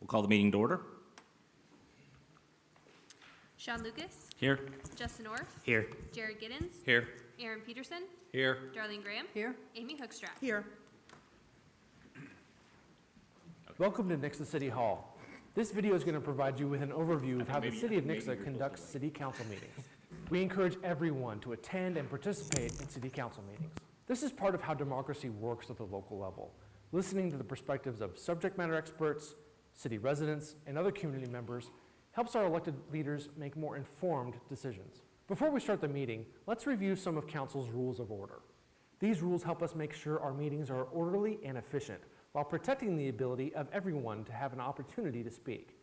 We'll call the meeting to order. Sean Lucas, Here. Justin Orff, Here. Jared Giddens, Here. Aaron Peterson, Here. Darlene Graham, Here. Amy Hoekstra. Here. Welcome to Nixa City Hall. This video is going to provide you with an overview of how the City of Nixa conducts city council meetings. We encourage everyone to attend and participate in city council meetings. This is part of how democracy works at the local level, listening to the perspectives of subject matter experts, city residents, and other community members helps our elected leaders make more informed decisions. Before we start the meeting, let's review some of council's rules of order. These rules help us make sure our meetings are orderly and efficient, while protecting the ability of everyone to have an opportunity to speak.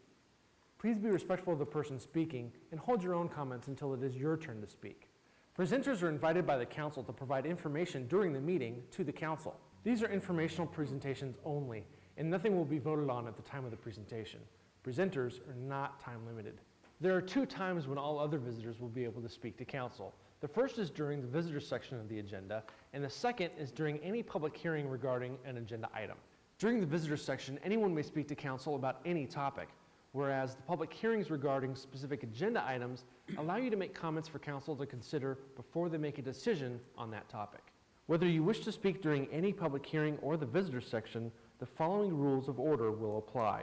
Please be respectful of the person speaking and hold your own comments until it is your turn to speak. Presenters are invited by the council to provide information during the meeting to the council. These are informational presentations only, and nothing will be voted on at the time of the presentation. Presenters are not time limited. There are 2 times when all other visitors will be able to speak to council. The first is during the visitor section of the agenda, and the second is during any public hearing regarding an agenda item. During the visitor section, anyone may speak to council about any topic, whereas the public hearings regarding specific agenda items allow you to make comments for council to consider before they make a decision on that topic. Whether you wish to speak during any public hearing or the visitor section, the following rules of order will apply.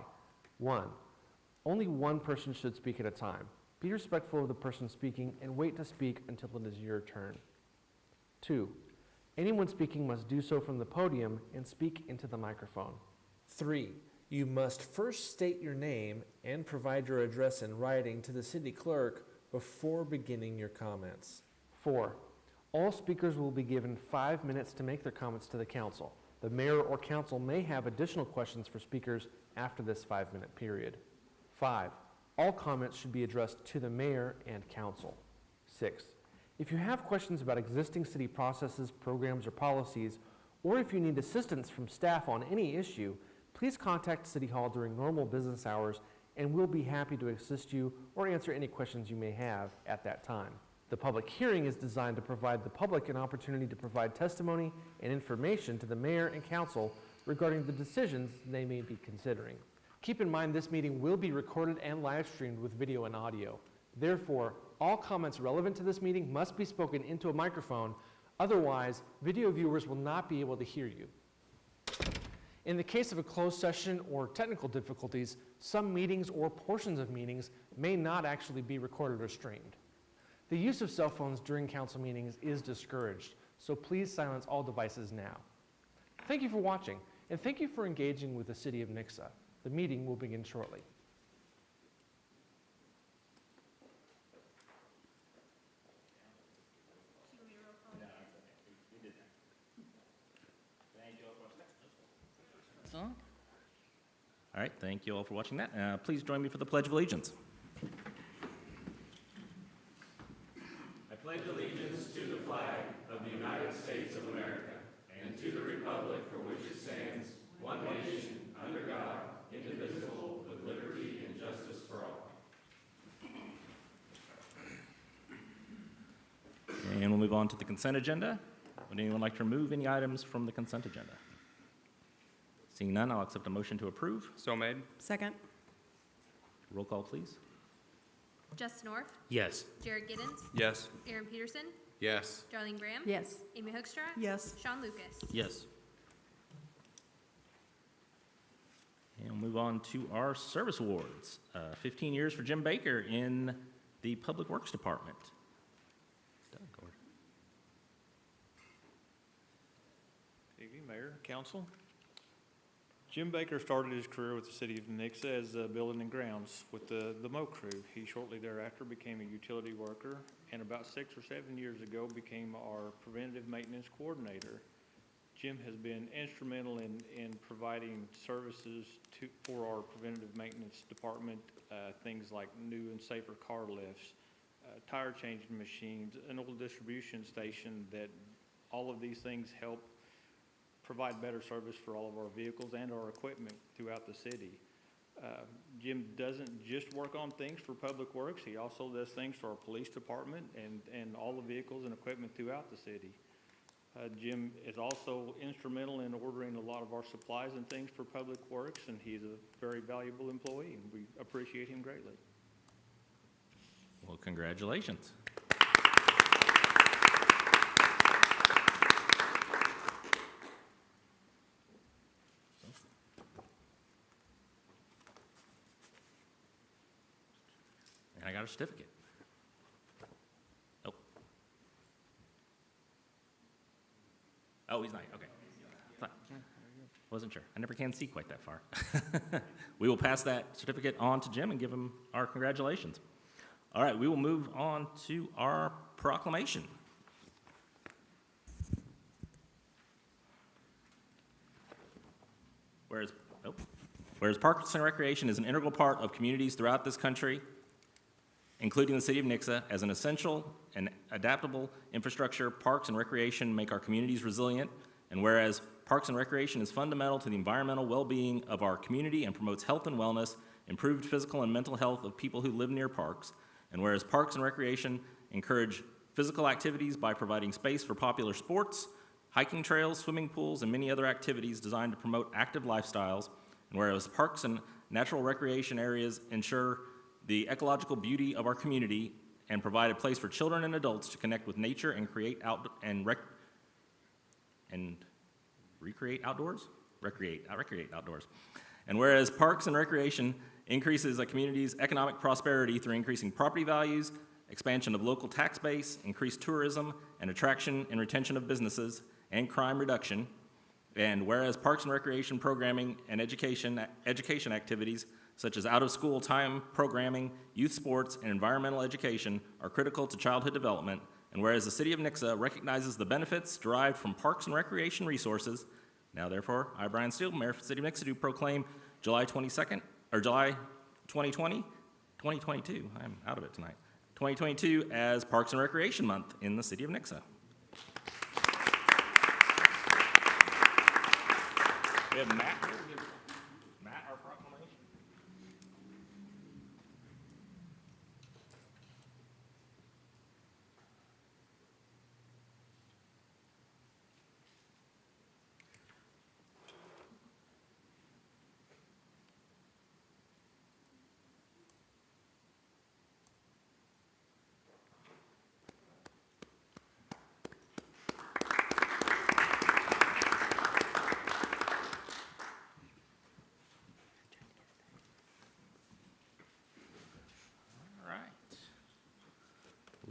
1. Only one person should speak at a time. Be respectful of the person speaking and wait to speak until it is your turn. 2. Anyone speaking must do so from the podium and speak into the microphone. 3. You must first state your name and provide your address in writing to the city clerk before beginning your comments. 4. All speakers will be given 5 minutes to make their comments to the council. The mayor or council may have additional questions for speakers after this 5-minute period. 5. All comments should be addressed to the mayor and council. 6. If you have questions about existing city processes, programs, or policies, or if you need assistance from staff on any issue, please contact City Hall during normal business hours and we'll be happy to assist you or answer any questions you may have at that time. The public hearing is designed to provide the public an opportunity to provide testimony and information to the mayor and council regarding the decisions they may be considering. Keep in mind this meeting will be recorded and live streamed with video and audio. Therefore, all comments relevant to this meeting must be spoken into a microphone, otherwise video viewers will not be able to hear you. In the case of a closed session or technical difficulties, some meetings or portions of meetings may not actually be recorded or streamed. The use of cell phones during council meetings is discouraged, so please silence all devices now. Thank you for watching, and thank you for engaging with the City of Nixa. The meeting will begin shortly. All right, thank you all for watching that. Please join me for the Pledge of Allegiance. I pledge allegiance to the flag of the United States of America and to the republic for which it stands, one nation, under God, indivisible, with liberty and justice for all. And we'll move on to the consent agenda. Would anyone like to remove any items from the consent agenda? Seeing none, I'll accept a motion to approve. So made. Second. Roll call, please. Justin Orff, Yes. Jared Giddens, Yes. Aaron Peterson, Yes. Darlene Graham, Yes. Amy Hoekstra, Yes. Sean Lucas. Yes. And we'll move on to our service awards. 15 years for Jim Baker in the Public Works Department. Doug, go ahead. Good evening, Mayor, Council. Jim Baker started his career with the City of Nixa as building and grounds with the Mo crew. He shortly thereafter became a utility worker, and about 6 or 7 years ago became our preventative maintenance coordinator. Jim has been instrumental in providing services for our preventative maintenance department, things like new and safer car lifts, tire changing machines, an oil distribution station. That all of these things help provide better service for all of our vehicles and our equipment throughout the city. Jim doesn't just work on things for Public Works, he also does things for our police department and all the vehicles and equipment throughout the city. Jim is also instrumental in ordering a lot of our supplies and things for Public Works, and he's a very valuable employee, and we appreciate him greatly. Well, congratulations. And I got a certificate. Oh. Oh, he's not, okay. Wasn't sure. I never can see quite that far. We will pass that certificate on to Jim and give him our congratulations. All right, we will move on to our proclamation. Whereas Parks and Recreation is an integral part of communities throughout this country, including the city of Nixa, as an essential and adaptable infrastructure, parks and recreation make our communities resilient, and whereas Parks and Recreation is fundamental to the environmental well-being of our community and promotes health and wellness, improved physical and mental health of people who live near parks, and whereas Parks and Recreation encourage physical activities by providing space for popular sports, hiking trails, swimming pools, and many other activities designed to promote active lifestyles, and whereas parks and natural recreation areas ensure the ecological beauty of our community and provide a place for children and adults to connect with nature and recreate outdoors. And whereas Parks and Recreation increases a community's economic prosperity through increasing property values, expansion of local tax base, increased tourism, and attraction and retention of businesses, and crime reduction. And whereas Parks and Recreation programming and education activities such as out-of-school time programming, youth sports, and environmental education are critical to childhood development. And whereas the city of Nixa recognizes the benefits derived from parks and recreation resources, now therefore, I, Brian Steele, Mayor of the City of Nixa, do proclaim July 2020, 2022, I'm out of it tonight, 2022 as Parks and Recreation Month in the city of Nixa. We have Matt here. Give Matt our proclamation.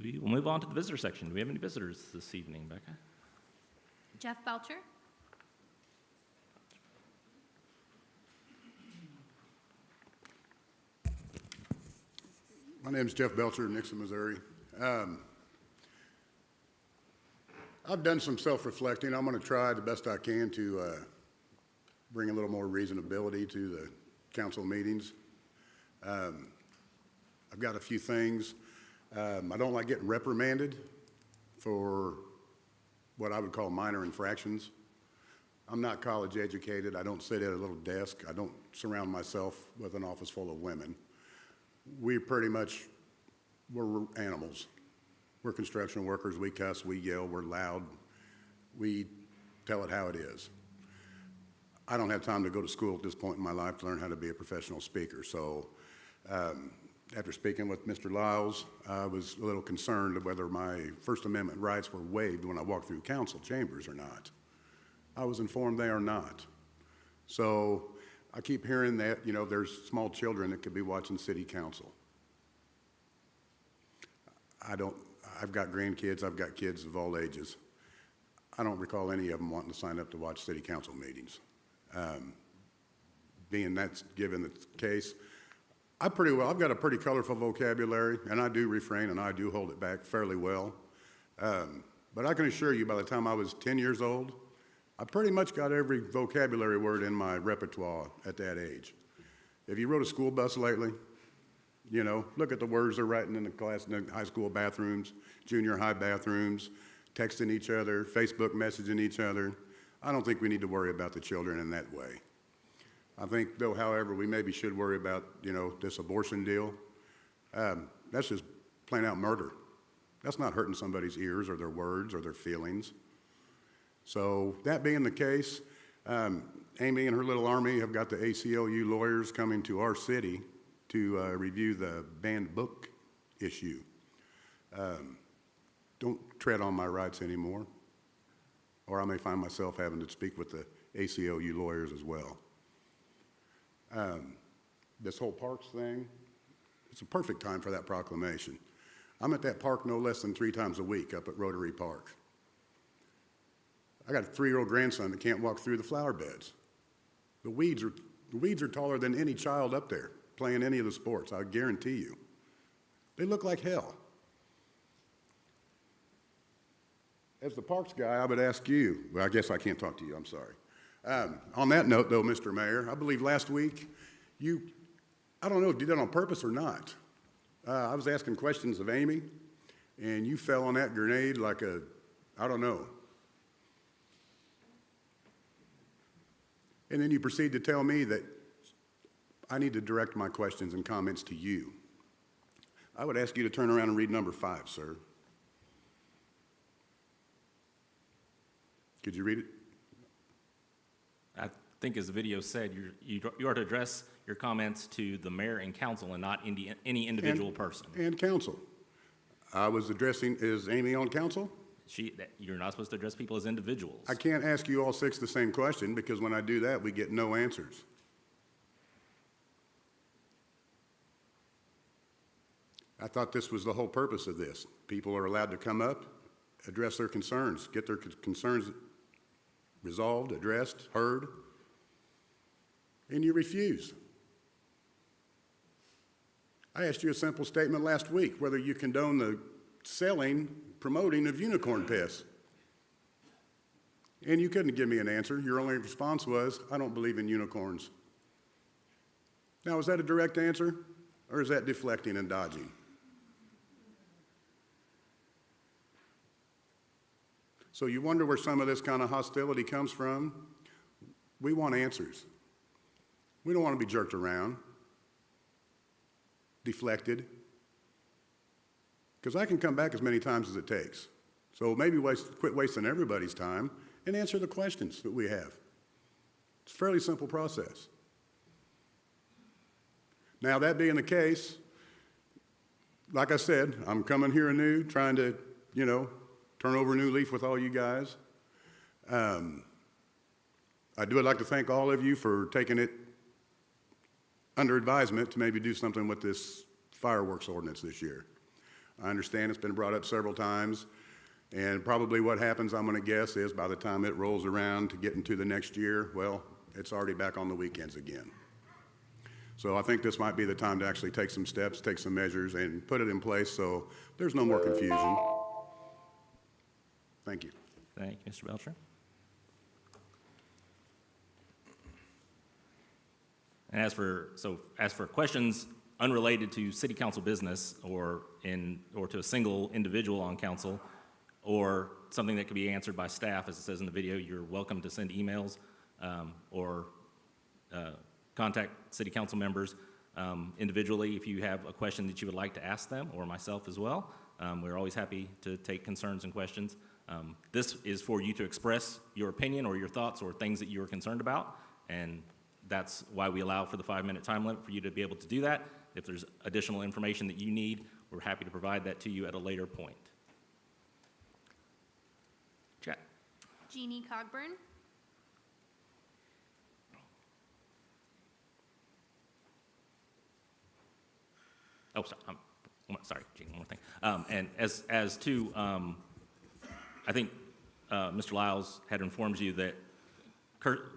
We will move on to the visitor section. Do we have any visitors this evening, Becca? Jeff Belcher. My name is Jeff Belcher, Nixa, Missouri. I've done some self-reflecting. I'm going to try the best I can to bring a little more reasonability to the council meetings. I've got a few things. I don't like getting reprimanded for what I would call minor infractions. I'm not college educated. I don't sit at a little desk. I don't surround myself with an office full of women. We're animals. We're construction workers. We cuss, we yell, we're loud. We tell it how it is. I don't have time to go to school at this point in my life to learn how to be a professional speaker. So after speaking with Mr. Lyles, I was a little concerned of whether my First Amendment rights were waived when I walked through council chambers or not. I was informed they are not. So I keep hearing that, there's small children that could be watching city council. I've got grandkids, I've got kids of all ages. I don't recall any of them wanting to sign up to watch city council meetings. Being that's given the case, I've got a pretty colorful vocabulary, and I do refrain and I do hold it back fairly well. But I can assure you, by the time I was 10 years old, I pretty much got every vocabulary word in my repertoire at that age. If you rode a school bus lately, look at the words they're writing in the high school bathrooms, junior high bathrooms, texting each other, Facebook messaging each other. I don't think we need to worry about the children in that way. I think, though, however, we maybe should worry about, this abortion deal. That's just plain out murder. That's not hurting somebody's ears or their words or their feelings. So that being the case, Amy and her little army have got the ACLU lawyers coming to our city to review the banned book issue. Don't tread on my rights anymore, or I may find myself having to speak with the ACLU lawyers as well. This whole parks thing, it's a perfect time for that proclamation. I'm at that park no less than 3 times a week up at Rotary Park. I got a 3-year-old grandson that can't walk through the flower beds. The weeds are taller than any child up there playing any of the sports, I guarantee you. They look like hell. As the parks guy, I would ask you, well, I guess I can't talk to you, I'm sorry. On that note, though, Mr. Mayor, I believe last week I don't know if you did that on purpose or not. I was asking questions of Amy, and you fell on that grenade like I don't know. And then you proceed to tell me that I need to direct my questions and comments to you. I would ask you to turn around and read number 5, sir. Could you read it? I think as the video said, you are to address your comments to the mayor and council and not any individual person. And council. I was addressing, is Amy on council? You're not supposed to address people as individuals. I can't ask you all 6 the same question, because when I do that, we get no answers. I thought this was the whole purpose of this. People are allowed to come up, address their concerns, get their concerns resolved, addressed, heard, and you refuse. I asked you a simple statement last week, whether you condone the selling, promoting of unicorn piss. And you couldn't give me an answer. Your only response was, I don't believe in unicorns. Now, is that a direct answer, or is that deflecting and dodging? So you wonder where some of this kind of hostility comes from? We want answers. We don't want to be jerked around, deflected, because I can come back as many times as it takes. So maybe quit wasting everybody's time and answer the questions that we have. It's a fairly simple process. Now, that being the case, like I said, I'm coming here anew, trying to, turn over a new leaf with all you guys. I would like to thank all of you for taking it under advisement to maybe do something with this fireworks ordinance this year. I understand it's been brought up several times, and probably what happens, I'm going to guess, is by the time it rolls around to get into the next year, well, it's already back on the weekends again. So I think this might be the time to actually take some steps, take some measures, and put it in place so there's no more confusion. Thank you. Thank you, Mr. Belcher. And as for questions unrelated to city council business or to a single individual on council, or something that could be answered by staff, as it says in the video, you're welcome to send emails or contact city council members individually if you have a question that you would like to ask them, or myself as well. We're always happy to take concerns and questions. This is for you to express your opinion or your thoughts or things that you are concerned about, and that's why we allow for the 5-minute time limit for you to be able to do that. If there's additional information that you need, we're happy to provide that to you at a later point. Chat. Jeannie Cogburn. Oh, sorry, Gene, one more thing. And as to, I think Mr. Lyles had informed you that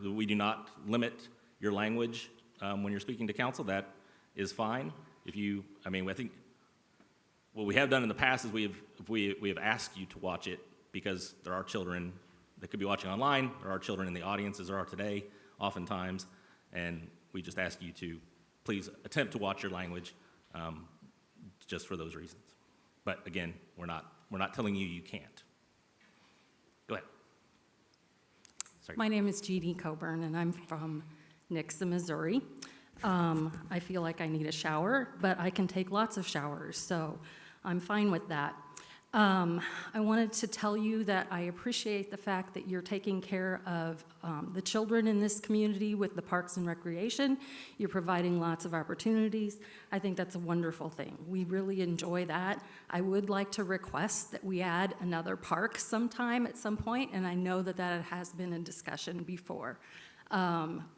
we do not limit your language when you're speaking to council. That is fine. I think what we have done in the past is we have asked you to watch it because there are children that could be watching online. There are children in the audience, as there are today, oftentimes, and we just ask you to please attempt to watch your language just for those reasons. But again, we're not telling you can't. Go ahead. Sorry. My name is Jeannie Coburn, and I'm from Nixa, Missouri. I feel like I need a shower, but I can take lots of showers, so I'm fine with that. I wanted to tell you that I appreciate the fact that you're taking care of the children in this community with the Parks and Recreation. You're providing lots of opportunities. I think that's a wonderful thing. We really enjoy that. I would like to request that we add another park sometime at some point, and I know that that has been in discussion before,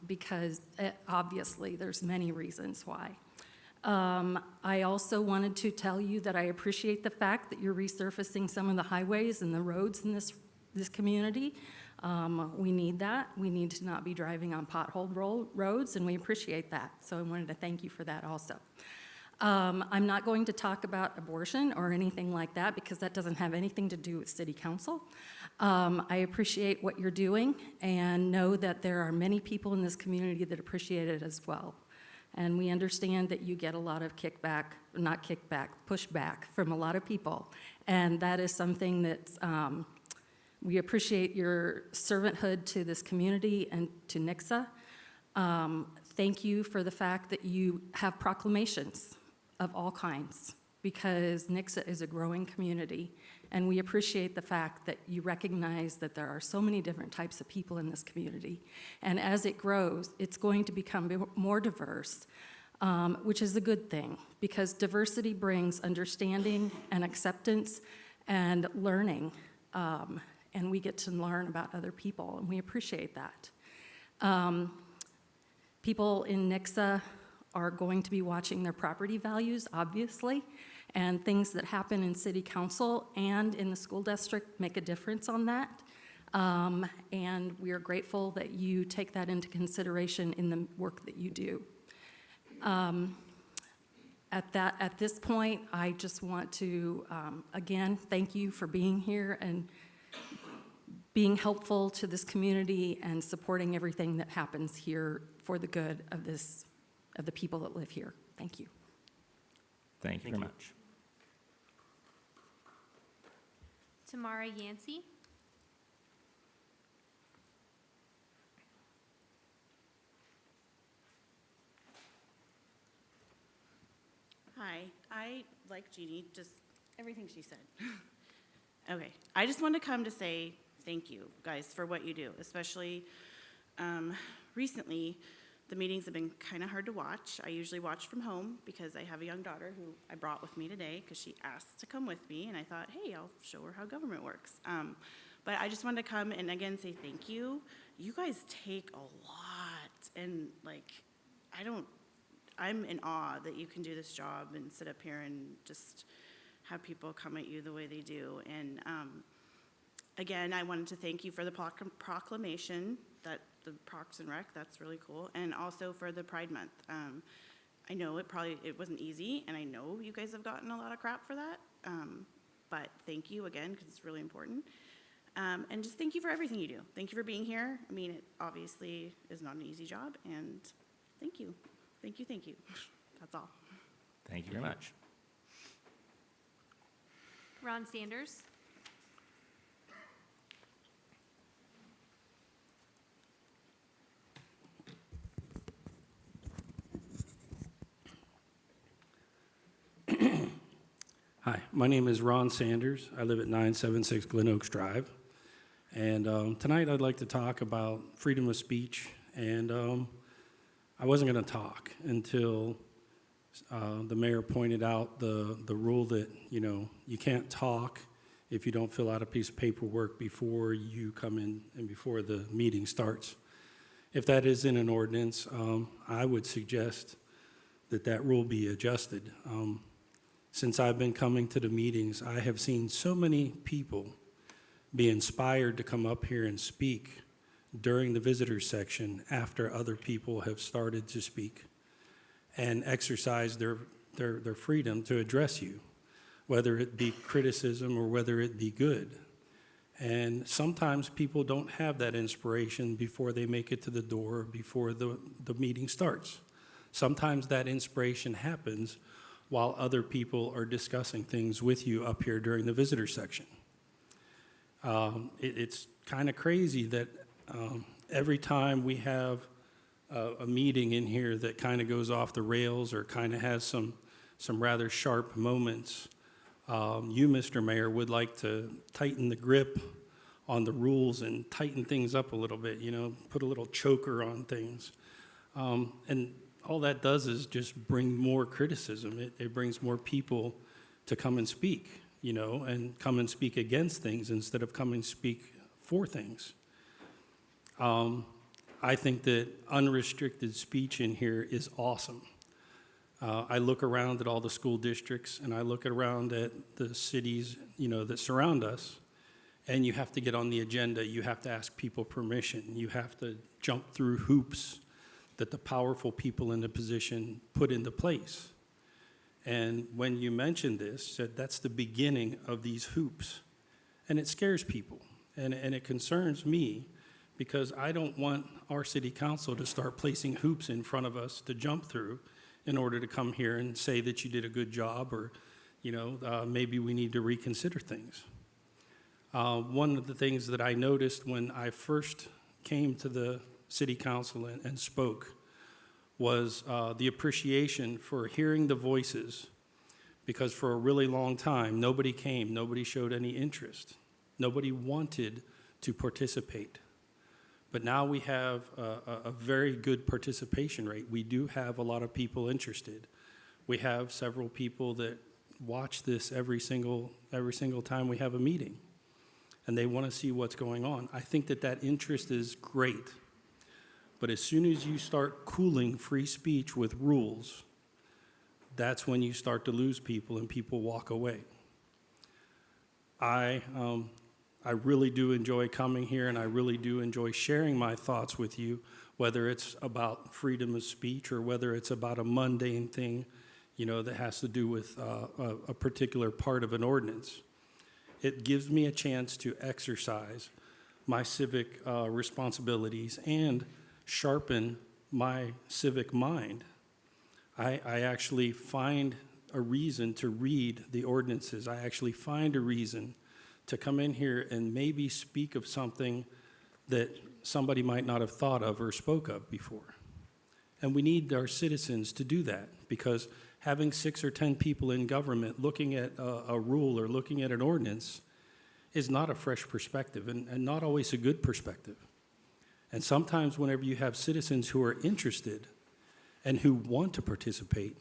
because obviously there's many reasons why. I also wanted to tell you that I appreciate the fact that you're resurfacing some of the highways and the roads in this community. We need that. We need to not be driving on potholed roads, and we appreciate that. So I wanted to thank you for that also. I'm not going to talk about abortion or anything like that because that doesn't have anything to do with City Council. I appreciate what you're doing and know that there are many people in this community that appreciate it as well. And we understand that you get a lot of pushback from a lot of people. And that is something that we appreciate your servanthood to this community and to Nixa. Thank you for the fact that you have proclamations of all kinds, because Nixa is a growing community. And we appreciate the fact that you recognize that there are so many different types of people in this community. And as it grows, it's going to become more diverse, which is a good thing, because diversity brings understanding and acceptance and learning. And we get to learn about other people, and we appreciate that. People in Nixa are going to be watching their property values, obviously, and things that happen in city council and in the school district make a difference on that. And we are grateful that you take that into consideration in the work that you do. At this point, I just want to, again, thank you for being here and being helpful to this community and supporting everything that happens here for the good of the people that live here. Thank you. Thank you very much. Tamara Yancey. Hi, I like Jeannie, just everything she said. Okay, I just wanted to come to say thank you, guys, for what you do, especially recently. The meetings have been kind of hard to watch. I usually watch from home because I have a young daughter who I brought with me today because she asked to come with me, and I thought, hey, I'll show her how government works. But I just wanted to come and again say thank you. You guys take a lot, and like, I'm in awe that you can do this job and sit up here and just have people come at you the way they do. And again, I wanted to thank you for the proclamation that the Parks and Rec, that's really cool, and also for the Pride Month. I know it wasn't easy, and I know you guys have gotten a lot of crap for that, but thank you again, because it's really important. And just thank you for everything you do. Thank you for being here. I mean, it obviously is not an easy job, and thank you. Thank you, thank you. That's all. Thank you very much. Ron Sanders. Hi, my name is Ron Sanders. I live at 976 Glen Oaks Drive. And tonight I'd like to talk about freedom of speech. And I wasn't going to talk until the mayor pointed out the rule that, you can't talk if you don't fill out a piece of paperwork before you come in and before the meeting starts. If that is in an ordinance, I would suggest that rule be adjusted. Since I've been coming to the meetings, I have seen so many people be inspired to come up here and speak during the visitor section after other people have started to speak and exercise their freedom to address you, whether it be criticism or whether it be good. And sometimes people don't have that inspiration before they make it to the door, before the meeting starts. Sometimes that inspiration happens while other people are discussing things with you up here during the visitor section. It's kind of crazy that every time we have a meeting in here that kind of goes off the rails or kind of has some rather sharp moments, you, Mr. Mayor, would like to tighten the grip on the rules and tighten things up a little bit, put a little choker on things. And all that does is just bring more criticism. It brings more people to come and speak, and come and speak against things instead of come and speak for things. I think that unrestricted speech in here is awesome. I look around at all the school districts, and I look around at the cities, that surround us, and you have to get on the agenda. You have to ask people permission. You have to jump through hoops that the powerful people in the position put into place. And when you mentioned this, that that's the beginning of these hoops. And it scares people, and it concerns me, because I don't want our city council to start placing hoops in front of us to jump through in order to come here and say that you did a good job, or, maybe we need to reconsider things. One of the things that I noticed when I first came to the city council and spoke was the appreciation for hearing the voices, because for a really long time, nobody came, nobody showed any interest, nobody wanted to participate. But now we have a very good participation rate. We do have a lot of people interested. We have several people that watch this every single time we have a meeting, and they want to see what's going on. I think that interest is great. But as soon as you start cooling free speech with rules, that's when you start to lose people and people walk away. I really do enjoy coming here, and I really do enjoy sharing my thoughts with you, whether it's about freedom of speech or whether it's about a mundane thing, that has to do with a particular part of an ordinance. It gives me a chance to exercise my civic responsibilities and sharpen my civic mind. I actually find a reason to read the ordinances. I actually find a reason to come in here and maybe speak of something that somebody might not have thought of or spoke of before. And we need our citizens to do that, because having 6 or 10 people in government looking at a rule or looking at an ordinance is not a fresh perspective, and not always a good perspective. And sometimes whenever you have citizens who are interested and who want to participate,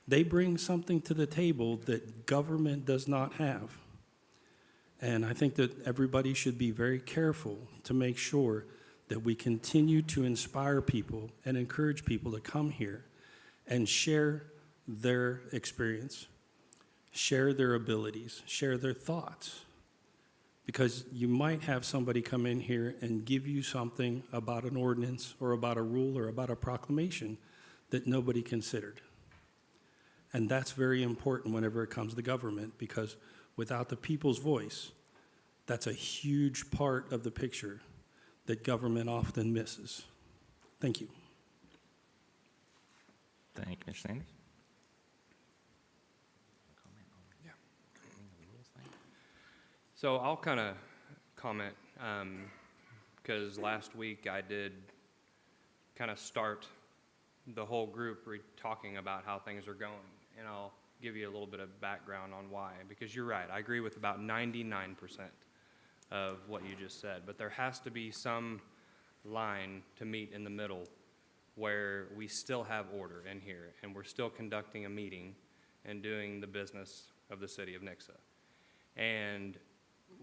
they bring something to the table that government does not have. And I think that everybody should be very careful to make sure that we continue to inspire people and encourage people to come here and share their experience, share their abilities, share their thoughts. Because you might have somebody come in here and give you something about an ordinance or about a rule or about a proclamation that nobody considered. And that's very important whenever it comes to government, because without the people's voice, that's a huge part of the picture that government often misses. Thank you. Thank you, Mr. Sanders. So I'll kind of comment, because last week I did kind of start the whole group talking about how things are going, and I'll give you a little bit of background on why, because you're right, I agree with about 99% of what you just said, but there has to be some line to meet in the middle where we still have order in here, and we're still conducting a meeting and doing the business of the city of Nixa. And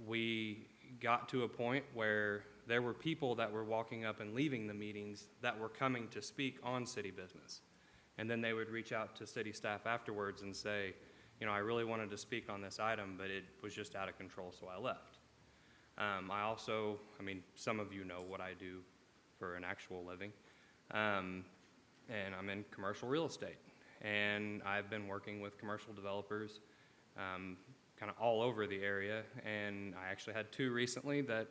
we got to a point where there were people that were walking up and leaving the meetings that were coming to speak on city business. And then they would reach out to city staff afterwards and say, I really wanted to speak on this item, but it was just out of control, so I left. Some of you know what I do for an actual living. And I'm in commercial real estate. And I've been working with commercial developers kind of all over the area, and I actually had 2 recently that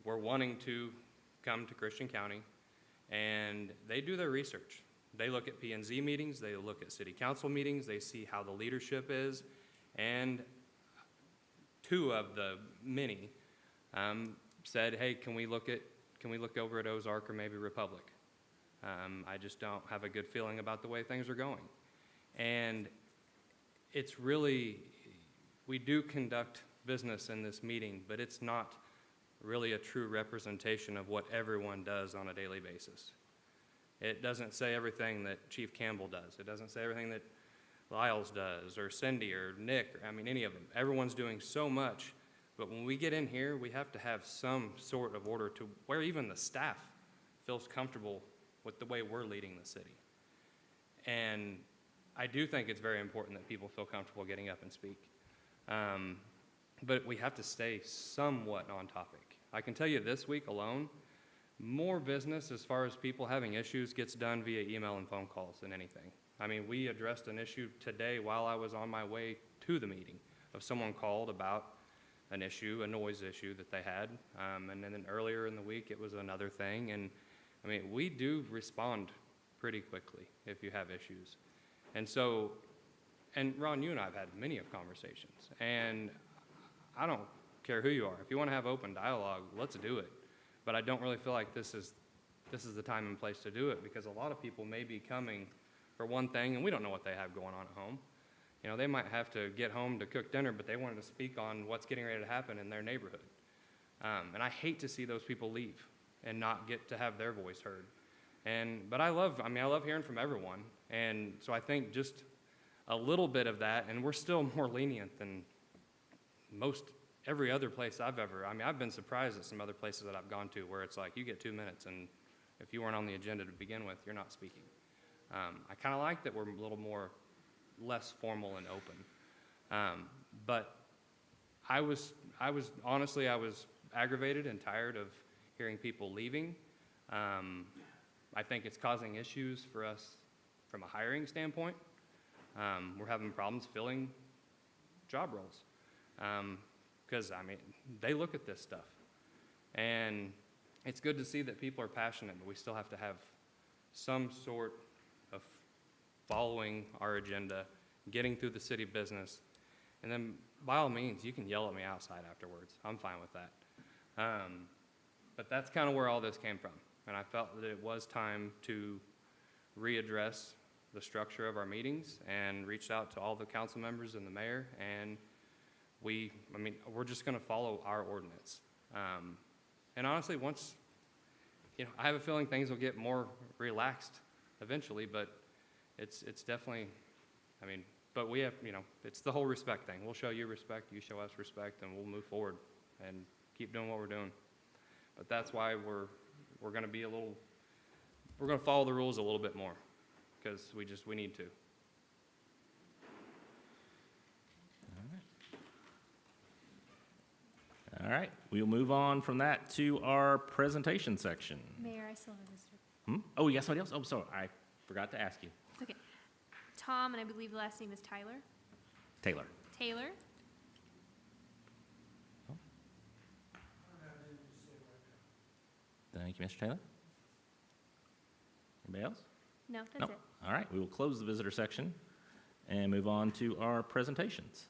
were wanting to come to Christian County, and they do their research. They look at P&Z meetings, they look at city council meetings, they see how the leadership is, and 2 of the many said, hey, can we look over at Ozark or maybe Republic? I just don't have a good feeling about the way things are going. And it's really we do conduct business in this meeting, but it's not really a true representation of what everyone does on a daily basis. It doesn't say everything that Chief Campbell does. It doesn't say everything that Lyles does, or Cindy, or Nick, or, I mean, any of them. Everyone's doing so much, but when we get in here, we have to have some sort of order to where even the staff feels comfortable with the way we're leading the city. And I do think it's very important that people feel comfortable getting up and speak. But we have to stay somewhat on topic. I can tell you this week alone, more business as far as people having issues gets done via email and phone calls than anything. I mean, we addressed an issue today while I was on my way to the meeting of someone called about an issue, a noise issue that they had. And then earlier in the week, it was another thing. And I mean, we do respond pretty quickly if you have issues. And so, and Ron, you and I have had many of conversations, and I don't care who you are. If you want to have open dialogue, let's do it. But I don't really feel like this is the time and place to do it, because a lot of people may be coming for one thing, and we don't know what they have going on at home. You know, they might have to get home to cook dinner, but they wanted to speak on what's getting ready to happen in their neighborhood. And I hate to see those people leave and not get to have their voice heard. But I love hearing from everyone. And so I think just a little bit of that, and we're still more lenient than most every other place I've been surprised at some other places that I've gone to where it's like, you get 2 minutes, and if you weren't on the agenda to begin with, you're not speaking. I kind of like that we're a little more less formal and open. But I was honestly aggravated and tired of hearing people leaving. I think it's causing issues for us from a hiring standpoint. We're having problems filling job roles. Because, they look at this stuff. And it's good to see that people are passionate, but we still have to have some sort of following our agenda, getting through the city business. And then, by all means, you can yell at me outside afterwards. I'm fine with that. But that's kind of where all this came from. And I felt that it was time to readdress the structure of our meetings, and reached out to all the council members and the mayor, and we're just going to follow our ordinance. And honestly, I have a feeling things will get more relaxed eventually, but it's definitely, but we have, it's the whole respect thing. We'll show you respect, you show us respect, and we'll move forward and keep doing what we're doing. But that's why we're going to be we're going to follow the rules a little bit more, because we need to. All right, we'll move on from that to our presentation section. Mayor, I still have a visitor. Oh, you got somebody else? Oh, sorry, I forgot to ask you. Okay. Tom, and I believe the last name is Tyler. Taylor. Taylor? Thank you, Mr. Taylor. Anybody else? No, that's No. it. All right, we will close the visitor section and move on to our presentations.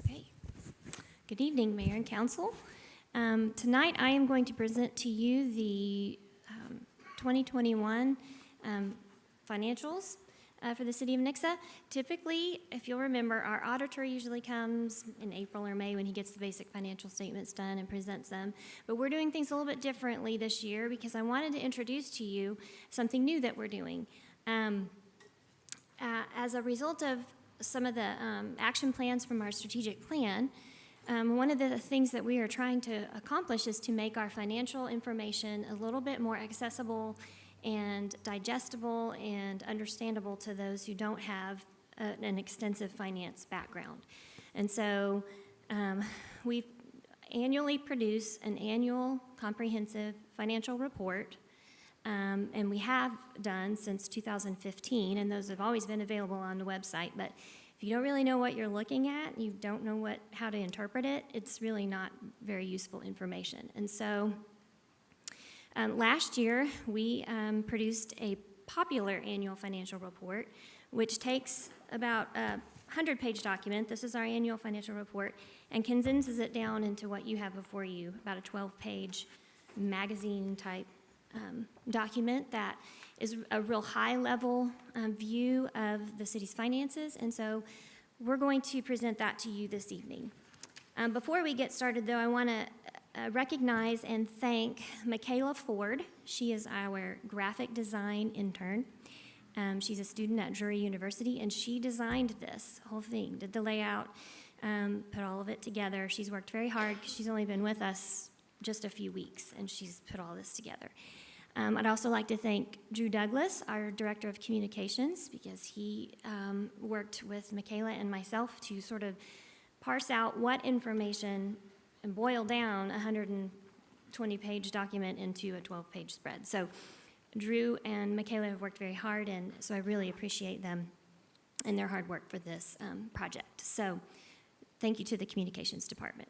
Okay. Good evening, Mayor and Council. Tonight, I am going to present to you the 2021 financials for the city of Nixa. Typically, if you'll remember, our auditor usually comes in April or May when he gets the basic financial statements done and presents them. But we're doing things a little bit differently this year because I wanted to introduce to you something new that we're doing. As a result of some of the action plans from our strategic plan, one of the things that we are trying to accomplish is to make our financial information a little bit more accessible and digestible and understandable to those who don't have an extensive finance background. And so we annually produce an annual comprehensive financial report, and we have done since 2015, and those have always been available on the website. But if you don't really know what you're looking at, you don't know how to interpret it, it's really not very useful information. And so last year, we produced a popular annual financial report, which takes about a 100-page document. This is our annual financial report, and condenses it down into what you have before you, about a 12-page magazine-type document that is a real high-level view of the city's finances, and so we're going to present that to you this evening. Before we get started, though, I want to recognize and thank Michaela Ford. She is our graphic design intern. She's a student at Drury University, and she designed this whole thing, did the layout, put all of it together. She's worked very hard because she's only been with us just a few weeks, and she's put all this together. I'd also like to thank Drew Douglas, our Director of Communications, because he worked with Michaela and myself to sort of parse out what information and boil down a 120-page document into a 12-page spread. So Drew and Michaela have worked very hard, and so I really appreciate them and their hard work for this project. So thank you to the Communications Department.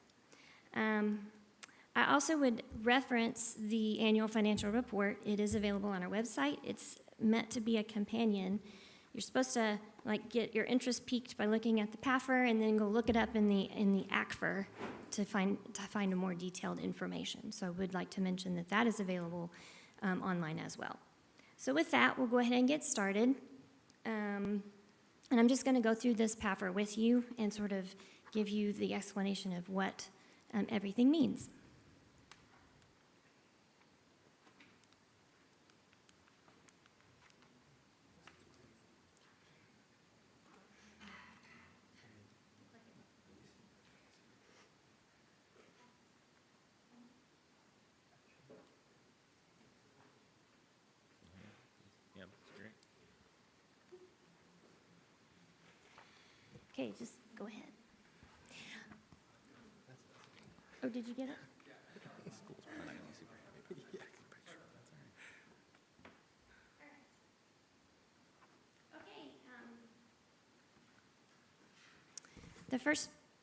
I also would reference the annual financial report. It is available on our website. It's meant to be a companion. You're supposed to get your interest piqued by looking at the PAFR and then go look it up in the ACFR to find a more detailed information. So I would like to mention that that is available online as well. So with that, we'll go ahead and get started. And I'm just going to go through this PAFR with you and sort of give you the explanation of what everything means. Yeah, that's great. Okay, just go ahead. Oh, did you get it?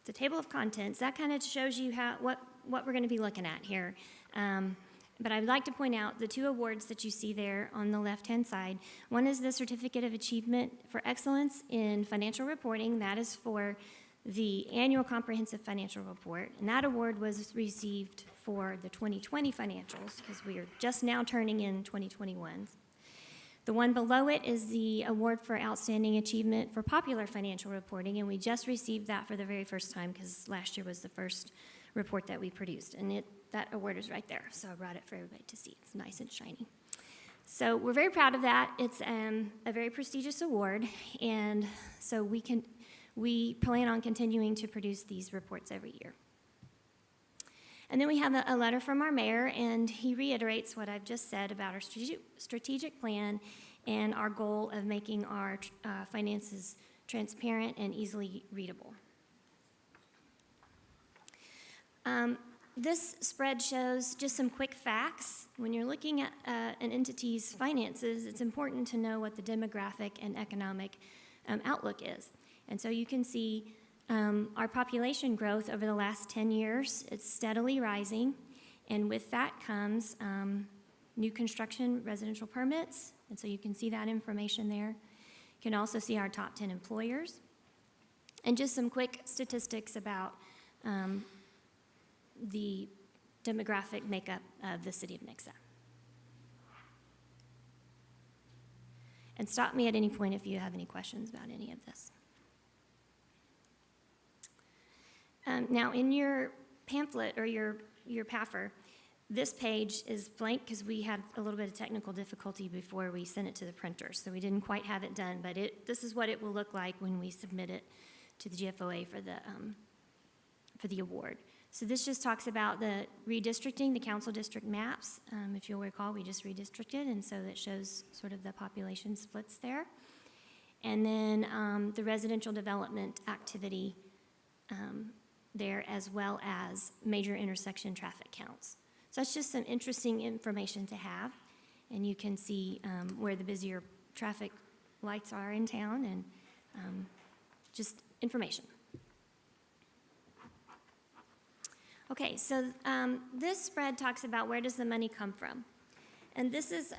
The table of contents, that kind of shows you what we're going to be looking at here. But I'd like to point out the two awards that you see there on the left-hand side. One is the Certificate of Achievement for Excellence in Financial Reporting. That is for the Annual Comprehensive Financial Report. And that award was received for the 2020 financials because we are just now turning in 2021's. The one below it is the Award for Outstanding Achievement for Popular Financial Reporting, and we just received that for the very first time because last year was the first report that we produced, and that award is right there, so I brought it for everybody to see. It's nice and shiny. So we're very proud of that. It's a very prestigious award, and so we plan on continuing to produce these reports every year. And then we have a letter from our mayor, and he reiterates what I've just said about our strategic plan and our goal of making our finances transparent and easily readable. This spread shows just some quick facts. When you're looking at an entity's finances, it's important to know what the demographic and economic outlook is. And so you can see our population growth over the last 10 years, it's steadily rising, and with that comes new construction residential permits, and so you can see that information there. You can also see our top 10 employers, and just some quick statistics about the demographic makeup of the city of Nixa. And stop me at any point if you have any questions about any of this. Now, in your pamphlet or your PAFR, this page is blank because we had a little bit of technical difficulty before we sent it to the printer, so we didn't quite have it done, but this is what it will look like when we submit it to the GFOA for the award. So this just talks about the redistricting, the council district maps. If you'll recall, we just redistricted, and so that shows sort of the population splits there. And then the residential development activity there, as well as major intersection traffic counts. So that's just some interesting information to have, and you can see where the busier traffic lights are in town, and just information. Okay, so this spread talks about where does the money come from. And this is,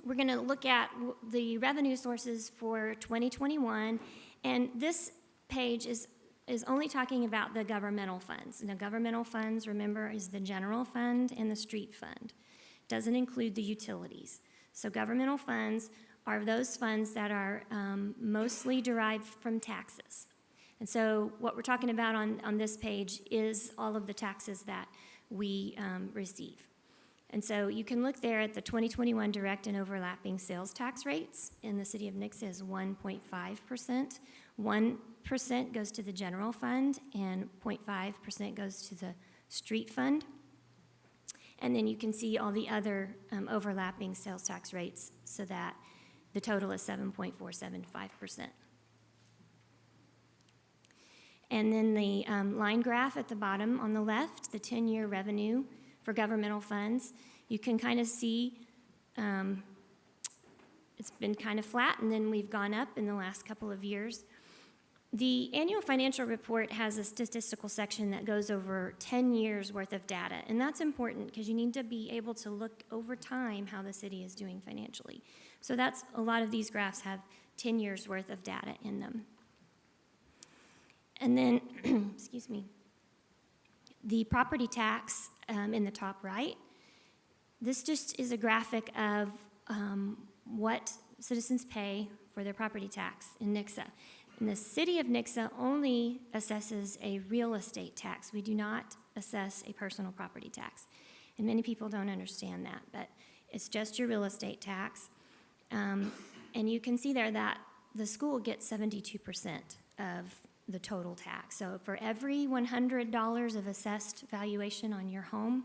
we're going to look at the revenue sources for 2021, and this page is is only talking about the governmental funds. Now, governmental funds, remember, is the general fund and the street fund. Doesn't include the utilities. So governmental funds are those funds that are mostly derived from taxes. And so what we're talking about on this page is all of the taxes that we receive. And so you can look there at the 2021 direct and overlapping sales tax rates in the city of Nixa is 1.5%. 1% goes to the general fund and 0.5% goes to the street fund. And then you can see all the other overlapping sales tax rates so that the total is 7.475%. And then the line graph at the bottom on the left, the 10-year revenue for governmental funds, you can kind of see it's been kind of flat, and then we've gone up in the last couple of years. The annual financial report has a statistical section that goes over 10 years worth of data, and that's important because you need to be able to look over time how the city is doing financially. So that's, a lot of these graphs have 10 years worth of data in them. And then, excuse me, the property tax in the top right, this just is a graphic of what citizens pay for their property tax in Nixa. And the city of Nixa only assesses a real estate tax. We do not assess a personal property tax. And many people don't understand that, but it's just your real estate tax. And you can see there that the school gets 72% of the total tax. So for every $100 of assessed valuation on your home,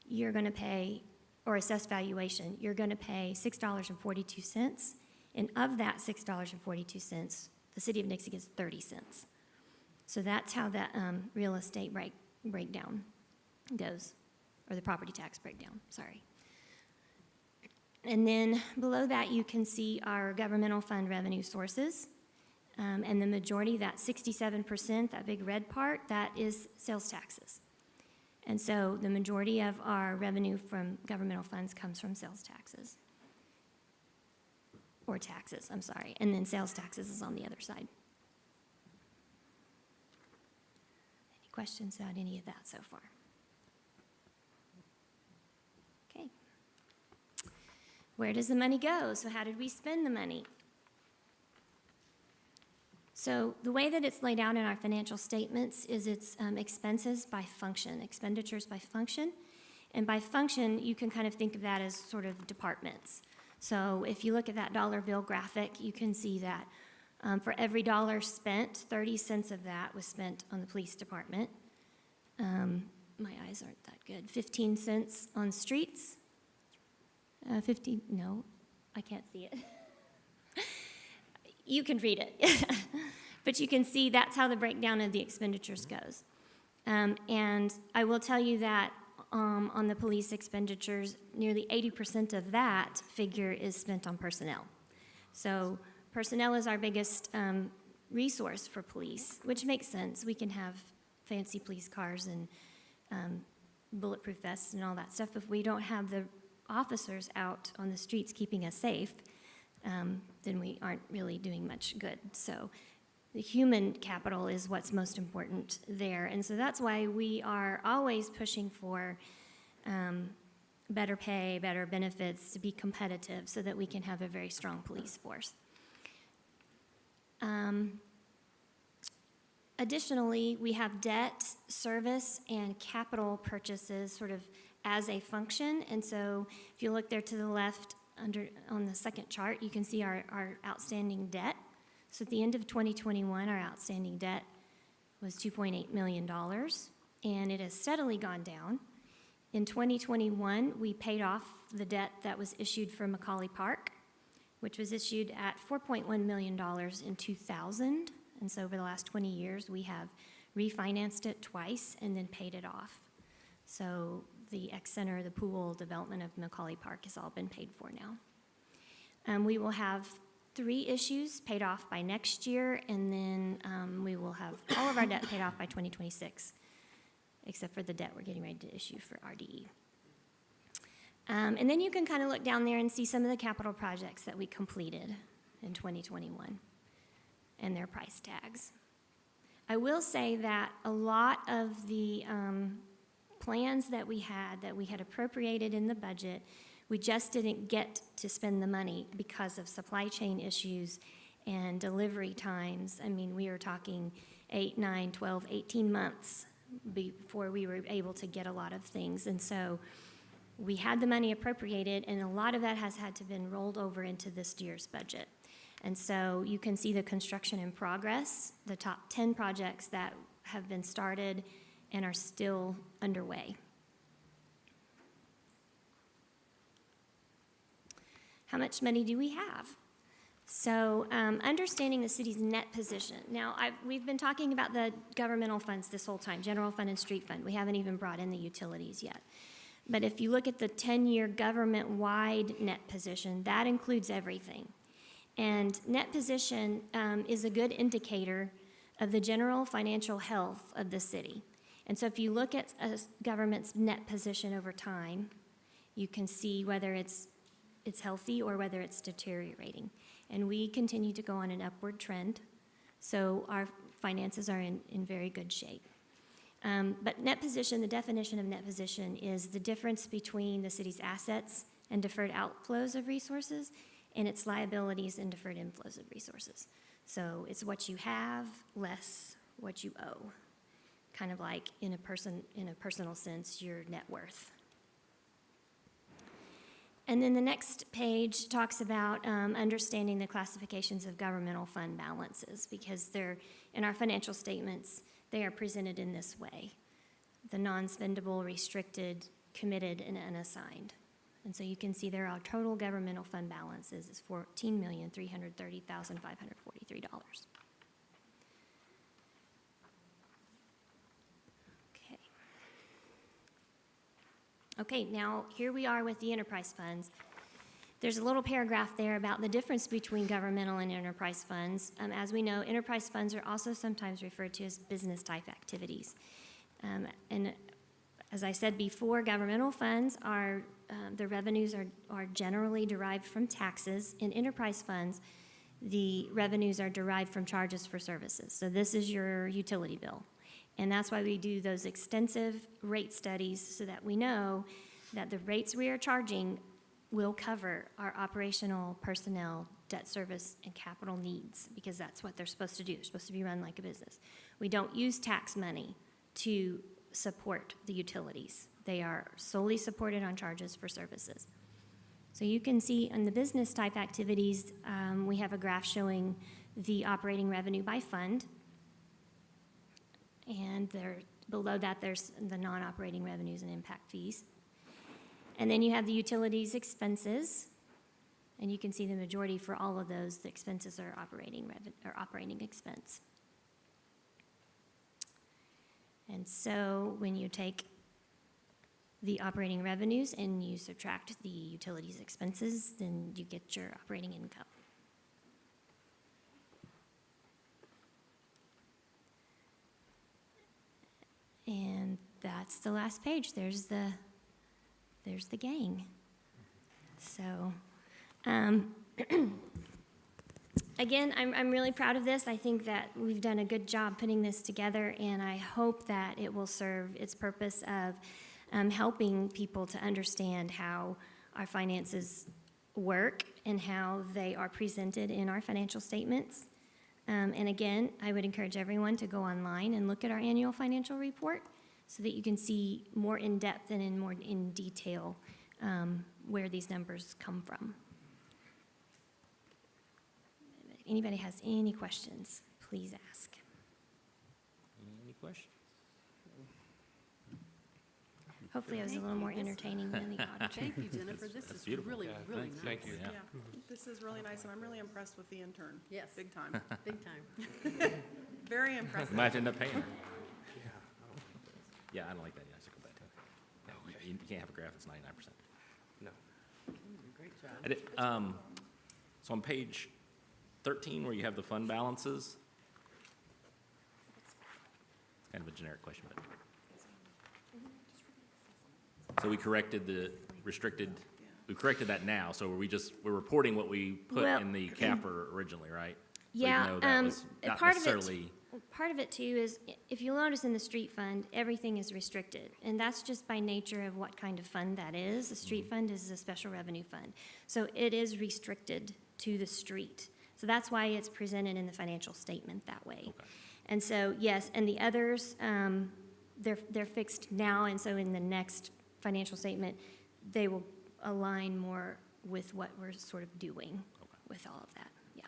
you're going to pay, or assessed valuation, you're going to pay $6.42. And of that $6.42, the city of Nixa gets 30 cents. So that's how that real estate breakdown goes, or the property tax breakdown, sorry. And then below that, you can see our governmental fund revenue sources. And the majority, that 67%, that big red part, that is sales taxes. And so the majority of our revenue from governmental funds comes from sales taxes. Or taxes, I'm sorry. And then sales taxes is on the other side. Any questions about any of that so far? Okay. Where does the money go? So how did we spend the money? So the way that it's laid out in our financial statements is it's expenses by function, expenditures by function. And by function, you can kind of think of that as sort of departments. So if you look at that dollar bill graphic, you can see that for every dollar spent, 30 cents of that was spent on the police department. My eyes aren't that good. 15 cents on streets. No, I can't see it. You can read it. But you can see that's how the breakdown of the expenditures goes. And I will tell you that on the police expenditures, nearly 80% of that figure is spent on personnel. So personnel is our biggest resource for police, which makes sense. We can have fancy police cars and bulletproof vests and all that stuff, but if we don't have the officers out on the streets keeping us safe, then we aren't really doing much good. So the human capital is what's most important there. And so that's why we are always pushing for better pay, better benefits, to be competitive so that we can have a very strong police force. Additionally, we have debt, service, and capital purchases sort of as a function. And so if you look there to the left on the second chart, you can see our outstanding debt. So at the end of 2021, our outstanding debt was $2.8 million, and it has steadily gone down. In 2021, we paid off the debt that was issued for Macaulay Park, which was issued at $4.1 million in 2000. And so over the last 20 years, we have refinanced it twice and then paid it off. So the X Center, the pool development of Macaulay Park has all been paid for now. We will have 3 issues paid off by next year, and then we will have all of our debt paid off by 2026, except for the debt we're getting ready to issue for RDE. And then you can kind of look down there and see some of the capital projects that we completed in 2021 and their price tags. I will say that a lot of the plans that we had appropriated in the budget, we just didn't get to spend the money because of supply chain issues and delivery times. I mean, we were talking 8, 9, 12, 18 months before we were able to get a lot of things. And so we had the money appropriated, and a lot of that has had to been rolled over into this year's budget. And so you can see the construction in progress, the top 10 projects that have been started and are still underway. How much money do we have? So understanding the city's net position. Now, we've been talking about the governmental funds this whole time, general fund and street fund. We haven't even brought in the utilities yet. But if you look at the 10-year government-wide net position, that includes everything. And net position is a good indicator of the general financial health of the city. And so if you look at a government's net position over time, you can see whether it's healthy or whether it's deteriorating. And we continue to go on an upward trend, so our finances are in very good shape. But net position, the definition of net position is the difference between the city's assets and deferred outflows of resources and its liabilities and deferred inflows of resources. So it's what you have less what you owe, kind of like in a personal sense, your net worth. And then the next page talks about understanding the classifications of governmental fund balances, because they're, in our financial statements, they are presented in this way: the non-spendable, restricted, committed, and unassigned. And so you can see there our total governmental fund balances is $14,330,543. Okay, now here we are with the enterprise funds. There's a little paragraph there about the difference between governmental and enterprise funds. As we know, enterprise funds are also sometimes referred to as business-type activities. And as I said before, governmental funds are, the revenues are generally derived from taxes. In enterprise funds, the revenues are derived from charges for services. So this is your utility bill. And that's why we do those extensive rate studies, so that we know that the rates we are charging will cover our operational, personnel, debt service, and capital needs, because that's what they're supposed to do. They're supposed to be run like a business. We don't use tax money to support the utilities. They are solely supported on charges for services. So you can see in the business type activities, we have a graph showing the operating revenue by fund. And below that, there's the non-operating revenues and impact fees. And then you have the utilities expenses, and you can see the majority for all of those, the expenses are operating expense. And so when you take the operating revenues and you subtract the utilities expenses, then you get your operating income. And that's the last page. There's the gang. So, again, I'm really proud of this. I think that we've done a good job putting this together, and I hope that it will serve its purpose of helping people to understand how our finances work and how they are presented in our financial statements. And again, I would encourage everyone to go online and look at our annual financial report so that you can see more in depth and more in detail where these numbers come from. If anybody has any questions, please ask. Any questions? Hopefully, I was a little more entertaining than the auditor. Thank you, Jennifer. This is beautiful. really, really nice. Thank you. Yeah. This is really nice, and I'm really impressed with the intern. Yes. Big time. Big time. Very impressive. We might end up paying her. Yeah, I don't like that. Yeah, I should go back to it. No, you can't have a graph that's 99%. No. Great job. I did, so on page 13, where you have the fund balances, it's kind of a generic question, but. So we corrected the restricted, we corrected that now, so we're reporting what we put Well, in the capper originally, right? So even Yeah, though that was not part of it, necessarily part of it too is, if you'll notice in the street fund, everything is restricted. And that's just by nature of what kind of fund that is. The street fund is a special revenue fund. So it is restricted to the street. So that's why it's presented in the financial statement that way. Okay. And so, yes, and the others, they're fixed now, and so in the next financial statement, they will align more with what we're sort of doing with all of that, yeah.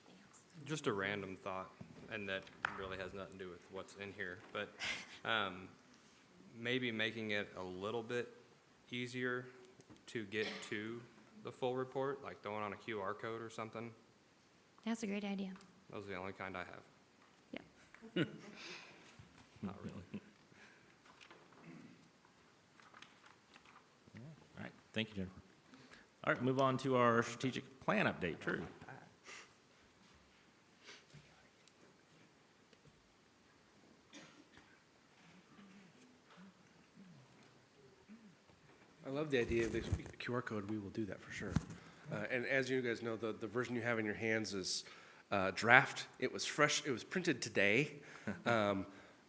Anything else? Just a random thought, and that really has nothing to do with what's in here, but maybe making it a little bit easier to get to the full report, like throwing on a QR code or something. That's a great idea. Those are the only kind I have. Yeah. Not really. All right, thank you, Jennifer. All right, move on to our strategic plan update. Drew. I love the idea of the QR code. We will do that for sure. And as you guys know, the version you have in your hands is draft. It was fresh. It was printed today.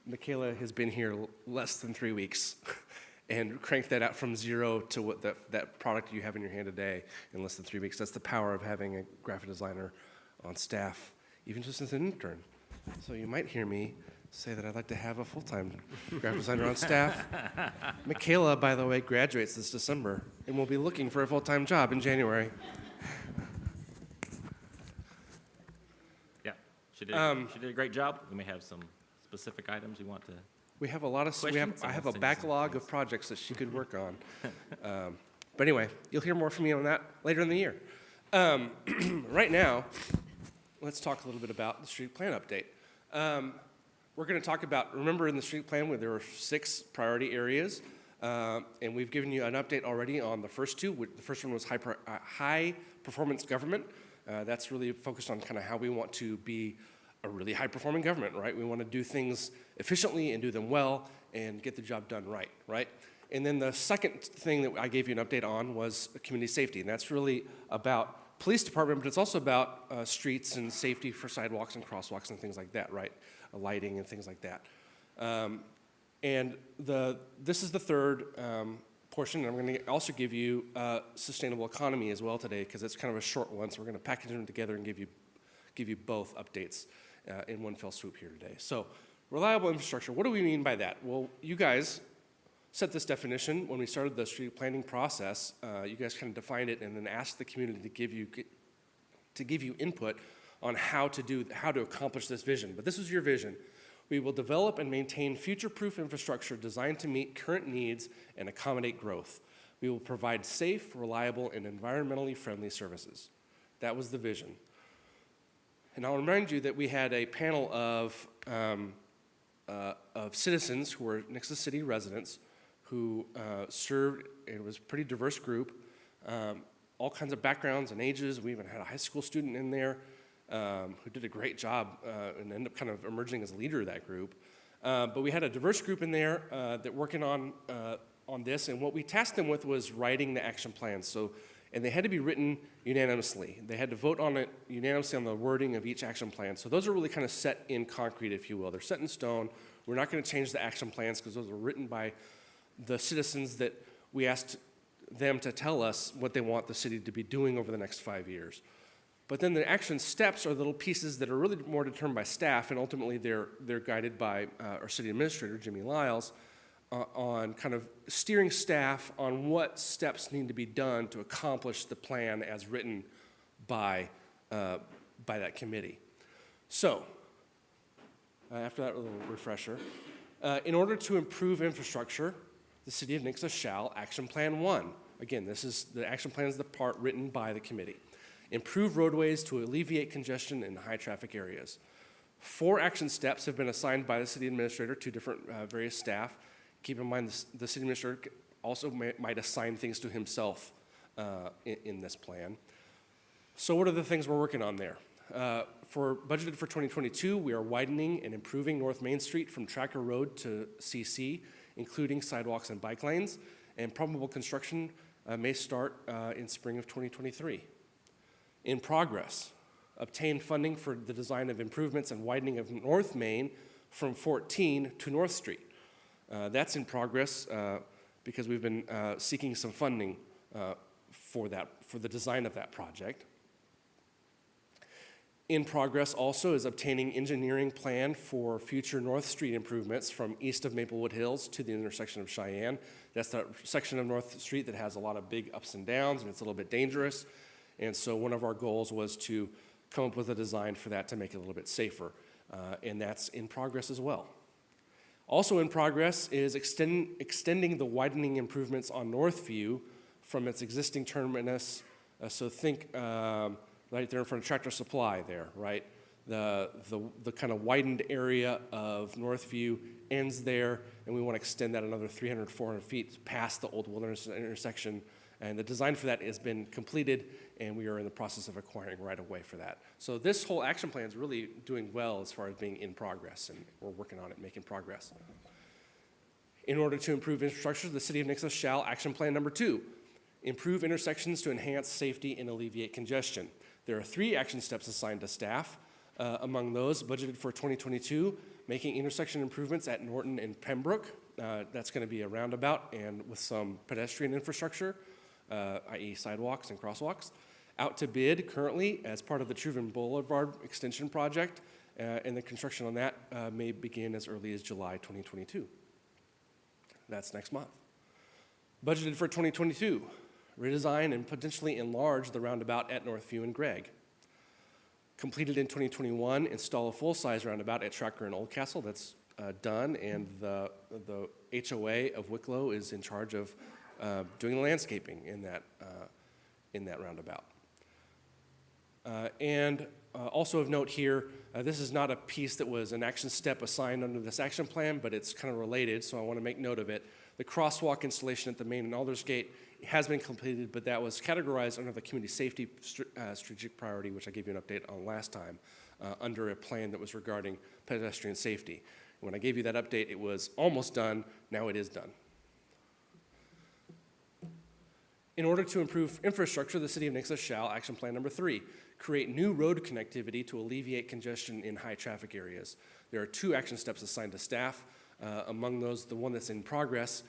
Michaela has been here less than 3 weeks and cranked that out from 0 to what that product you have in your hand today in less than 3 weeks. That's the power of having a graphic designer on staff, even just as an intern. So you might hear me say that I'd like to have a full-time graphic designer on staff. Michaela, by the way, graduates this December and will be looking for a full-time job in January. Yeah, she did a great job. We may have some specific items you want to. We have a lot of, Questions? I have a I'll send you some backlog of projects that she could work on. But anyway, you'll hear more from me on that later in the year. Right now, let's talk a little bit about the street plan update. We're going to talk about, remember in the street plan where there were 6 priority areas, and we've given you an update already on the first 2. The first one was high performance government. That's really focused on kind of how we want to be a really high-performing government, right? We want to do things efficiently and do them well and get the job done right? And then the second thing that I gave you an update on was community safety, and that's really about police department, but it's also about streets and safety for sidewalks and crosswalks and things like that, right? Lighting and things like that. And this is the third portion, and I'm going to also give you sustainable economy as well today, because it's kind of a short one, so we're going to package them together and give you both updates in one fell swoop here today. So, reliable infrastructure, what do we mean by that? Well, you guys set this definition when we started the street planning process. You guys kind of defined it and then asked the community to give you input on how to accomplish this vision. But this was your vision. We will develop and maintain future-proof infrastructure designed to meet current needs and accommodate growth. We will provide safe, reliable, and environmentally friendly services. That was the vision. And I'll remind you that we had a panel of citizens who were Nixa City residents who served. It was a pretty diverse group, all kinds of backgrounds and ages. We even had a high school student in there who did a great job and ended up kind of emerging as a leader of that group. But we had a diverse group in there that working on this, and what we tasked them with was writing the action plans. And they had to be written unanimously. They had to vote on it unanimously on the wording of each action plan. So those are really kind of set in concrete, if you will. They're set in stone. We're not going to change the action plans because those were written by the citizens that we asked them to tell us what they want the city to be doing over the next 5 years. But then the action steps are little pieces that are really more determined by staff, and ultimately they're guided by our city administrator, Jimmy Lyles, on kind of steering staff on what steps need to be done to accomplish the plan as written by that committee. So, after that little refresher, in order to improve infrastructure, the City of Nixa shall Action Plan 1. Again, the action plan is the part written by the committee. Improve roadways to alleviate congestion in high-traffic areas. 4 action steps have been assigned by the city administrator to different various staff. Keep in mind, the city administrator also might assign things to himself in this plan. So what are the things we're working on there? Budgeted for 2022, we are widening and improving North Main Street from Tracker Road to CC, including sidewalks and bike lanes, and probable construction may start in spring of 2023. In progress, obtain funding for the design of improvements and widening of North Main from 14 to North Street. That's in progress because we've been seeking some funding for the design of that project. In progress also is obtaining engineering plan for future North Street improvements from east of Maplewood Hills to the intersection of Cheyenne. That's that section of North Street that has a lot of big ups and downs, and it's a little bit dangerous. And so one of our goals was to come up with a design for that to make it a little bit safer, and that's in progress as well. Also in progress is extending the widening improvements on Northview from its existing terminus. So think right there in front of Tractor Supply there, right? The kind of widened area of Northview ends there, and we want to extend that another 300, 400 feet past the Old Wilderness intersection. And the design for that has been completed, and we are in the process of acquiring right-of-way for that. So this whole action plan is really doing well as far as being in progress, and we're working on it, making progress. In order to improve infrastructure, the City of Nixa shall, action plan number 2, improve intersections to enhance safety and alleviate congestion. There are 3 action steps assigned to staff. Among those, budgeted for 2022, making intersection improvements at Norton and Pembroke. That's going to be a roundabout and with some pedestrian infrastructure, i.e. sidewalks and crosswalks. Out to bid currently as part of the Truman Boulevard extension project, and the construction on that may begin as early as July 2022. That's next month. Budgeted for 2022, redesign and potentially enlarge the roundabout at Northview and Gregg. Completed in 2021, install a full-size roundabout at Tracker and Oldcastle. That's done, and the HOA of Wicklow is in charge of doing the landscaping in that roundabout. And also of note here, this is not a piece that was an action step assigned under this action plan, but it's kind of related, so I want to make note of it. The crosswalk installation at the Main and Aldersgate has been completed, but that was categorized under the community safety strategic priority, which I gave you an update on last time, under a plan that was regarding pedestrian safety. When I gave you that update, it was almost done. Now it is done. In order to improve infrastructure, the City of Nixa shall, action plan number 3, create new road connectivity to alleviate congestion in high traffic areas. There are 2 action steps assigned to staff. Among those, the one that's in progress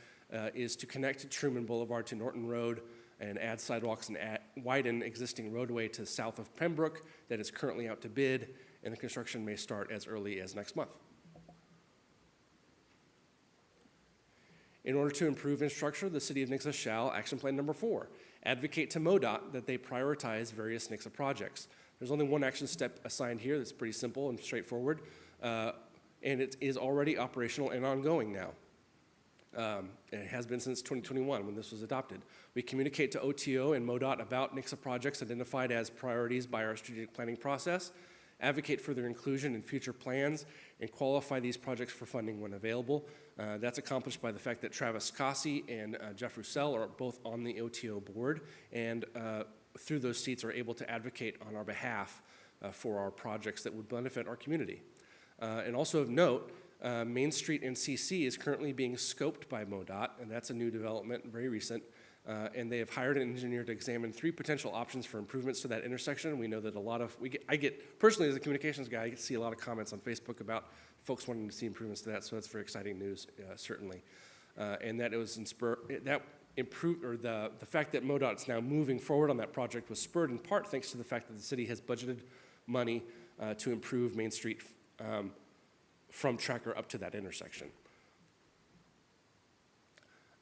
is to connect Truman Boulevard to Norton Road and add sidewalks and widen existing roadway to south of Pembroke that is currently out to bid, and the construction may start as early as next month. In order to improve infrastructure, the City of Nixa shall, action plan number 4, advocate to MoDOT that they prioritize various Nixa projects. There's only one action step assigned here that's pretty simple and straightforward, and it is already operational and ongoing now. And it has been since 2021 when this was adopted. We communicate to OTO and MoDOT about Nixa projects identified as priorities by our strategic planning process, advocate for their inclusion in future plans, and qualify these projects for funding when available. That's accomplished by the fact that Travis Cossey and Jeff Roussel are both on the OTO board, and through those seats are able to advocate on our behalf for our projects that would benefit our community. And also of note, Main Street and CC is currently being scoped by MoDOT, and that's a new development, very recent. And they have hired an engineer to examine 3 potential options for improvements to that intersection. We know that I get, personally as a communications guy, I get to see a lot of comments on Facebook about folks wanting to see improvements to that, so that's very exciting news, certainly. And that it was the fact that MoDOT is now moving forward on that project was spurred in part thanks to the fact that the city has budgeted money to improve Main Street from Tracker up to that intersection.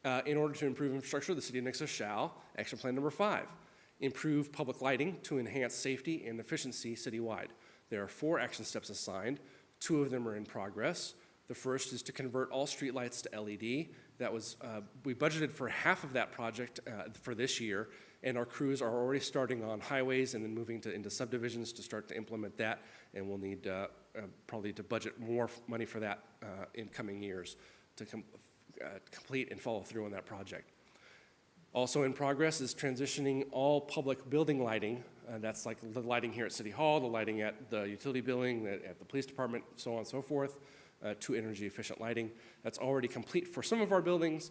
In order to improve infrastructure, the City of Nixa shall, action plan number 5, improve public lighting to enhance safety and efficiency citywide. There are 4 action steps assigned. 2 of them are in progress. The first is to convert all streetlights to LED. That was, we budgeted for half of that project for this year, and our crews are already starting on highways and then moving into subdivisions to start to implement that, and we'll need probably to budget more money for that in coming years to complete and follow through on that project. Also in progress is transitioning all public building lighting, that's like the lighting here at City Hall, the lighting at the utility building, at the police department, so on and so forth, to energy efficient lighting. That's already complete for some of our buildings.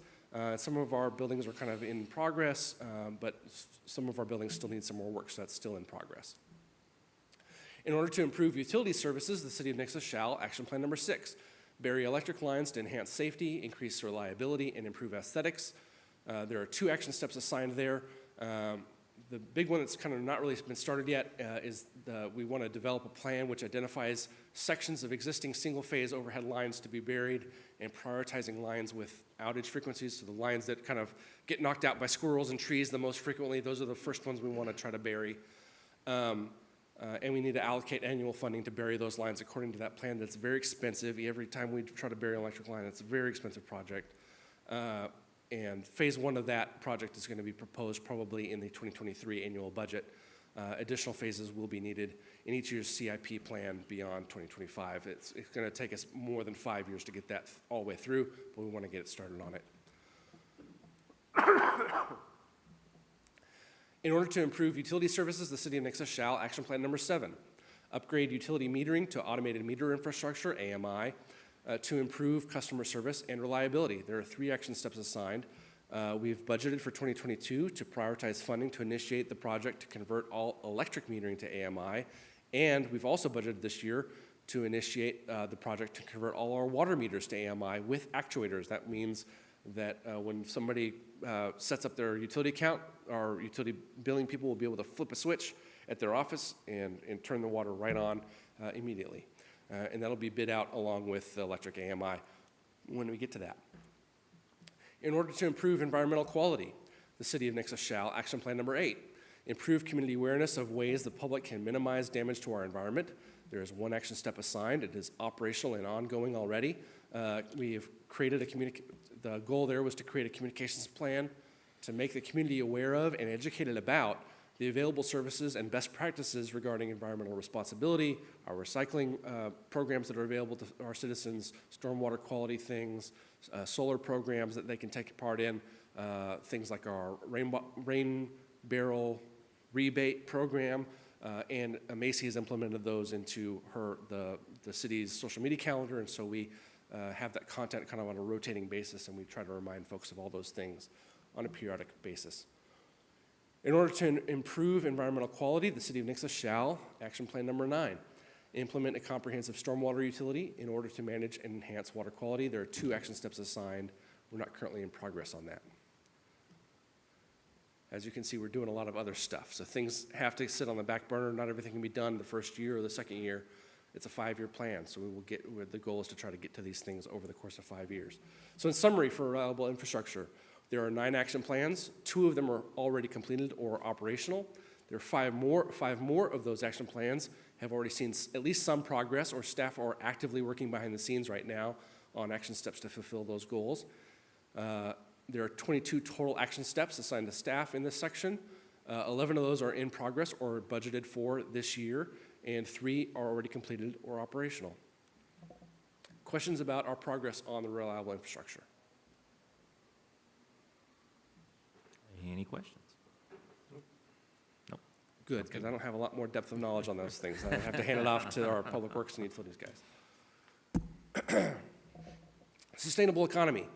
Some of our buildings are kind of in progress, but some of our buildings still need some more work, so that's still in progress. In order to improve utility services, the City of Nixa shall, action plan number 6, bury electric lines to enhance safety, increase reliability, and improve aesthetics. There are 2 action steps assigned there. The big one that's kind of not really been started yet is we want to develop a plan which identifies sections of existing single-phase overhead lines to be buried and prioritizing lines with outage frequencies. So the lines that kind of get knocked out by squirrels and trees the most frequently, those are the first ones we want to try to bury. And we need to allocate annual funding to bury those lines according to that plan. That's very expensive. Every time we try to bury an electric line, it's a very expensive project. And phase 1 of that project is going to be proposed probably in the 2023 annual budget. Additional phases will be needed in each year's CIP plan beyond 2025. It's going to take us more than 5 years to get that all the way through, but we want to get it started on it. In order to improve utility services, the City of Nixa shall, action plan number 7, upgrade utility metering to automated meter infrastructure, AMI, to improve customer service and reliability. There are 3 action steps assigned. We've budgeted for 2022 to prioritize funding to initiate the project to convert all electric metering to AMI, and we've also budgeted this year to initiate the project to convert all our water meters to AMI with actuators. That means that when somebody sets up their utility account, our utility billing people will be able to flip a switch at their office and turn the water right on immediately. And that'll be bid out along with the electric AMI when we get to that. In order to improve environmental quality, the City of Nixa shall, action plan number 8, improve community awareness of ways the public can minimize damage to our environment. There is 1 action step assigned. It is operational and ongoing already. We have created the goal there was to create a communications plan to make the community aware of and educated about the available services and best practices regarding environmental responsibility, our recycling programs that are available to our citizens, stormwater quality things, solar programs that they can take part in, things like our rain barrel rebate program, and Macy has implemented those into the city's social media calendar, and so we have that content kind of on a rotating basis, and we try to remind folks of all those things on a periodic basis. In order to improve environmental quality, the City of Nixa shall, action plan number 9, implement a comprehensive stormwater utility in order to manage and enhance water quality. There are 2 action steps assigned. We're not currently in progress on that. As you can see, we're doing a lot of other stuff. So things have to sit on the back burner. Not everything can be done the first year or the second year. It's a 5-year plan, so the goal is to try to get to these things over the course of 5 years. So in summary, for reliable infrastructure, there are 9 action plans. 2 of them are already completed or operational. There are 5 more of those action plans have already seen at least some progress, or staff are actively working behind the scenes right now on action steps to fulfill those goals. There are 22 total action steps assigned to staff in this section. 11 of those are in progress or budgeted for this year, and 3 are already completed or operational. Questions about our progress on the reliable infrastructure? Any questions? Nope. Good, because I don't have a lot more depth of knowledge on those things. I have to hand it off to our Public Works and Utilities guys. Sustainable economy.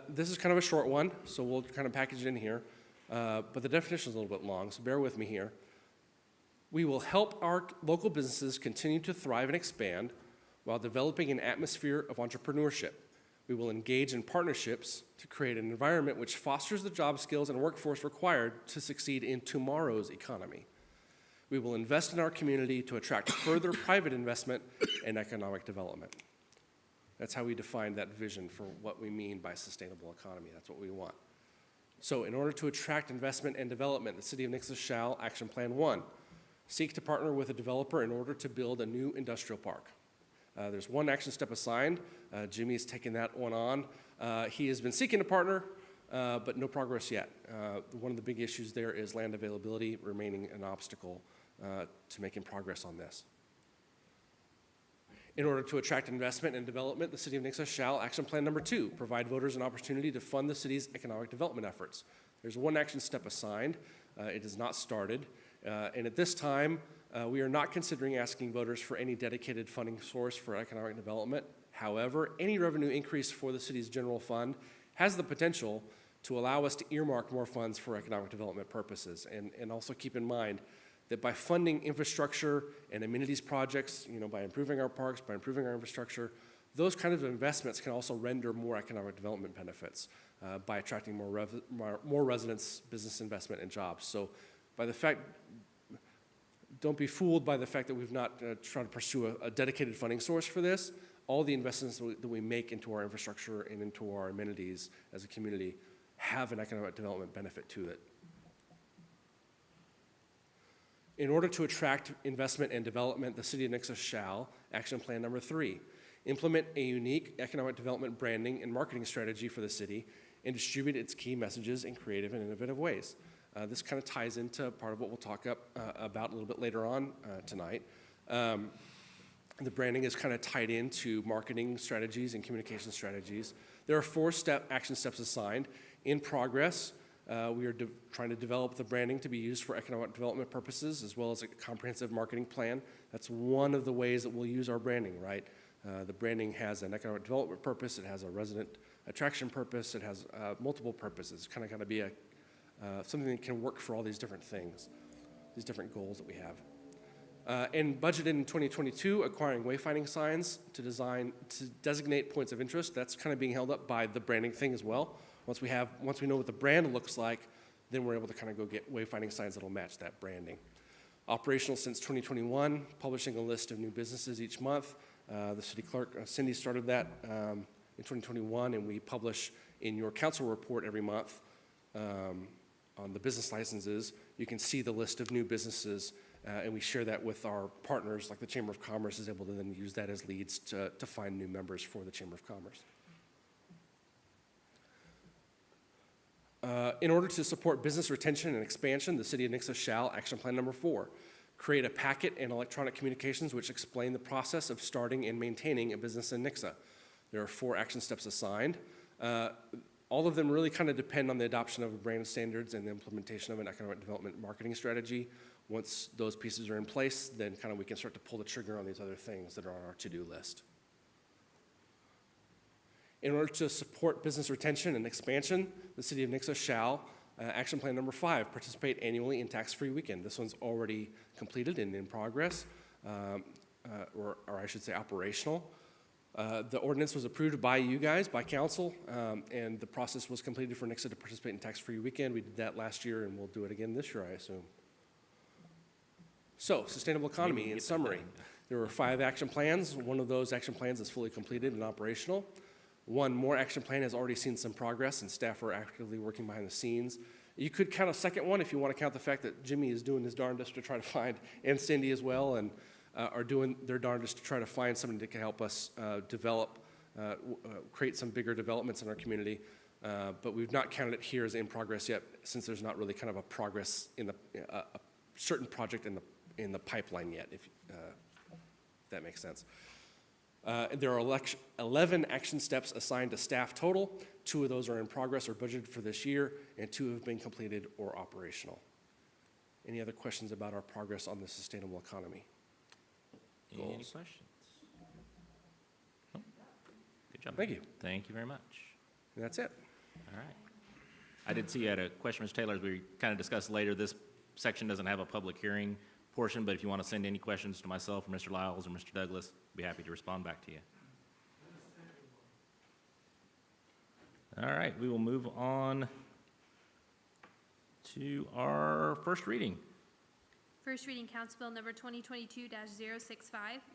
This is kind of a short one, so we'll kind of package it in here. But the definition is a little bit long, so bear with me here. We will help our local businesses continue to thrive and expand while developing an atmosphere of entrepreneurship. We will engage in partnerships to create an environment which fosters the job skills and workforce required to succeed in tomorrow's economy. We will invest in our community to attract further private investment and economic development. That's how we define that vision for what we mean by sustainable economy. That's what we want. So in order to attract investment and development, the City of Nixa shall, action plan 1, seek to partner with a developer in order to build a new industrial park. There's 1 action step assigned. Jimmy's taken that one on. He has been seeking a partner, but no progress yet. One of the big issues there is land availability remaining an obstacle to making progress on this. In order to attract investment and development, the City of Nixa shall, action plan number 2, provide voters an opportunity to fund the city's economic development efforts. There's 1 action step assigned. It is not started. And at this time, we are not considering asking voters for any dedicated funding source for economic development. However, any revenue increase for the city's general fund has the potential to allow us to earmark more funds for economic development purposes. And also keep in mind, that by funding infrastructure and amenities projects, by improving our parks, by improving our infrastructure, those kind of investments can also render more economic development benefits by attracting more residents, business investment, and jobs. So don't be fooled by the fact that we've not tried to pursue a dedicated funding source for this. All the investments that we make into our infrastructure and into our amenities as a community have an economic development benefit to it. In order to attract investment and development, the City of Nixa shall, action plan number 3, implement a unique economic development branding and marketing strategy for the city and distribute its key messages in creative and innovative ways. This kind of ties into part of what we'll talk about a little bit later on tonight. The branding is kind of tied into marketing strategies and communication strategies. There are 4 action steps assigned. In progress, we are trying to develop the branding to be used for economic development purposes, as well as a comprehensive marketing plan. That's one of the ways that we'll use our branding, right? The branding has an economic development purpose, it has a resident attraction purpose, it has multiple purposes. It's kind of got to be something that can work for all these different things, these different goals that we have. And budgeted in 2022, acquiring wayfinding signs to designate points of interest. That's kind of being held up by the branding thing as well. Once we know what the brand looks like, then we're able to kind of go get wayfinding signs that'll match that branding. Operational since 2021, publishing a list of new businesses each month. The city clerk, Cindy, started that in 2021, and we publish in your council report every month on the business licenses. You can see the list of new businesses, and we share that with our partners, like the Chamber of Commerce is able to then use that as leads to find new members for the Chamber of Commerce. In order to support business retention and expansion, the City of Nixa shall, action plan number 4, create a packet and electronic communications which explain the process of starting and maintaining a business in Nixa. There are 4 action steps assigned. All of them really kind of depend on the adoption of brand standards and the implementation of an economic development marketing strategy. Once those pieces are in place, then kind of we can start to pull the trigger on these other things that are on our to-do list. In order to support business retention and expansion, the City of Nixa shall, action plan number 5, participate annually in tax-free weekend. This one's already completed and in progress, or I should say operational. The ordinance was approved by you guys, by council, and the process was completed for Nixa to participate in tax-free weekend. We did that last year, and we'll do it again this year, I assume. So, sustainable economy, in summary. There were 5 action plans. One of those action plans is fully completed and operational. One more action plan has already seen some progress, and staff are actively working behind the scenes. You could count a second one if you want to count the fact that Jimmy is doing his darndest to try to find, and Cindy as well, and are doing their darndest to try to find somebody that can help us develop, create some bigger developments in our community. But we've not counted it here as in progress yet, since there's not really kind of a progress in a certain project in the pipeline yet, if that makes sense. There are 11 action steps assigned to staff total. 2 of those are in progress or budgeted for this year, and 2 have been completed or operational. Any other questions about our progress on the sustainable economy? Any questions? No? Good job. Thank you. Thank you very much. And that's it. All right. I did see you had a question, Mr. Taylor, as we kind of discussed later. This section doesn't have a public hearing portion, but if you want to send any questions to myself or Mr. Lyles or Mr. Douglas, I'd be happy to respond back to you. All right, we will move on to our first reading. First reading, Council Bill number 2022-065,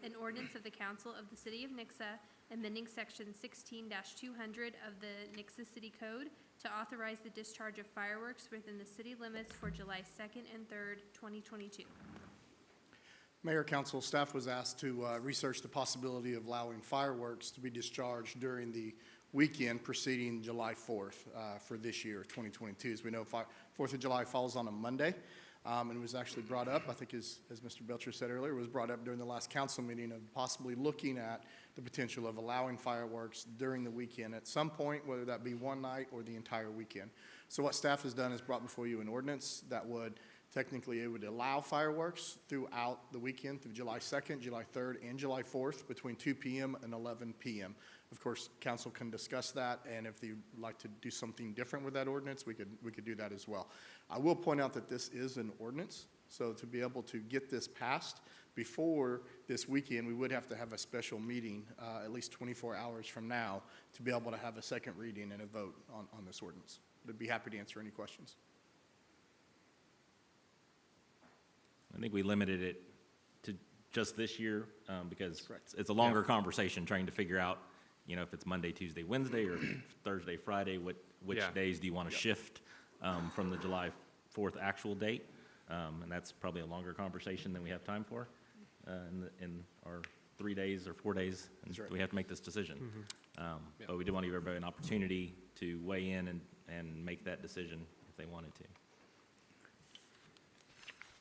an ordinance of the Council of the City of Nixa amending section 16-200 of the Nixa City Code to authorize the discharge of fireworks within the city limits for July 2nd and 3rd, 2022. Mayor, council, staff was asked to research the possibility of allowing fireworks to be discharged during the weekend preceding July 4th for this year, 2022. As we know, 4th of July falls on a Monday, and it was actually brought up, I think as Mr. Belcher said earlier, it was brought up during the last council meeting of possibly looking at the potential of allowing fireworks during the weekend at some point, whether that be one night or the entire weekend. So what staff has done is brought before you an ordinance that would technically, it would allow fireworks throughout the weekend through July 2nd, July 3rd, and July 4th between 2 p.m. and 11 p.m. Of course, council can discuss that, and if you'd like to do something different with that ordinance, we could do that as well. I will point out that this is an ordinance, So to be able to get this passed before this weekend, we would have to have a special meeting, at least 24 hours from now, to be able to have a second reading and a vote on this ordinance. I'd be happy to answer any questions. I think we limited it to just this year, because correct. it's a longer conversation trying to figure out, you know, if it's Monday, Tuesday, Wednesday, or Thursday, Friday, which Yeah. days do you want to shift from the July 4th actual date? And that's probably a longer conversation than we have time for in our 3 days or 4 days. And That's right. we have to make this decision. But we did want to give everybody an opportunity to weigh in and make that decision if they wanted to.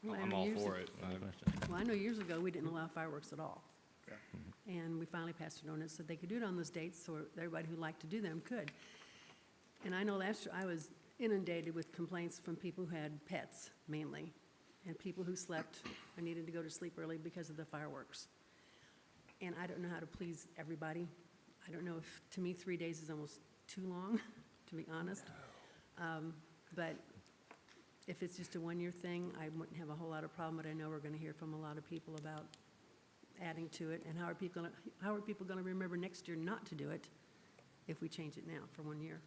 Well, I'm all for it. Any questions? Well, I know years ago, we didn't allow fireworks at all. Yeah. And we finally passed an ordinance that they could do it on those dates, so everybody who liked to do them could. And I know last year, I was inundated with complaints from people who had pets, mainly, and people who slept or needed to go to sleep early because of the fireworks. And I don't know how to please everybody. I don't know if, to me, 3 days is almost too long, to be honest. But if it's just a one-year thing, I wouldn't have a whole lot of problem, but I know we're going to hear from a lot of people about adding to it, and how are people going to remember next year not to do it if we change it now for 1 year?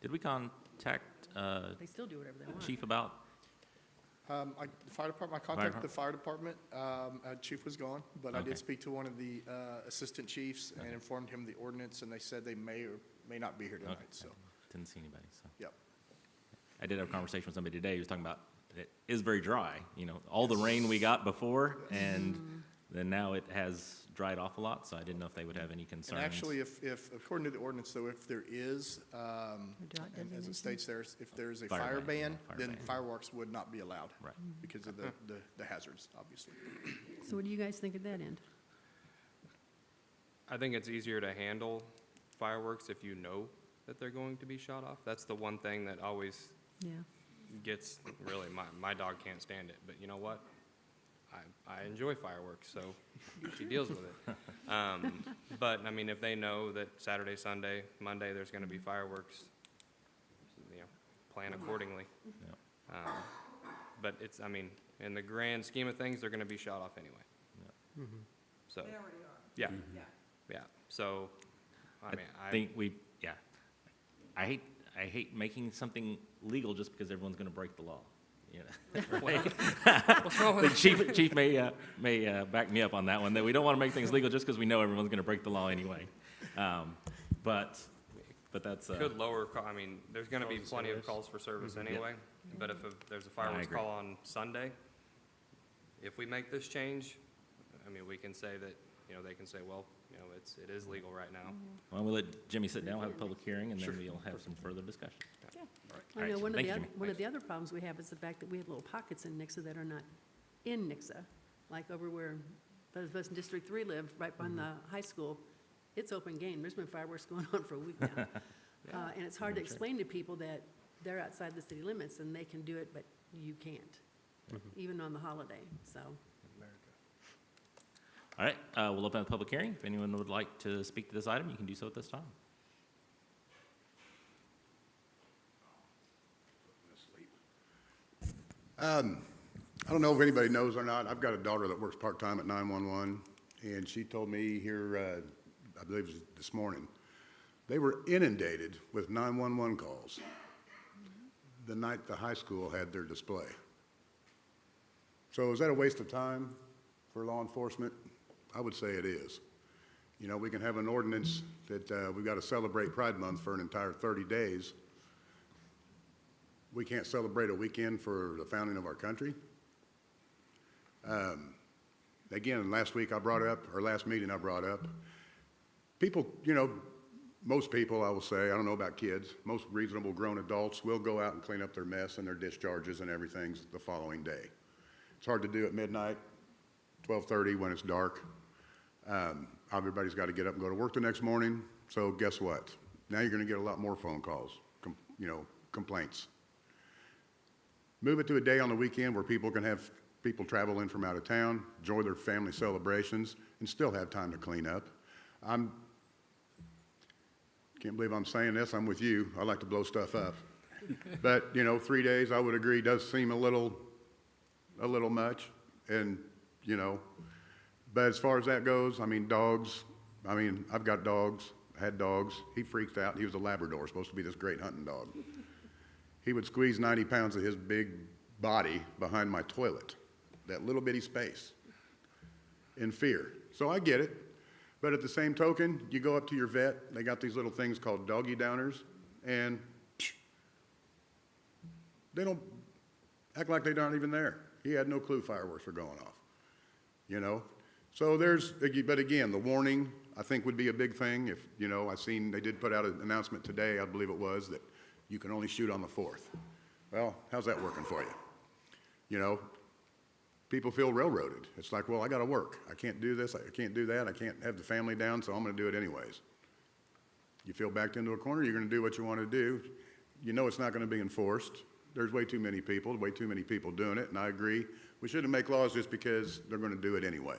Did we contact They still do whatever they want. Chief about? The fire department, I contacted the fire department. Chief was gone, but I Okay. did speak to one of the assistant chiefs and informed him the ordinance, and they said they may or may not be here tonight, Okay. so, Didn't see anybody, so. yep. I did have a conversation with somebody today who was talking about, it is very dry, you know, all the rain we got before, and then now it has dried off a lot, so I didn't know if they would have any concerns. And actually, if, according to the ordinance, though, if there is, drought and as designation? it states there, if there is a Fire fire ban, ban, yeah, fire then ban. fireworks would not be allowed. Right. Because of the hazards, obviously. So what do you guys think at that end? I think it's easier to handle fireworks if you know that they're going to be shot off. That's the one thing that always Yeah. gets, really, my dog can't stand it, but you know what? I enjoy fireworks, so she deals with it. But, I mean, if they know that Saturday, Sunday, Monday, there's gonna be fireworks, you know, plan accordingly. But it's, I mean, in the grand scheme of things, they're gonna be shot off anyway. So. They already are. Yeah, yeah, so, I mean, I think I hate making something legal just because everyone's gonna break the law, you know? What's wrong with The chief may back me up on that one, that we don't wanna make things legal just because we know everyone's gonna break the law anyway. But that's, Could lower, I mean, there's gonna be plenty of calls for service anyway, but if there's a fireworks agree. call on Sunday, if we make this change, I mean, we can say that, you know, they can say, well, you know, it is legal right now. well, we'll let Jimmy sit down, have a public hearing, and then we'll have some further discussion. I All know right, one of thank the, you, oth- Jimmy. one of the other problems we have is the fact that we have little pockets in Nixa that are not in Nixa. Like over where those of us in District 3 live, right behind the high school, it's open game. There's been fireworks going on for a week now. And it's hard to explain to people that they're outside the city limits and they can do it, but you can't, even on the holiday, so. All right, we'll open the public hearing. If anyone would like to speak to this item, you can do so at this time. I don't know if anybody knows or not, I've got a daughter that works part-time at 911, and she told me here, I believe it was this morning, they were inundated with 911 calls the night the high school had their display. So is that a waste of time for law enforcement? I would say it is. You know, we can have an ordinance that we've got to celebrate Pride Month for an entire 30 days. We can't celebrate a weekend for the founding of our country. Again, last week I brought up, or last meeting I brought up, people, you know, most people, I will say, I don't know about kids, most reasonable grown adults will go out and clean up their mess and their discharges and everything the following day. It's hard to do at midnight, 12:30 when it's dark. Everybody's got to get up and go to work the next morning, so guess what? Now you're going to get a lot more phone calls, complaints. Move it to a day on the weekend where people can have people travel in from out of town, enjoy their family celebrations, and still have time to clean up. Can't believe I'm saying this, I'm with you, I like to blow stuff up. But, 3 days, I would agree, does seem a little a little much, and, you know, but as far as that goes, I mean, dogs, I mean, I've got dogs, had dogs. He freaked out. He was a Labrador, supposed to be this great hunting dog. He would squeeze 90 pounds of his big body behind my toilet, that little bitty space, in fear. So I get it. But at the same token, you go up to your vet, they got these little things called doggy downers, and they don't act like they aren't even there. He had no clue fireworks were going off, you know? So but again, the warning, I think, would be a big thing. If, you know, I seen they did put out an announcement today, I believe it was, that you can only shoot on the 4th. Well, how's that working for you? You know, people feel railroaded. It's like, well, I got to work. I can't do this. I can't do that. I can't have the family down, so I'm going to do it anyways. You feel backed into a corner, you're going to do what you want to do. You know it's not going to be enforced. There's way too many people doing it, and I agree. We shouldn't make laws just because they're going to do it anyway.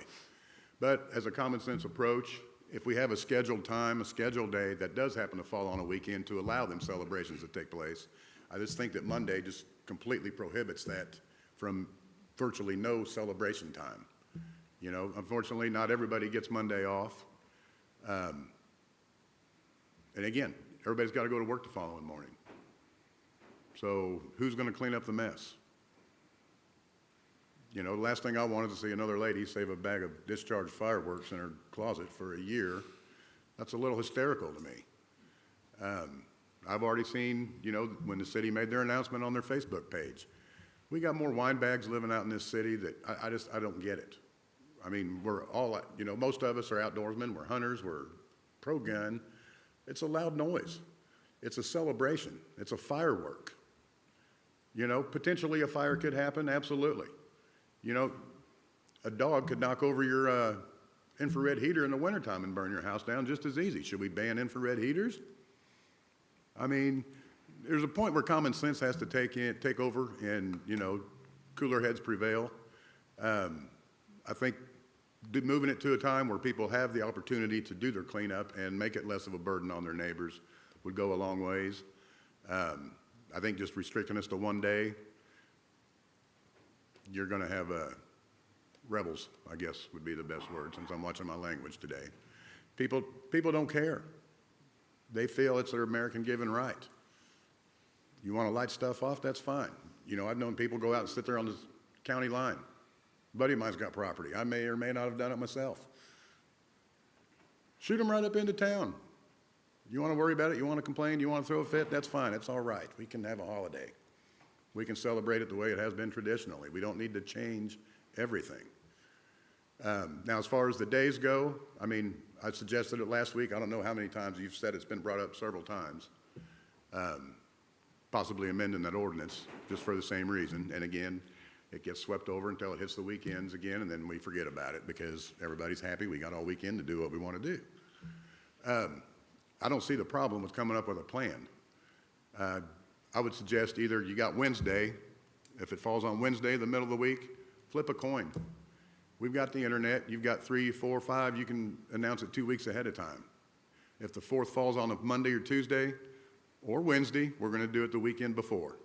But as a common sense approach, if we have a scheduled time, a scheduled day that does happen to fall on a weekend to allow them celebrations to take place, I just think that Monday just completely prohibits that from virtually no celebration time. You know, unfortunately, not everybody gets Monday off. And again, everybody's got to go to work the following morning. So who's going to clean up the mess? You know, the last thing I wanted to see another lady save a bag of discharged fireworks in her closet for a year. That's a little hysterical to me. I've already seen, you know, when the city made their announcement on their Facebook page, we got more wine bags living out in this city that I don't get it. I mean, we're all, you know, most of us are outdoorsmen, we're hunters, we're pro-gun. It's a loud noise. It's a celebration. It's a firework. You know, potentially a fire could happen, absolutely. You know, a dog could knock over your infrared heater in the wintertime and burn your house down just as easy. Should we ban infrared heaters? I mean, there's a point where common sense has to take over and, you know, cooler heads prevail. I think moving it to a time where people have the opportunity to do their cleanup and make it less of a burden on their neighbors would go a long ways. I think just restricting us to one day, you're going to have rebels, I guess would be the best word, since I'm watching my language today. People don't care. They feel it's their American given right. You want to light stuff off, that's fine. You know, I've known people go out and sit there on the county line. A buddy of mine's got property. I may or may not have done it myself. Shoot them right up into town. You want to worry about it? You want to complain? You want to throw a fit? That's fine. It's all right. We can have a holiday. We can celebrate it the way it has been traditionally. We don't need to change everything. Now, as far as the days go, I mean, I suggested it last week. I don't know how many times you've said it's been brought up several times. Possibly amending that ordinance just for the same reason. And again, it gets swept over until it hits the weekends again, and then we forget about it because everybody's happy. We got all weekend to do what we want to do. I don't see the problem with coming up with a plan. I would suggest either you got Wednesday, if it falls on Wednesday, the middle of the week, flip a coin. We've got the internet. You've got 3, 4, 5. You can announce it 2 weeks ahead of time. If the 4th falls on a Monday or Tuesday or Wednesday, we're going to do it the weekend before.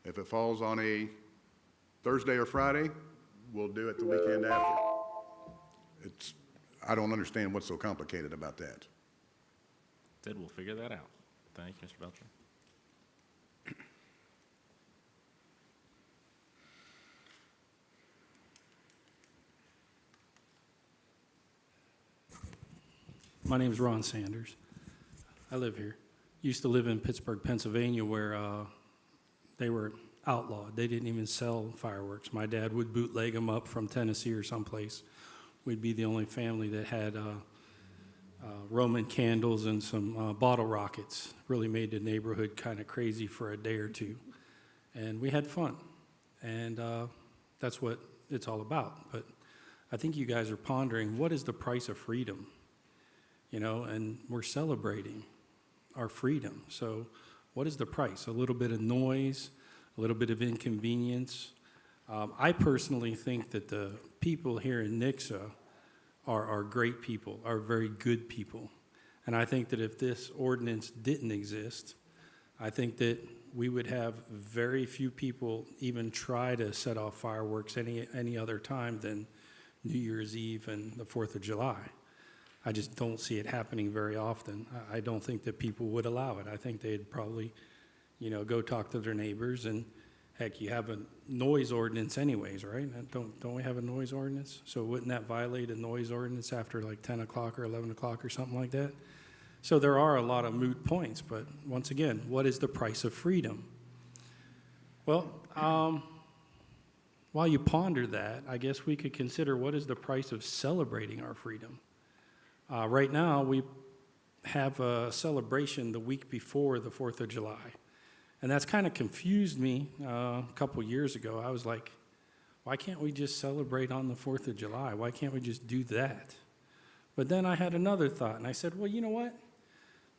If it falls on a Thursday or Friday, we'll do it the weekend after. I don't understand what's so complicated about that. Said we'll figure that out. Thank you, Mr. Belcher. My name is Ron Sanders. I live here. Used to live in Pittsburgh, Pennsylvania, where they were outlawed. They didn't even sell fireworks. My dad would bootleg them up from Tennessee or someplace. We'd be the only family that had Roman candles and some bottle rockets. Really made the neighborhood kind of crazy for a day or two. And we had fun. And that's what it's all about. But I think you guys are pondering, what is the price of freedom? You know, and we're celebrating our freedom. So what is the price? A little bit of noise, a little bit of inconvenience. I personally think that the people here in Nixa are great people, are very good people. And I think that if this ordinance didn't exist, I think that we would have very few people even try to set off fireworks any other time than New Year's Eve and the 4th of July. I just don't see it happening very often. I don't think that people would allow it. I think they'd probably, go talk to their neighbors, and heck, you have a noise ordinance anyways, right? Don't we have a noise ordinance? So wouldn't that violate a noise ordinance after like 10 o'clock or 11 o'clock or something like that? So there are a lot of moot points, but once again, what is the price of freedom? Well, while you ponder that, I guess we could consider what is the price of celebrating our freedom. Right now, we have a celebration the week before the 4th of July. And that's kind of confused me a couple years ago. I was like, why can't we just celebrate on the 4th of July? Why can't we just do that? But then I had another thought, and I said, well, you know what?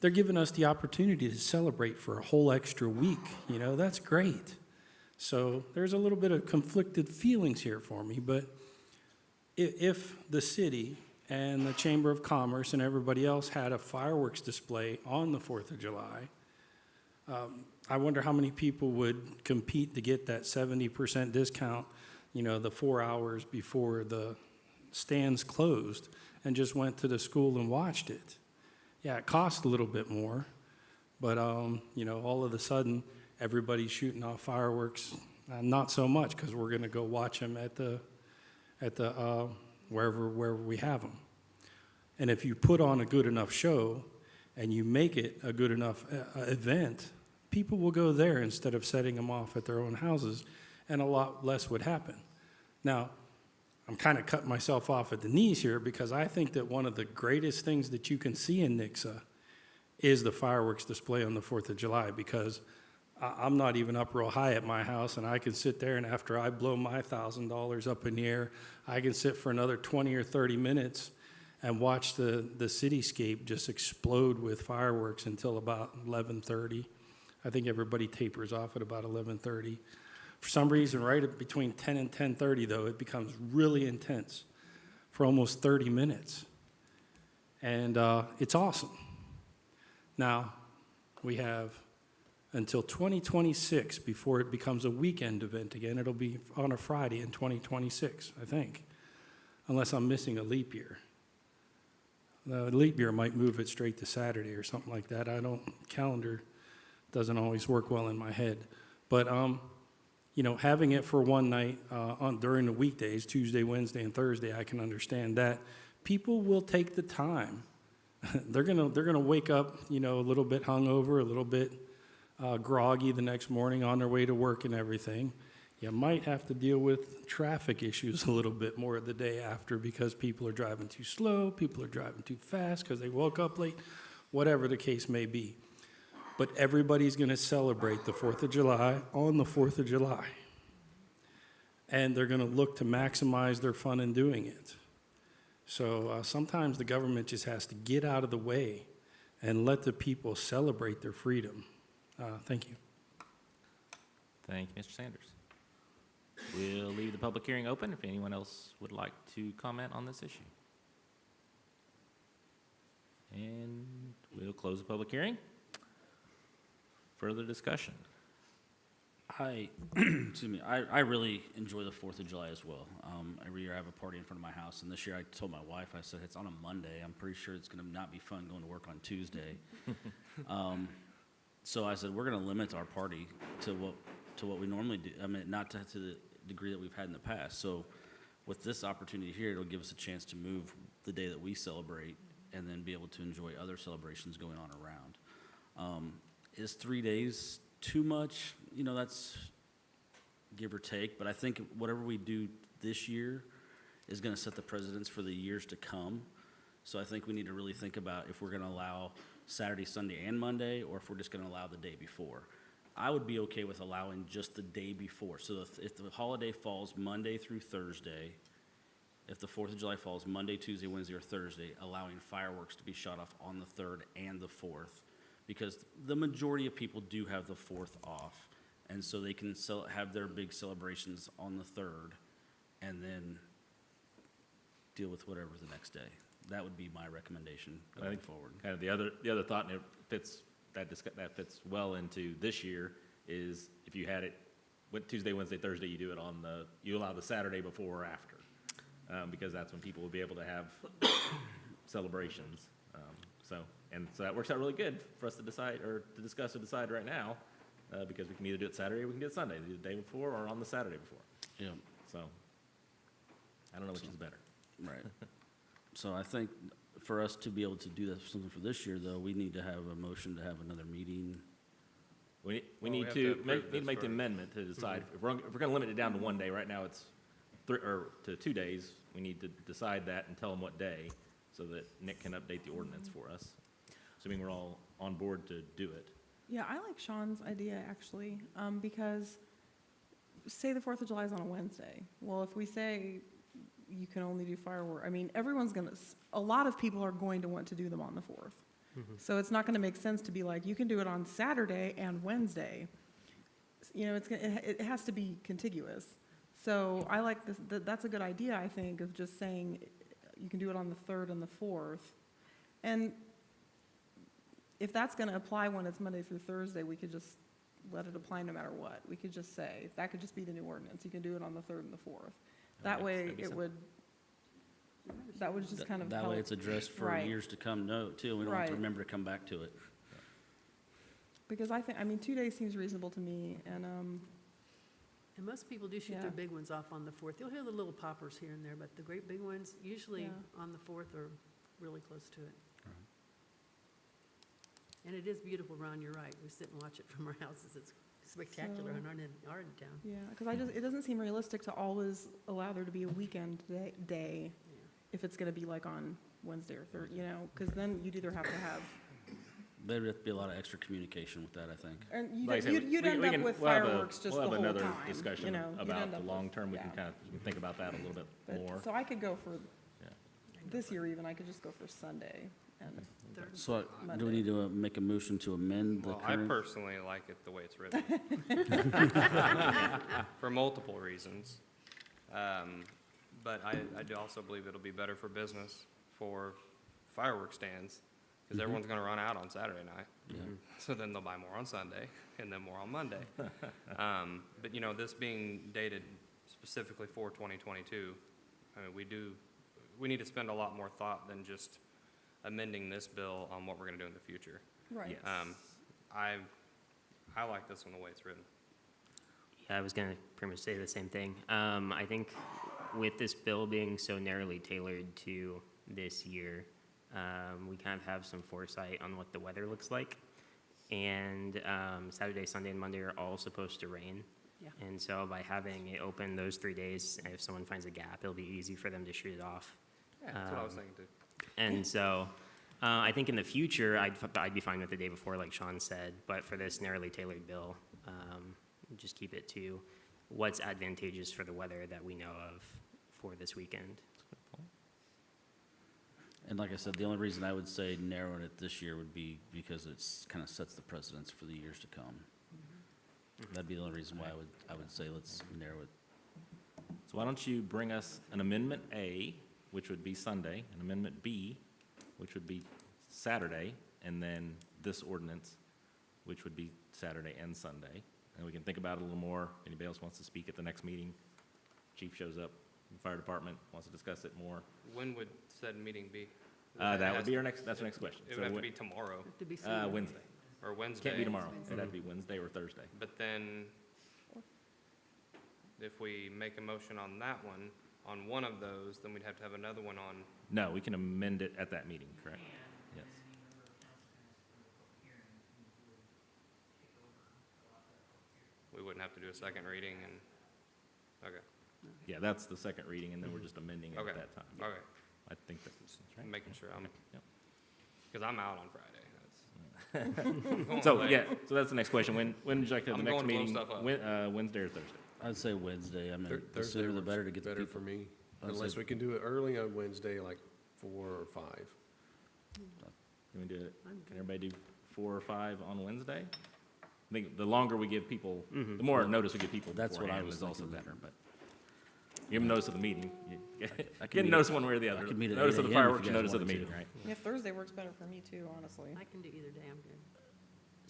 They're giving us the opportunity to celebrate for a whole extra week. That's great. So there's a little bit of conflicted feelings here for me. But if the city and the Chamber of Commerce and everybody else had a fireworks display on the 4th of July, I wonder how many people would compete to get that 70% discount, the 4 hours before the stands closed, and just went to the school and watched it. Yeah, it cost a little bit more, but, all of a sudden, everybody's shooting off fireworks. Not so much, because we're going to go watch them at the wherever we have them. And if you put on a good enough show and you make it a good enough event, people will go there instead of setting them off at their own houses, and a lot less would happen. Now, I'm kind of cutting myself off at the knees here, because I think that one of the greatest things that you can see in Nixa is the fireworks display on the 4th of July, because I'm not even up real high at my house, and I can sit there, and after I blow my $1,000 up in the air, I can sit for another 20 or 30 minutes and watch the cityscape just explode with fireworks until about 11:30. I think everybody tapers off at about 11:30. For some reason, right between 10 and 10:30, though, it becomes really intense for almost 30 minutes. And it's awesome. Now, we have until 2026 before it becomes a weekend event again. It'll be on a Friday in 2026, I think, unless I'm missing a leap year. The leap year might move it straight to Saturday or something like that. Calendar doesn't always work well in my head. But, having it for one night during the weekdays, Tuesday, Wednesday, and Thursday, I can understand that. People will take the time. They're gonna wake up, a little bit hungover, a little bit groggy the next morning on their way to work and everything. You might have to deal with traffic issues a little bit more the day after, because people are driving too slow, people are driving too fast because they woke up late, whatever the case may be. But everybody's going to celebrate the 4th of July on the 4th of July. And they're going to look to maximize their fun in doing it. So sometimes the government just has to get out of the way and let the people celebrate their freedom. Thank you. Thank you, Mr. Sanders. We'll leave the public hearing open if anyone else would like to comment on this issue. And we'll close the public hearing. Further discussion? Excuse me, I really enjoy the 4th of July as well. Every year I have a party in front of my house, and this year I told my wife, I said, it's on a Monday. I'm pretty sure it's going to not be fun going to work on Tuesday. So I said, we're going to limit our party to what we normally do. I mean, not to the degree that we've had in the past. So with this opportunity here, it'll give us a chance to move the day that we celebrate and then be able to enjoy other celebrations going on around. Is 3 days too much? That's give or take, but I think whatever we do this year is going to set the precedence for the years to come. So I think we need to really think about if we're going to allow Saturday, Sunday, and Monday, or if we're just going to allow the day before. I would be okay with allowing just the day before. So if the holiday falls Monday through Thursday, if the 4th of July falls Monday, Tuesday, Wednesday, or Thursday, allowing fireworks to be shot off on the 3rd and the 4th, because the majority of people do have the 4th off, and so they can have their big celebrations on the 3rd and then deal with whatever the next day. That would be my recommendation going forward. Kind of the other thought, and it fits that fits well into this year, is if you had it, Tuesday, Wednesday, Thursday, you do it you allow the Saturday before or after, because that's when people will be able to have celebrations. So that works out really good for us to decide, or to discuss or decide right now, because we can either do it Saturday or we can do it Sunday, either the day before or on the Saturday before. Yeah, So, I don't know which is better. right. So I think for us to be able to do that, something for this year, though, we need to have a motion to have another meeting. We we need have to to make, approve need to this make the first. amendment to decide, if we're gonna limit it down to one day, right now it's to 2 days, we need to decide that and tell them what day, so that Nick can update the ordinance for us, assuming we're all on board to do it. Yeah, I like Sean's idea, actually, because say the 4th of July is on a Wednesday. Well, if we say you can only do fireworks, I mean, a lot of people are going to want to do them on the 4th. So it's not going to make sense to be like, you can do it on Saturday and Wednesday. You know, it has to be contiguous. So I like this, that's a good idea, I think, of just saying you can do it on the 3rd and the 4th. And if that's going to apply when it's Monday through Thursday, we could just let it apply no matter what. We could just say, that could just be the new ordinance. You can do it on the 3rd and the 4th. That way, that'd be simple. that would just kind of That way help. it's addressed for Right. years to come, too, we don't have to Right. remember to come back to it. Because I 2 days seems reasonable to me, and, And most people do shoot Yeah. their big ones off on the 4th. You'll hear the little poppers here and there, but the great big ones, usually Yeah. on the 4th, are really close to it. And it is beautiful, Ron, you're right. We sit and watch it from our houses. It's spectacular So- in our town. yeah, because it doesn't seem realistic to always allow there to be a weekend day if it's going to be like on Wednesday or Thursday, you know, because then you'd either have to have, There'd have to be a lot of extra communication with that, I think. and Like I said, you'd we end up can- with we'll have fireworks just the We'll whole have another time, you discussion know, you'd about end the up with- long-term, we yeah. can think about that a little bit more. So I could go for, Yeah. this year even, I could just go for Sunday, and, So, do Monday. we need to make a motion to amend the Well, I current? personally like it the way it's written. For multiple reasons. But I do also believe it'll be better for business for fireworks stands, because everyone's gonna run out on Saturday night. Yeah. So then they'll buy more on Sunday, and then more on Monday. But, you know, this being dated specifically for 2022, I mean, we need to spend a lot more thought than just amending this bill on what we're gonna do in the future. right. Yes. I like this one the way it's written. Yeah, I was going to pretty much say the same thing. I think with this bill being so narrowly tailored to this year, we kind of have some foresight on what the weather looks like. And Saturday, Sunday, and Monday are all supposed to rain. Yeah. And so by having it open those 3 days, if someone finds a gap, it'll be easy for them to shoot it off. Yeah, that's what I was thinking too. And so, I think in the future, I'd be fine with the day before, like Sean said, but for this narrowly tailored bill, just keep it to what's advantageous for the weather that we know of for this weekend. And like I said, the only reason I would say narrowing it this year would be because it's kind of sets the precedence for the years to come. That'd be the only reason why I would say let's narrow it. So why don't you bring us an Amendment A, which would be Sunday, and Amendment B, which would be Saturday, and then this ordinance, which would be Saturday and Sunday. And we can think about it a little more. If anybody else wants to speak at the next meeting, chief shows up, fire department wants to discuss it more. When would said meeting be? That would be that's our next question. It So would have to when- be tomorrow Have to be sooner. Wednesday. or Wednesday. Can't be tomorrow. It'd have to be Wednesday or Thursday. But then, if we make a motion on that one, on one of those, then we'd have to have another one on, No, we can amend it at that meeting, correct? Yes. we wouldn't have to do a second reading and, okay, Yeah, that's the second reading, and then we're just amending it Okay. at that time. okay. I think that's right. Making sure I'm, Yep. because I'm out on Friday. That's So, yeah, so that's the next question. When would you like to have the I'm next going to blow meeting? stuff up. Wednesday or Thursday? I'd say Wednesday. I mean, the Thursday sooner the works better to get the better people. for me, I'd say- unless we can do it early on Wednesday, like 4 or 5. Can we do it? I'm Can good. everybody do 4 or 5 on Wednesday? I think the longer we give people, the more notice we give people That's what I beforehand was is also thinking. better, but give them notice of the meeting. I could Get meet notice at- one way or the I other. could meet at Notice 8 of the a.m. if fireworks, you notice guys of the wanted meeting, to. right? Yeah, Thursday works better for me too, honestly. I can do either day, I'm good.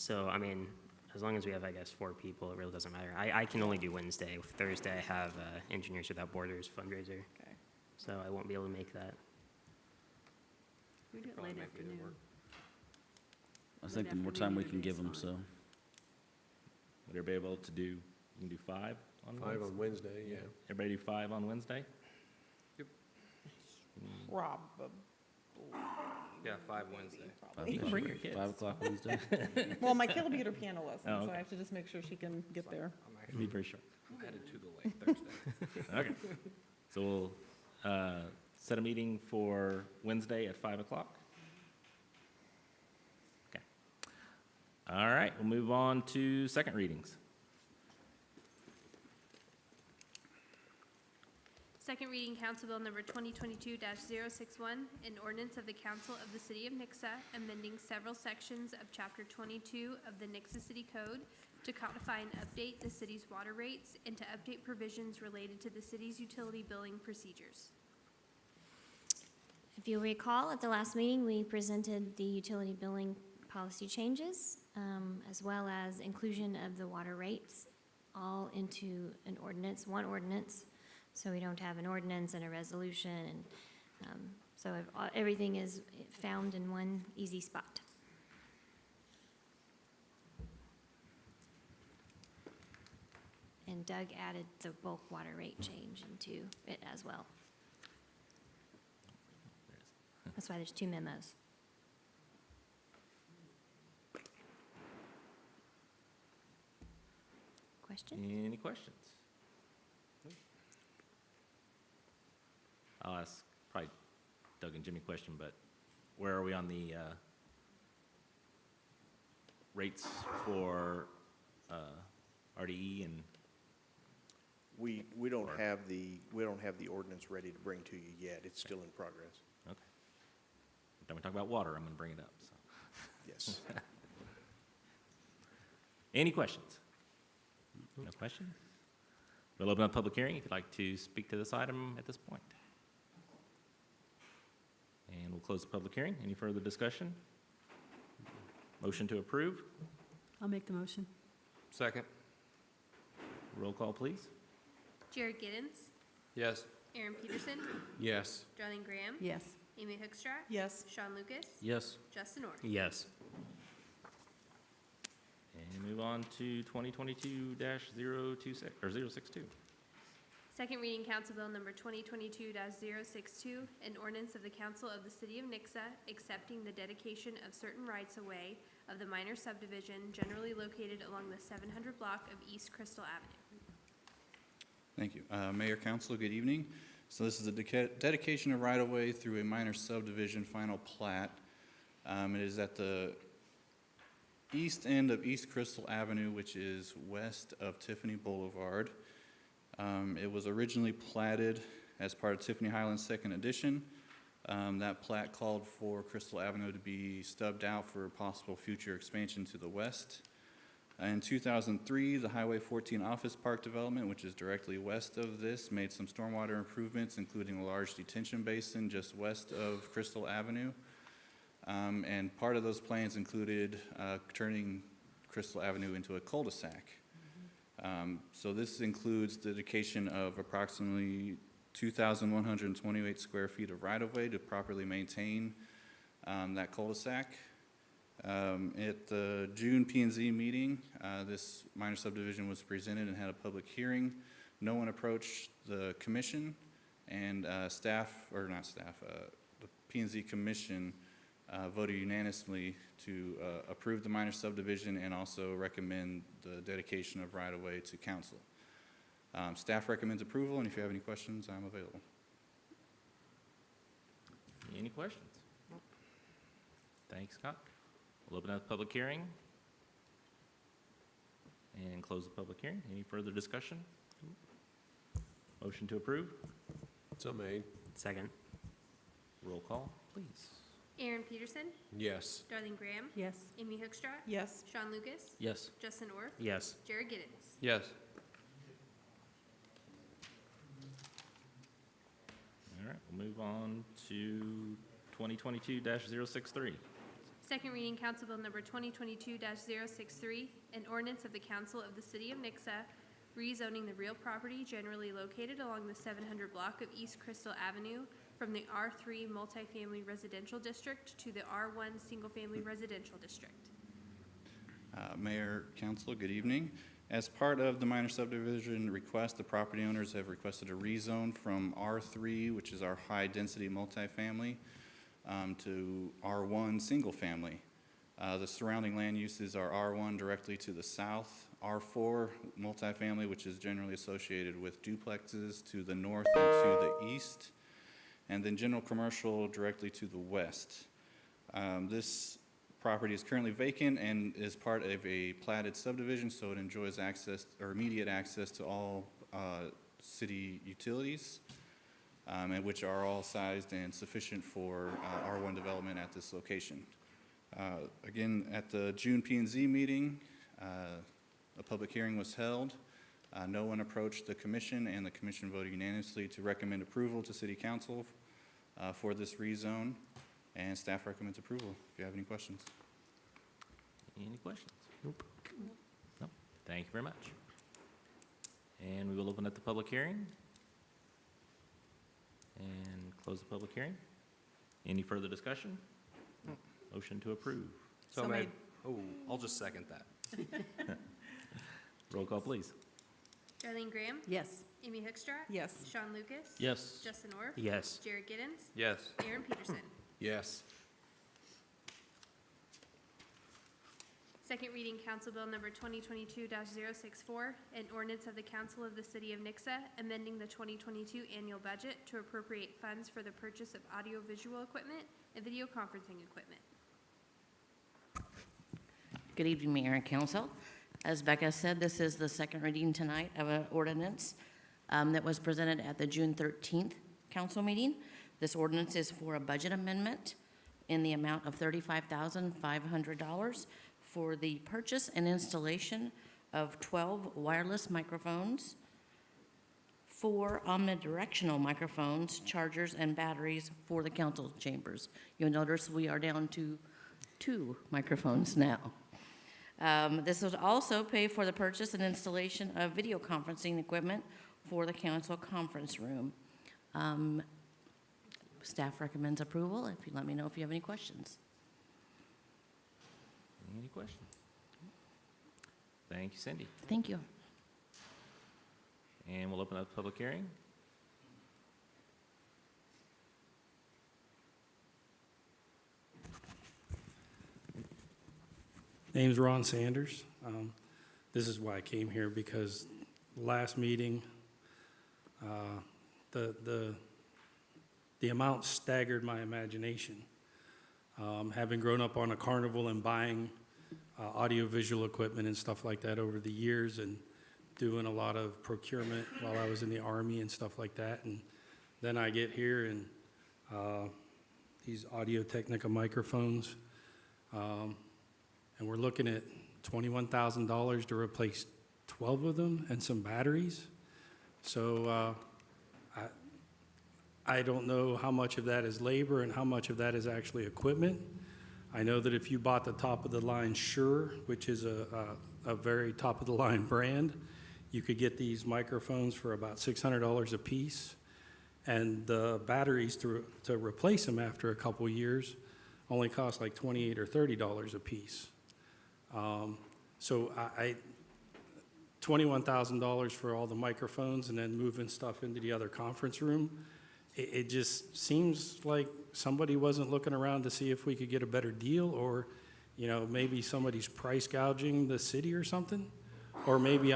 So, I mean, as long as we have, I guess, 4 people, it really doesn't matter. I can only do Wednesday. Thursday, I have Engineers Without Borders fundraiser, Okay. so I won't be able to make that. We do it Probably late make it afternoon. work. I think the more time we can give them, so. Would everybody be able to do, you can do 5 on Wednesday? 5 on Wednesday, yeah. Everybody do 5 on Wednesday? Probably. Yeah, 5 Wednesday. Probably. You can bring your kids. 5 o'clock Wednesday. Well, my kid will be at her piano lesson, Oh, so okay. I have to just make sure she can get there. Be very short. I'm headed to the lake Thursday. Okay. So we'll set a meeting for Wednesday at 5 o'clock. Okay. All right, we'll move on to second readings. Second reading, Council Bill number 2022-061, an ordinance of the Council of the City of Nixa amending several sections of Chapter 22 of the Nixa City Code to codify and update the city's water rates and to update provisions related to the city's utility billing procedures. If you'll recall, at the last meeting, we presented the utility billing policy changes, as well as inclusion of the water rates all into an ordinance, one ordinance, so we don't have an ordinance and a resolution, and so everything is found in one easy spot. And Doug added the bulk water rate change into it as well. That's why there's 2 memos. Question? Any questions? I'll ask probably Doug and Jimmy a question, but where are we on the rates for RDE and? We don't have the ordinance ready to bring to you yet. It's still in progress. Okay. Every time we talk about water, I'm going to bring it up, so. Yes. Any questions? No questions? We'll open up a public hearing if you'd like to speak to this item at this point. And we'll close the public hearing. Any further discussion? Motion to approve? I'll make the motion. Second. Roll call, please. Jared Giddens, Yes. Aaron Peterson, Yes. Darlene Graham, Yes. Amy Hoekstra, Yes. Sean Lucas, Yes. Justin Orr. Yes. And move on to 2022-026, or 062. Second reading, Council Bill number 2022-062, an ordinance of the Council of the City of Nixa accepting the dedication of certain rights-of-way of the minor subdivision generally located along the 700 block of East Crystal Avenue. Thank you. Mayor, Council, good evening. So this is a dedication of right-of-way through a minor subdivision final plat. It is at the east end of East Crystal Avenue, which is west of Tiffany Boulevard. It was originally platted as part of Tiffany Highlands Second Edition. That plat called for Crystal Avenue to be stubbed out for possible future expansion to the west. In 2003, the Highway 14 Office Park development, which is directly west of this, made some stormwater improvements, including a large detention basin just west of Crystal Avenue. And part of those plans included turning Crystal Avenue into a cul-de-sac. So this includes the dedication of approximately 2,128 square feet of right-of-way to properly maintain that cul-de-sac. At the June P&Z meeting, this minor subdivision was presented and had a public hearing. No one approached the commission, and the P&Z commission voted unanimously to approve the minor subdivision and also recommend the dedication of right-of-way to council. Staff recommends approval, and if you have any questions, I'm available. Any questions? Thanks, Scott. We'll open up the public hearing and close the public hearing. Any further discussion? Motion to approve? So made. Second. Roll call, please. Aaron Peterson, Yes. Darlene Graham, Yes. Amy Hoekstra, Yes. Sean Lucas, Yes. Justin Orr, Yes. Jared Giddens. Yes. All right, we'll move on to 2022-063. Second reading Council Bill number 2022-063, an ordinance of the Council of the City of Nixa rezoning the real property generally located along the 700 block of East Crystal Avenue from the R3 multifamily residential district to the R1 single-family residential district. Mayor, council, good evening. As part of the minor subdivision request, the property owners have requested a rezone from R3, which is our high-density multifamily, to R1 single-family. The surrounding land uses are R1 directly to the south, R4 multifamily, which is generally associated with duplexes to the north and to the east, and then general commercial directly to the west. This property is currently vacant and is part of a platted subdivision, so it enjoys access or immediate access to all city utilities, and which are all sized and sufficient for R1 development at this location. Again, at the June P&Z meeting, a public hearing was held. No one approached the commission, and the commission voted unanimously to recommend approval to City Council for this rezone, and staff recommends approval. If you have any questions. Any questions? Nope. No. Thank you very much. And we will open up the public hearing and close the public hearing. Any further discussion? Motion to approve. So made. Oh, I'll just second that. Roll call, please. Darlene Graham? Yes. Amy Hookstrack? Yes. Sean Lucas? Yes. Justin Orr? Yes. Jared Giddens? Yes. Aaron Peterson? Yes. Second reading Council Bill number 2022-064, an ordinance of the Council of the City of Nixa amending the 2022 annual budget to appropriate funds for the purchase of audiovisual equipment and video conferencing equipment. Good evening, Mayor and Council. As Becca said, this is the second reading tonight of an ordinance that was presented at the June 13th council meeting. This ordinance is for a budget amendment in the amount of $35,500 for the purchase and installation of 12 wireless microphones, 4 omnidirectional microphones, chargers, and batteries for the council chambers. You'll notice we are down to 2 microphones now. This would also pay for the purchase and installation of video conferencing equipment for the council conference room. Staff recommends approval. If you let me know if you have any questions. Any questions? Thank you, Cindy. Thank you. And we'll open up the public hearing. Name's Ron Sanders. This is why I came here, because last meeting, the amount staggered my imagination. Having grown up on a carnival and buying audiovisual equipment and stuff like that over the years, and doing a lot of procurement while I was in the Army and stuff like that. And then I get here and these Audio-Technica microphones, and we're looking at $21,000 to replace 12 of them and some batteries. So I don't know how much of that is labor and how much of that is actually equipment. I know that if you bought the top-of-the-line Shure, which is a very top-of-the-line brand, you could get these microphones for about $600 a piece. And the batteries to replace them after a couple years only cost like $28 or $30 a piece. So $21,000 for all the microphones and then moving stuff into the other conference room. It just seems like somebody wasn't looking around to see if we could get a better deal, or, you know, maybe somebody's price gouging the city or something. Or maybe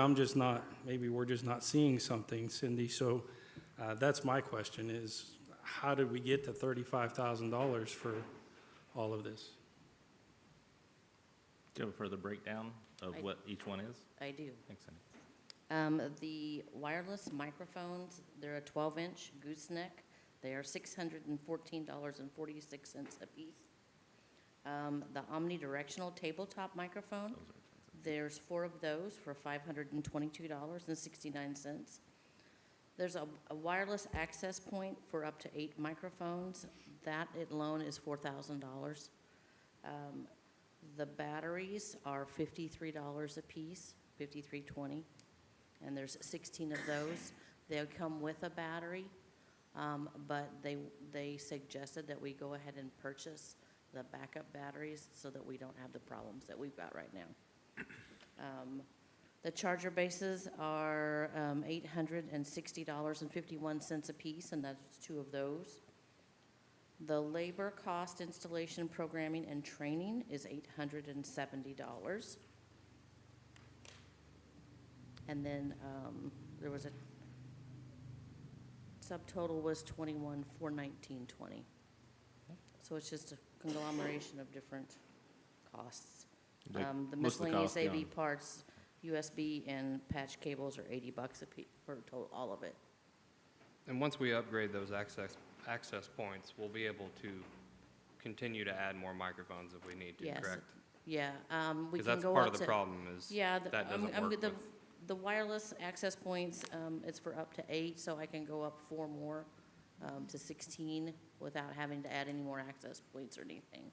maybe we're just not seeing something, Cindy. So that's my question is, how did we get to $35,000 for all of this? Do you have a further breakdown of what each one is? I do. Thanks, Cindy. The wireless microphones, they're a 12-inch gooseneck. They are $614.46 a piece. The omnidirectional tabletop microphone, there's 4 of those for $522.69. There's a wireless access point for up to 8 microphones. That alone is $4,000. The batteries are $53 a piece, $53.20, and there's 16 of those. They'll come with a battery, but they suggested that we go ahead and purchase the backup batteries so that we don't have the problems that we've got right now. The charger bases are $860.51 a piece, and that's 2 of those. The labor cost, installation, programming, and training is $870. And then there was a subtotal was $21,419.20. So it's just a conglomeration of different costs. Like, The most of the miscellaneous cost, AV yeah. parts, USB and patch cables are $80 a piece for total, all of it. And once we upgrade those access points, we'll be able to continue to add more microphones if we need to, Yes. correct? Yeah, we Because can that's go part up of the to- problem is Yeah, that doesn't work with. the wireless access points, it's for up to 8, so I can go up 4 more to 16 without having to add any more access points or anything.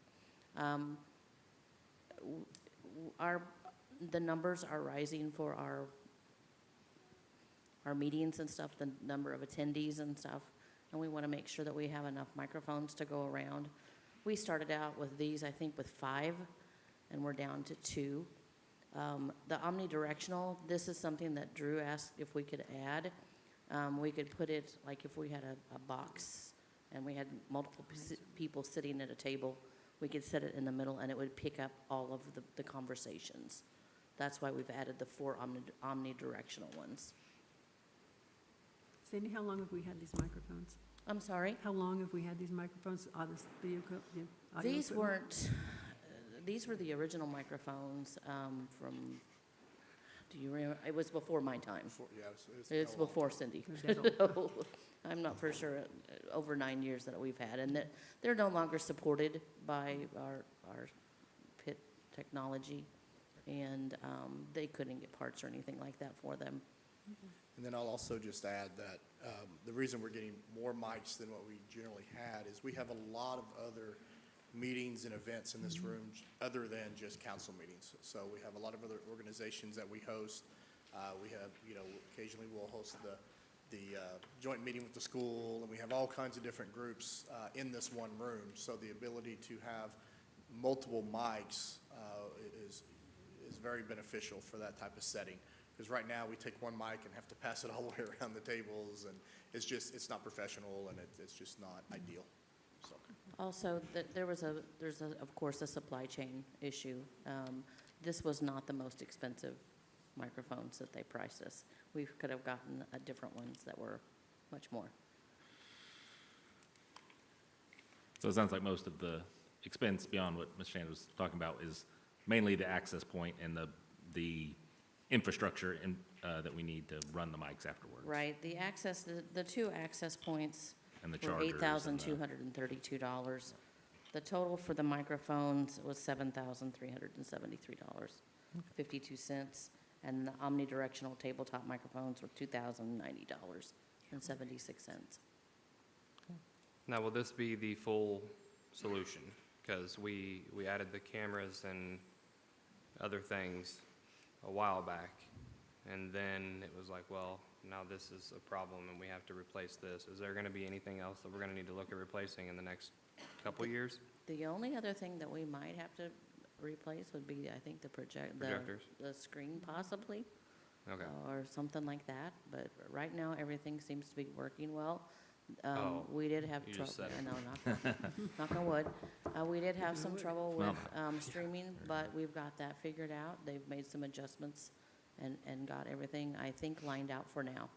The numbers are rising for our meetings and stuff, the number of attendees and stuff, and we want to make sure that we have enough microphones to go around. We started out with these, I think, with 5, and we're down to 2. The omnidirectional, this is something that Drew asked if we could add. We could put it, like if we had a box and we had multiple people sitting at a table, we could set it in the middle and it would pick up all of the conversations. That's why we've added the 4 omnidirectional ones. Sandy, how long have we had these microphones? I'm sorry? How long have we had these microphones, this video, audio These equipment? these were the original microphones from, do you remember? It was before my time. It's before Cindy. So, I'm not for sure, over 9 years that we've had. And they're no longer supported by our PIT technology. And they couldn't get parts or anything like that for them. And then I'll also just add that the reason we're getting more mics than what we generally had is we have a lot of other meetings and events in this room other than just council meetings. So we have a lot of other organizations that we host. We have, occasionally we'll host the joint meeting with the school, and we have all kinds of different groups in this one room. So the ability to have multiple mics is very beneficial for that type of setting. Because right now, we take one mic and have to pass it all the way around the tables, and it's not professional, and it's just not ideal, so. Also, there's of course, a supply chain issue. This was not the most expensive microphones that they priced us. We could have gotten different ones that were much more. So it sounds like most of the expense beyond what Ms. Shand was talking about is mainly the access point and the infrastructure that we need to run the mics afterwards. Right, the 2 access points And the were chargers and the- $8,232. The total for the microphones was $7,373.52. And the omnidirectional tabletop microphones were $2,090.76. Now, will this be the full solution? Because we added the cameras and other things a while back, and then it was like, well, now this is a problem and we have to replace this. Is there going to be anything else that we're going to need to look at replacing in the next couple years? The only other thing that we might have to replace would be, I think, Projectors? the screen possibly. Okay. Or something like that, but right now, everything seems to be working well. Oh, We did have you trouble, just said it. no, knock on wood. We did have some trouble with streaming, but we've got that figured out. They've made some adjustments and got everything, I think, lined out for now.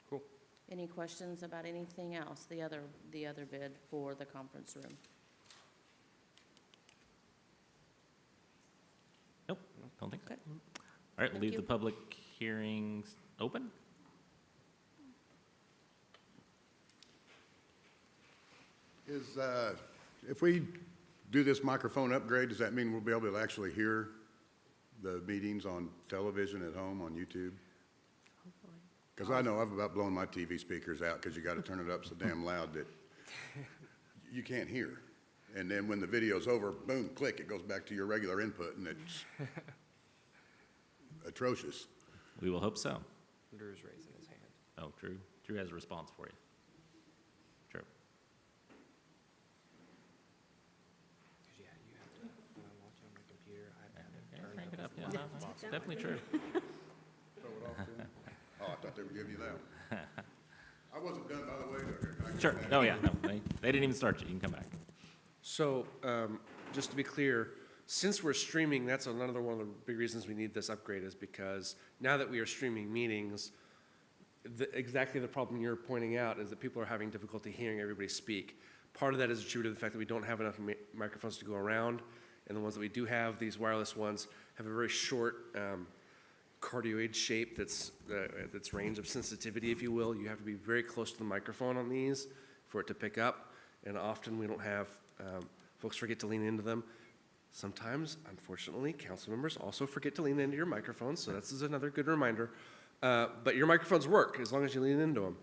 Cool. Any questions about anything else, the other bid for the conference room? Nope, don't think so. Okay. All right, Thank leave you. the public hearings open. If we do this microphone upgrade, does that mean we'll be able to actually hear the meetings on television at home on YouTube? Hopefully. Because I know I've about blown my TV speakers out because you got to turn it up so damn loud that you can't hear. And then when the video's over, boom, click, it goes back to your regular input, and it's atrocious. We will hope so. Drew's raising his hand. Oh, Drew. Drew has a response for you. Sure. Yeah, you have to, when I'm watching on my computer, iPad, Crank it up, yeah, yeah. no, it's definitely true. Oh, I thought they were giving you that. I wasn't done, by the way. Can I get Sure. back? Oh, yeah, no, they didn't even start you. You can come back. So, just to be clear, since we're streaming, that's another one of the big reasons we need this upgrade is because now that we are streaming meetings, exactly the problem you're pointing out is that people are having difficulty hearing everybody speak. Part of that is due to the fact that we don't have enough microphones to go around, and the ones that we do have, these wireless ones, have a very short cardioid shape that's range of sensitivity, if you will. You have to be very close to the microphone on these for it to pick up, and often we don't have, folks forget to lean into them. Sometimes, unfortunately, council members also forget to lean into your microphones, so this is another good reminder. But your microphones work as long as you lean into them.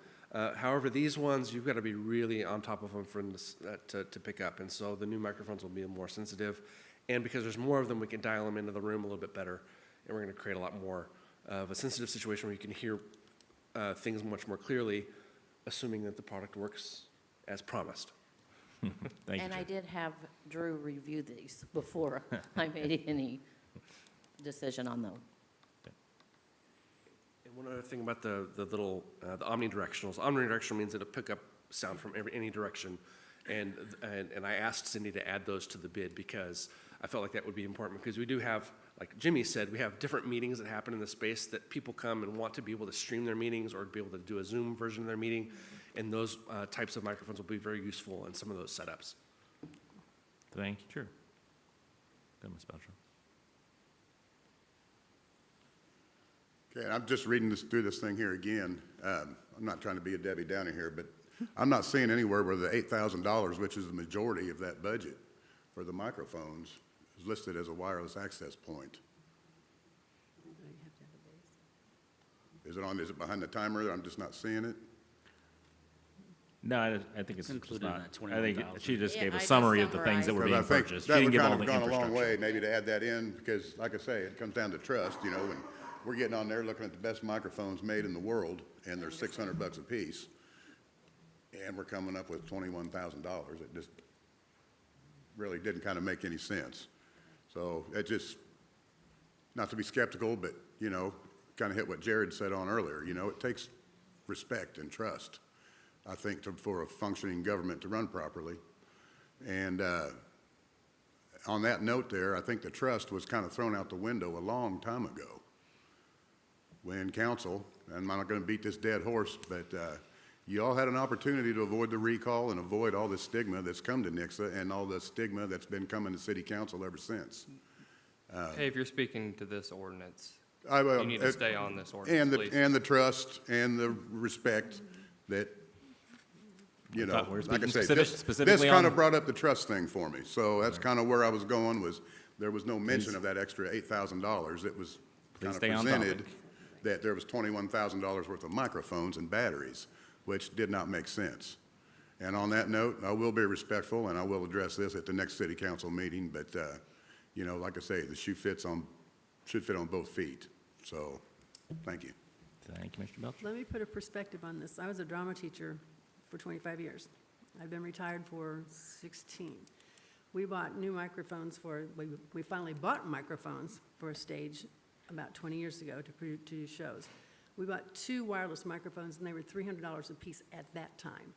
However, these ones, you've got to be really on top of them for this, to pick up, and so the new microphones will be more sensitive. And because there's more of them, we can dial them into the room a little bit better, and we're going to create a lot more of a sensitive situation where you can hear things much more clearly, assuming that the product works as promised. Thank you. And I Drew. did have Drew review these before I made any decision on them. And one other thing about the little, the omnidirectionals. Omnidirectional means it'll pick up sound from any direction. And I asked Cindy to add those to the bid because I felt like that would be important because we do have, like Jimmy said, we have different meetings that happen in the space that people come and want to be able to stream their meetings or be able to do a Zoom version of their meeting. And those types of microphones will be very useful in some of those setups. Thank you, Drew. Go, Ms. Belcher. Okay, and I'm just reading through this thing here again. I'm not trying to be a Debbie Downer here, but I'm not seeing anywhere where the $8,000, which is the majority of that budget for the microphones, is listed as a wireless access point. Is it behind the timer? I'm just not seeing it? No, I think it's just included in not. that I think 21,000. she just Yeah, gave I a just summary of the things that were Because being I think purchased. She that didn't would give kind all of the gone a long infrastructure. way, maybe to add that in, because like I say, it comes down to trust, you know, and we're getting on there looking at the best microphones made in the world, and they're $600 a piece, and we're coming up with $21,000. It just really didn't kind of make any sense. So it just, not to be skeptical, but, you know, kind of hit what Jared said on earlier, you know, it takes respect and trust, I think, for a functioning government to run properly. And on that note there, I think the trust was kind of thrown out the window a long time ago when council, and I'm not going to beat this dead horse, but you all had an opportunity to avoid the recall and avoid all the stigma that's come to Nixa and all the stigma that's been coming to city council ever since. Hey, if you're speaking to this ordinance, I will. you need to stay on this ordinance, please. And the trust and the respect that, you know, We're like I speaking say, specifically this kind on- of brought up the trust thing for me. So that's kind of where I was going, was there was no mention of that extra $8,000. It was kind of stay on presented topic. that there was $21,000 worth of microphones and batteries, which did not make sense. And on that note, I will be respectful, and I will address this at the next city council meeting, but, you know, like I say, the shoe should fit on both feet. So, thank you. Thank you, Mr. Belcher. Let me put a perspective on this. I was a drama teacher for 25 years. I've been retired for 16. We bought new microphones we finally bought microphones for a stage about 20 years ago to do shows. We bought 2 wireless microphones, and they were $300 a piece at that time.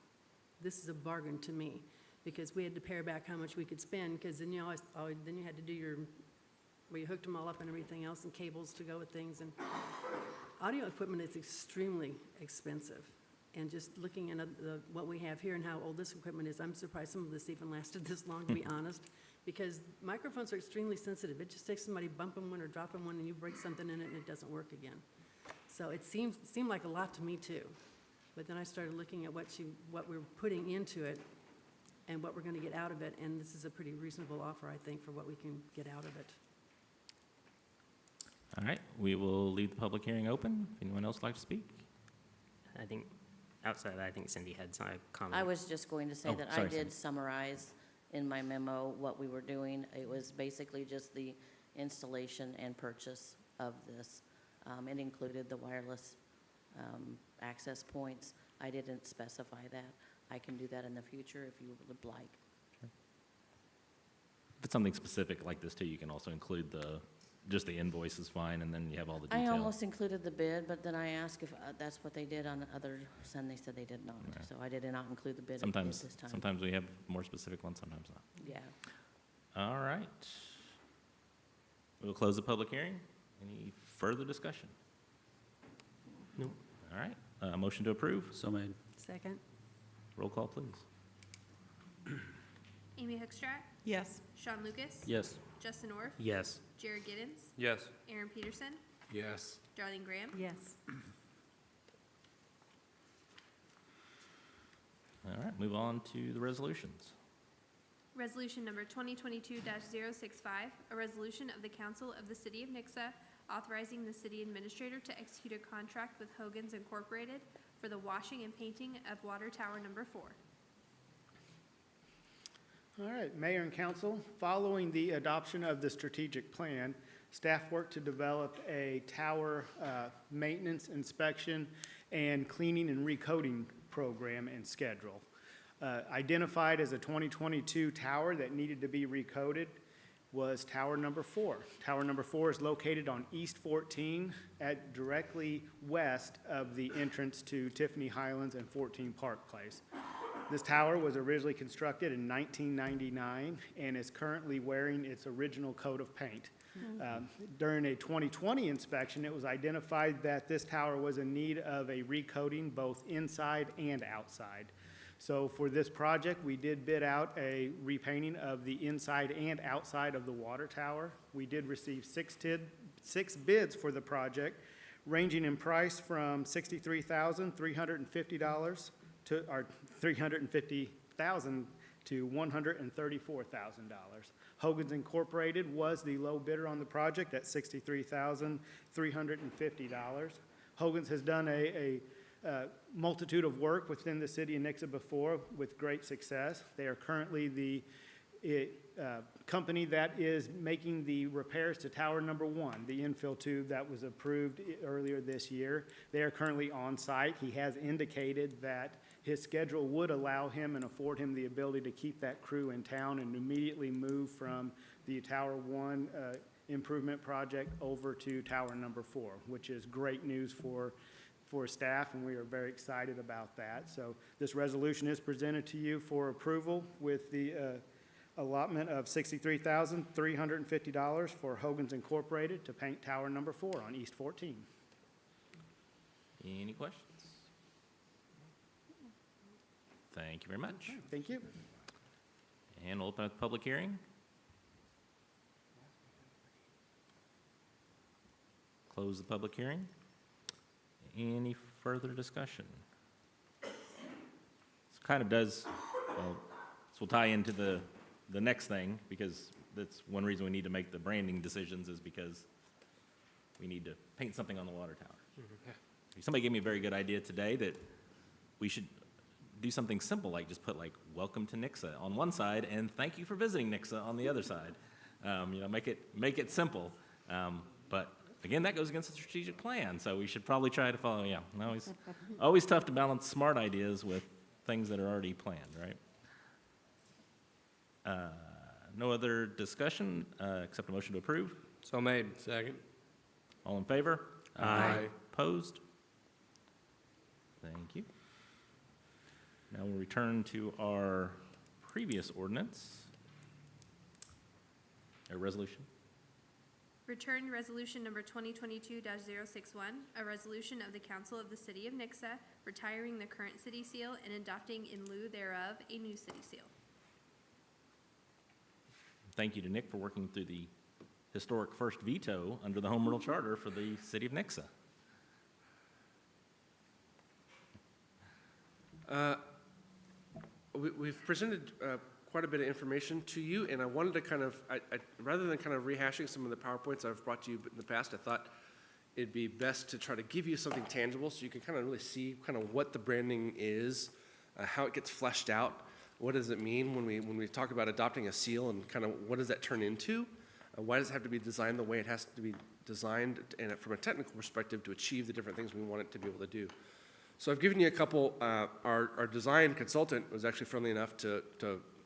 This is a bargain to me, because we had to pare back how much we could spend, because then you had to do where you hooked them all up and everything else, and cables to go with things. And audio equipment is extremely expensive. And just looking at what we have here and how old this equipment is, I'm surprised some of this even lasted this long, to be honest, because microphones are extremely sensitive. It just takes somebody bumping one or dropping one, and you break something in it, and it doesn't work again. So it seemed like a lot to me, too. But then I started looking at what we're putting into it and what we're going to get out of it, and this is a pretty reasonable offer, I think, for what we can get out of it. All right, we will leave the public hearing open. If anyone else would like to speak? I think, outside of that, I think Cindy had some comment. I was just going to say Oh, that I sorry, did Cindy. summarize in my memo what we were doing. It was basically just the installation and purchase of this. It included the wireless access points. I didn't specify that. I can do that in the future if you would like. If it's something specific like this too, you can also include just the invoice is fine, and then you have all the I detail. almost included the bid, but then I asked if that's what they did on the others, and they said they did not. Okay. So I did not include the bid Sometimes, this time. sometimes we have more specific ones, sometimes not. Yeah. All right. We'll close the public hearing. Any further discussion? No. All right. Motion to approve. So made. Second? Roll call, please. Amy Hookstrat, Yes. Sean Lucas, Yes. Justin Orff, Yes. Jared Giddens, Yes. Aaron Peterson, Yes. Darlene Graham. Yes. All right, move on to the resolutions. Resolution number 2022-065, a resolution of the Council of the City of Nixa authorizing the city administrator to execute a contract with Hogan's Incorporated for the washing and painting of Water Tower Number 4. All right, Mayor and Council, following the adoption of the strategic plan, staff worked to develop a tower maintenance, inspection, and cleaning and recoating program and schedule. Identified as a 2022 tower that needed to be recoated was Tower Number 4. Tower Number 4 is located on East 14 directly west of the entrance to Tiffany Highlands and 14 Park Place. This tower was originally constructed in 1999 and is currently wearing its original coat of paint. During a 2020 inspection, it was identified that this tower was in need of a recoating both inside and outside. So for this project, we did bid out a repainting of the inside and outside of the water tower. We did receive six bids for the project, ranging in price from $63,350 to $350,000 to $134,000. Hogan's Incorporated was the low bidder on the project at $63,350. Hogan's has done a multitude of work within the city of Nixa before with great success. They are currently the company that is making the repairs to Tower Number 1, the infill tube that was approved earlier this year. They are currently on site. He has indicated that his schedule would allow him and afford him the ability to keep that crew in town and immediately move from the Tower 1 improvement project over to Tower Number 4, which is great news for staff, and we are very excited about that. So this resolution is presented to you for approval with the allotment of $63,350 for Hogan's Incorporated to paint Tower Number 4 on East 14. Any questions? Thank you very much. Thank you. And we'll open up the public hearing. Close the public hearing. Any further discussion? This kind of does, well, this will tie into the next thing, because that's one reason we need to make the branding decisions, is because we need to paint something on the water tower. Somebody gave me a very good idea today that we should do something simple, like just put like "Welcome to Nixa" on one side and "Thank you for visiting Nixa" on the other side. Make it simple. But again, that goes against the strategic plan, so we should probably try to follow. Yeah, always tough to balance smart ideas with things that are already planned, right? No other discussion except a motion to approve. So made. Second. All in favor? Aye. Opposed? Thank you. Now we'll return to our previous ordinance, a resolution. Return resolution number 2022-061, a resolution of the Council of the City of Nixa retiring the current city seal and adopting in lieu thereof a new city seal. Thank you to Nick for working through the historic first veto under the Home Rule Charter for the City of Nixa. We've presented quite a bit of information to you, and I wanted to kind of, rather than kind of rehashing some of the PowerPoints I've brought to you in the past, I thought it'd be best to try to give you something tangible so you can kind of really see kind of what the branding is, how it gets fleshed out. what does it mean when we talk about adopting a seal, and kind of what does that turn into? Why does it have to be designed the way it has to be designed, and from a technical perspective, to achieve the different things we want it to be able to do? So I've given you a couple. Our design consultant was actually friendly enough to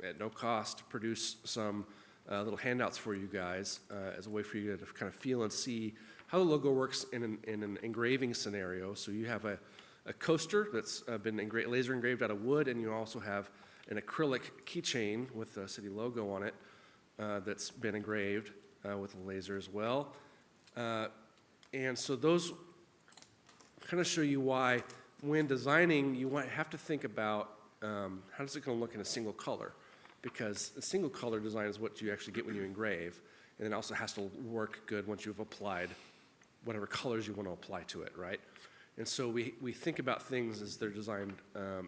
at no cost, produce some little handouts for you guys as a way for you to kind of feel and see how the logo works in an engraving scenario. So you have a coaster that's been laser engraved out of wood, and you also have an acrylic keychain with the city logo on it that's been engraved with a laser as well. And so those kind of show you why, when designing, you have to think about how does it going to look in a single color, because a single color design is what you actually get when you engrave, and it also has to work good once you've applied whatever colors you want to apply to it, right? And so we think about things as they're designed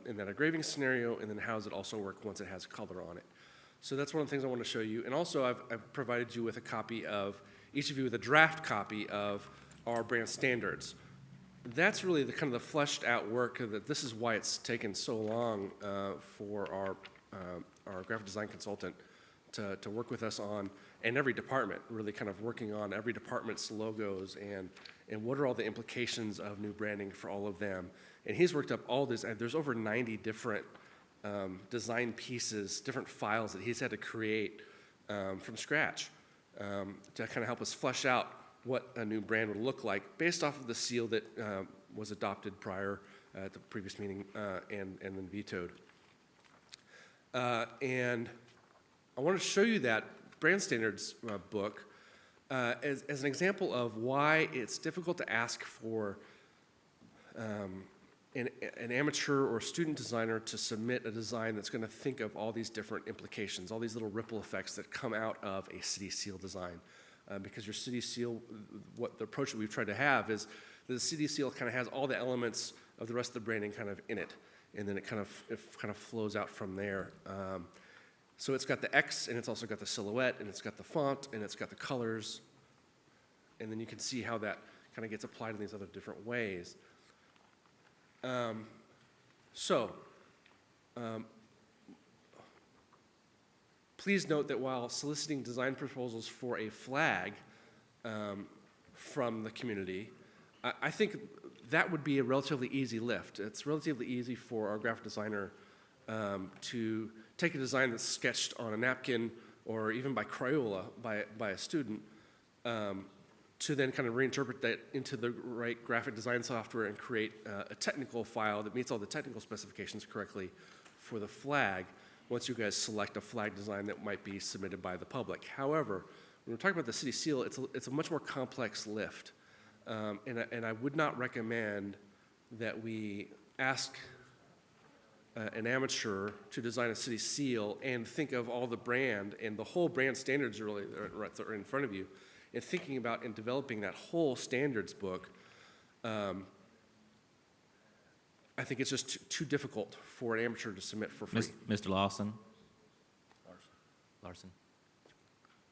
in that engraving scenario, and then how does it also work once it has color on it. So that's one of the things I want to show you. And also I've provided you with a copy of, each of you with a draft copy of our brand standards. That's really the kind of the fleshed out work that this is why it's taken so long for our graphic design consultant to work with us on, and every department, really kind of working on every department's logos and what are all the implications of new branding for all of them. And he's worked up all this, and there's over 90 different design pieces, different files that he's had to create from scratch to kind of help us flesh out what a new brand would look like based off of the seal that was adopted prior at the previous meeting and then vetoed. And I want to show you that brand standards book as an example of why it's difficult to ask for an amateur or student designer to submit a design that's going to think of all these different implications, all these little ripple effects that come out of a city seal design. Because your city seal, what the approach that we've tried to have is the city seal kind of has all the elements of the rest of the branding kind of in it, and then it kind of flows out from there. So it's got the X, and it's also got the silhouette, and it's got the font, and it's got the colors, and then you can see how that kind of gets applied in these other different ways. Please note that while soliciting design proposals for a flag from the community, I think that would be a relatively easy lift. It's relatively easy for our graphic designer to take a design that's sketched on a napkin or even by Crayola by a student to then kind of reinterpret that into the right graphic design software and create a technical file that meets all the technical specifications correctly for the flag once you guys select a flag design that might be submitted by the public. However, when we're talking about the city seal, it's a much more complex lift. And I would not recommend that we ask an amateur to design a city seal and think of all the brand and the whole brand standards really are in front of you, and thinking about and developing that whole standards book. I think it's just too difficult for an amateur to submit for free. Mr. Lawson? Larson?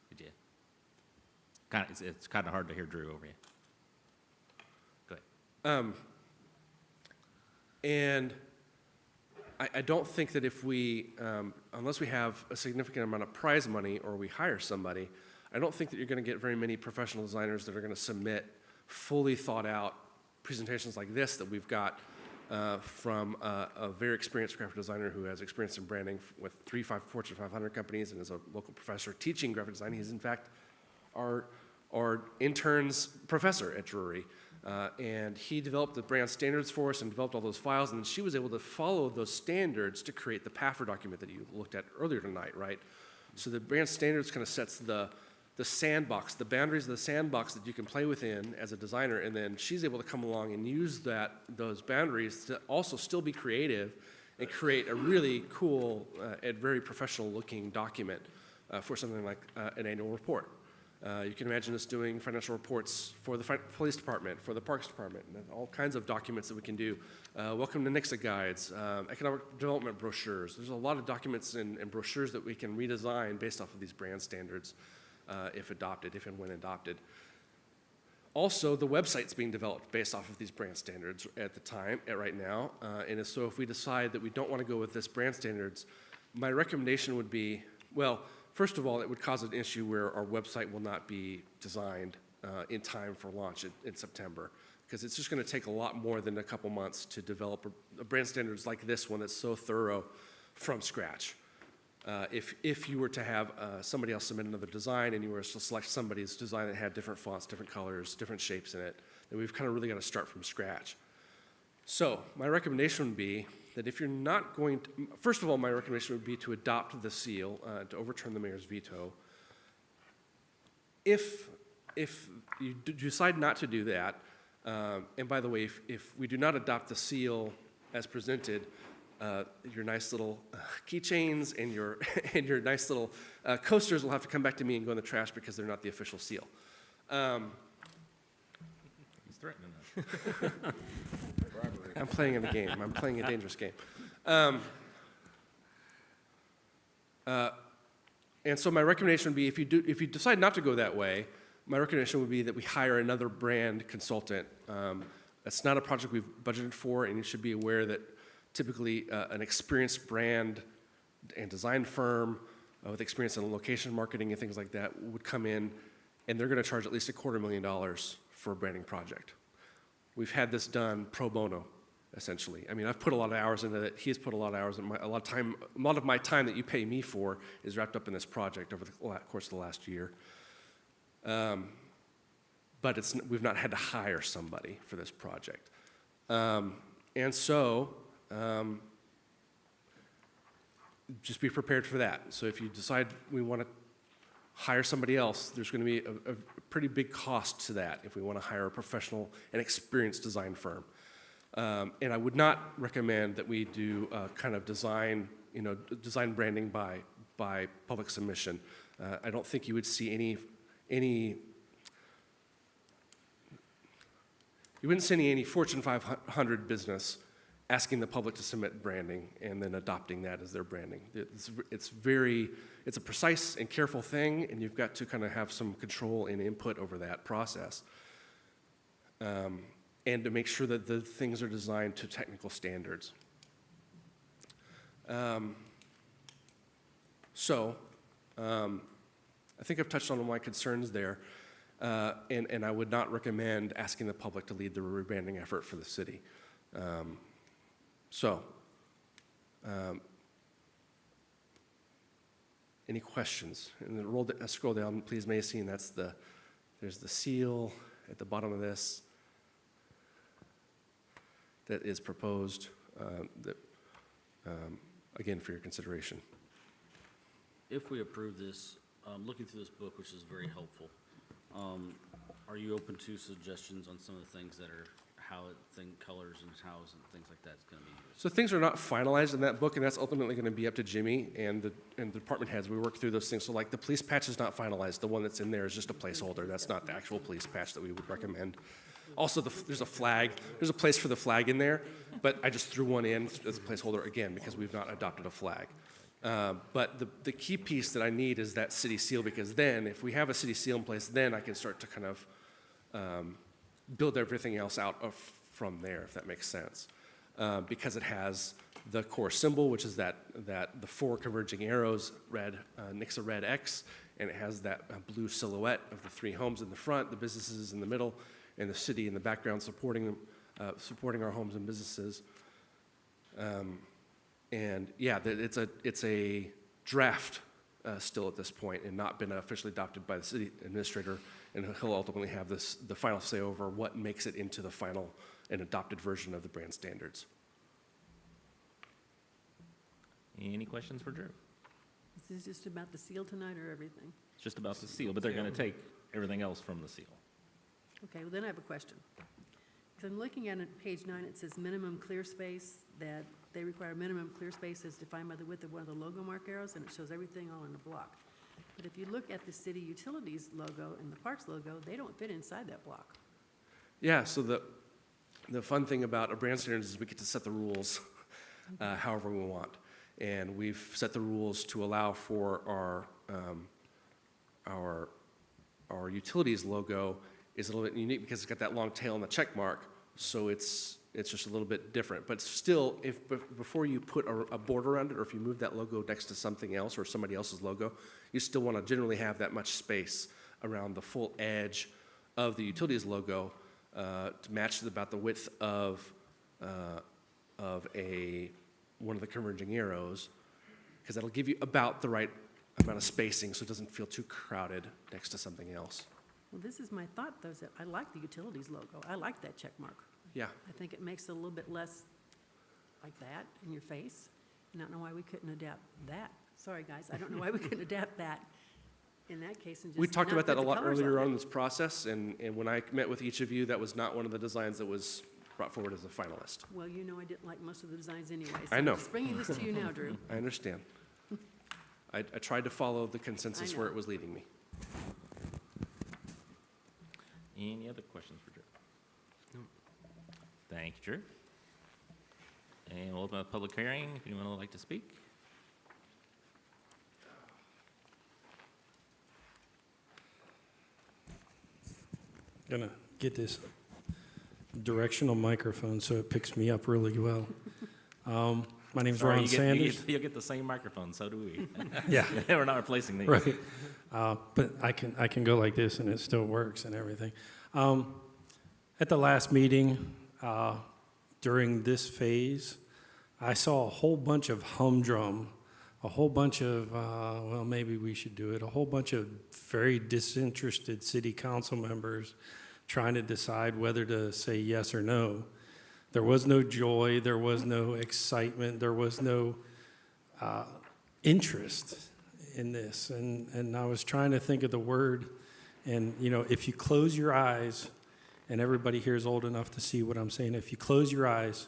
Did you? It's kind of hard to hear Drew over you. Go ahead. And I don't think that if we, unless we have a significant amount of prize money or we hire somebody, I don't think that you're going to get very many professional designers that are going to submit fully thought out presentations like this that we've got from a very experienced graphic designer who has experience in branding with 3 Fortune 500 companies and is a local professor teaching graphic design. He's in fact our intern's professor at Drury. And he developed the brand standards for us and developed all those files, and then she was able to follow those standards to create the PAFR document that you looked at earlier tonight, right? So the brand standards kind of sets the sandbox, the boundaries of the sandbox that you can play within as a designer, and then she's able to come along and use those boundaries to also still be creative and create a really cool and very professional looking document for something like an annual report. You can imagine us doing financial reports for the police department, for the parks department, and all kinds of documents that we can do. Welcome to Nixa guides, economic development brochures. There's a lot of documents and brochures that we can redesign based off of these brand standards if and when adopted. Also, the website's being developed based off of these brand standards right now. And so if we decide that we don't want to go with this brand standards, my recommendation would be, well, first of all, it would cause an issue where our website will not be designed in time for launch in September, because it's just going to take a lot more than a couple months to develop a brand standards like this one that's so thorough from scratch. If you were to have somebody else submit another design and you were to select somebody's design that had different fonts, different colors, different shapes in it, then we've kind of really got to start from scratch. So my recommendation would be that if you're not going to, first of all, my recommendation would be to adopt the seal, to overturn the mayor's veto. If you decide not to do that, and by the way, if we do not adopt the seal as presented, your nice little keychains and your and your nice little coasters will have to come back to me and go in the trash because they're not the official seal. He's threatening us. I'm playing in a game. I'm playing a dangerous game. And so my recommendation would be, if you decide not to go that way, my recommendation would be that we hire another brand consultant. That's not a project we've budgeted for, and you should be aware that typically an experienced brand and design firm with experience in location marketing and things like that would come in, and they're going to charge at least $250,000 for a branding project. We've had this done pro bono, essentially. I mean, I've put a lot of hours into it. He's put a lot of hours, and a lot of my time that you pay me for is wrapped up in this project over the course of the last year. But we've not had to hire somebody for this project. And so, just be prepared for that. So if you decide we want to hire somebody else, there's going to be a pretty big cost to that if we want to hire a professional and experienced design firm. And I would not recommend that we do kind of design branding by public submission. I don't think you would see you wouldn't see any Fortune 500 business asking the public to submit branding and then adopting that as their branding. It's a precise and careful thing, and you've got to kind of have some control and input over that process. And to make sure that the things are designed to technical standards. I think I've touched on all my concerns there, and I would not recommend asking the public to lead the rebranding effort for the city. Any questions? And scroll down, please, Macy, and there's the seal at the bottom of this that is proposed, again, for your consideration. If we approve this, looking through this book, which is very helpful, are you open to suggestions on some of the things that are colors and how and things like that is going to be used? So things are not finalized in that book, and that's ultimately going to be up to Jimmy and the department heads. We work through those things. So like the police patch is not finalized. The one that's in there is just a placeholder. That's not the actual police patch that we would recommend. Also, there's a flag. There's a place for the flag in there, but I just threw one in as a placeholder again because we've not adopted a flag. But the key piece that I need is that city seal, because then if we have a city seal in place, then I can start to kind of build everything else out from there, if that makes sense. Because it has the core symbol, which is the 4 converging arrows, Nixa red X, and it has that blue silhouette of the 3 homes in the front, the businesses in the middle, and the city in the background supporting our homes and businesses. And yeah, it's a draft still at this point, and not been officially adopted by the city administrator, and he'll ultimately have the final say over what makes it into the final and adopted version of the brand standards. Any questions for Drew? Is this just about the seal tonight or everything? It's just about the seal, but they're going to take everything else from the seal. Okay, well, then I have a question. So I'm looking at it, page 9, it says minimum clear space, that they require minimum clear space as defined by the width of one of the logo mark arrows, and it shows everything all in the block. But if you look at the city utilities logo and the parks logo, they don't fit inside that block. Yeah, so the fun thing about a brand standards is we get to set the rules however we want. And we've set the rules to allow for our utilities logo is a little bit unique because it's got that long tail and the check mark. So it's It's just a little bit different. But still, before you put a border around it, or if you move that logo next to something else or somebody else's logo, you still want to generally have that much space around the full edge of the utilities logo to match about the width of one of the converging arrows, because that'll give you about the right amount of spacing so it doesn't feel too crowded next to something else. Well, this is my thought, though, is that I like the utilities logo. I like that check mark. Yeah. I think it makes it a little bit less like that in your face. I don't know why we couldn't adapt that. Sorry, guys, I don't know why we couldn't adapt that in that case and just We talked not about that put a the lot colors earlier it. on in this process, and when I met with each of you, that was not one of the designs that was brought forward as a finalist. Well, you know I didn't like most of the designs anyway. I know. So I'm just bringing this to you now, Drew. I understand. I tried to follow the consensus I where know. it was leading me. Any other questions for Drew? Thank you, Drew. And we'll open up the public hearing if anyone would like to speak. Gonna get this directional microphone so it picks me up really well. My name's Sorry, Ron Sanders. You'll get the same microphone, so do we. Yeah. We're not replacing these. Right. But I can go like this and it still works and everything. At the last meeting, during this phase, I saw a whole bunch of humdrum, a whole bunch of, well, maybe we should do it, a whole bunch of very disinterested city council members trying to decide whether to say yes or no. There was no joy, there was no excitement, there was no interest in this. And I was trying to think of the word, and you know, if you close your eyes, and everybody here is old enough to see what I'm saying, if you close your eyes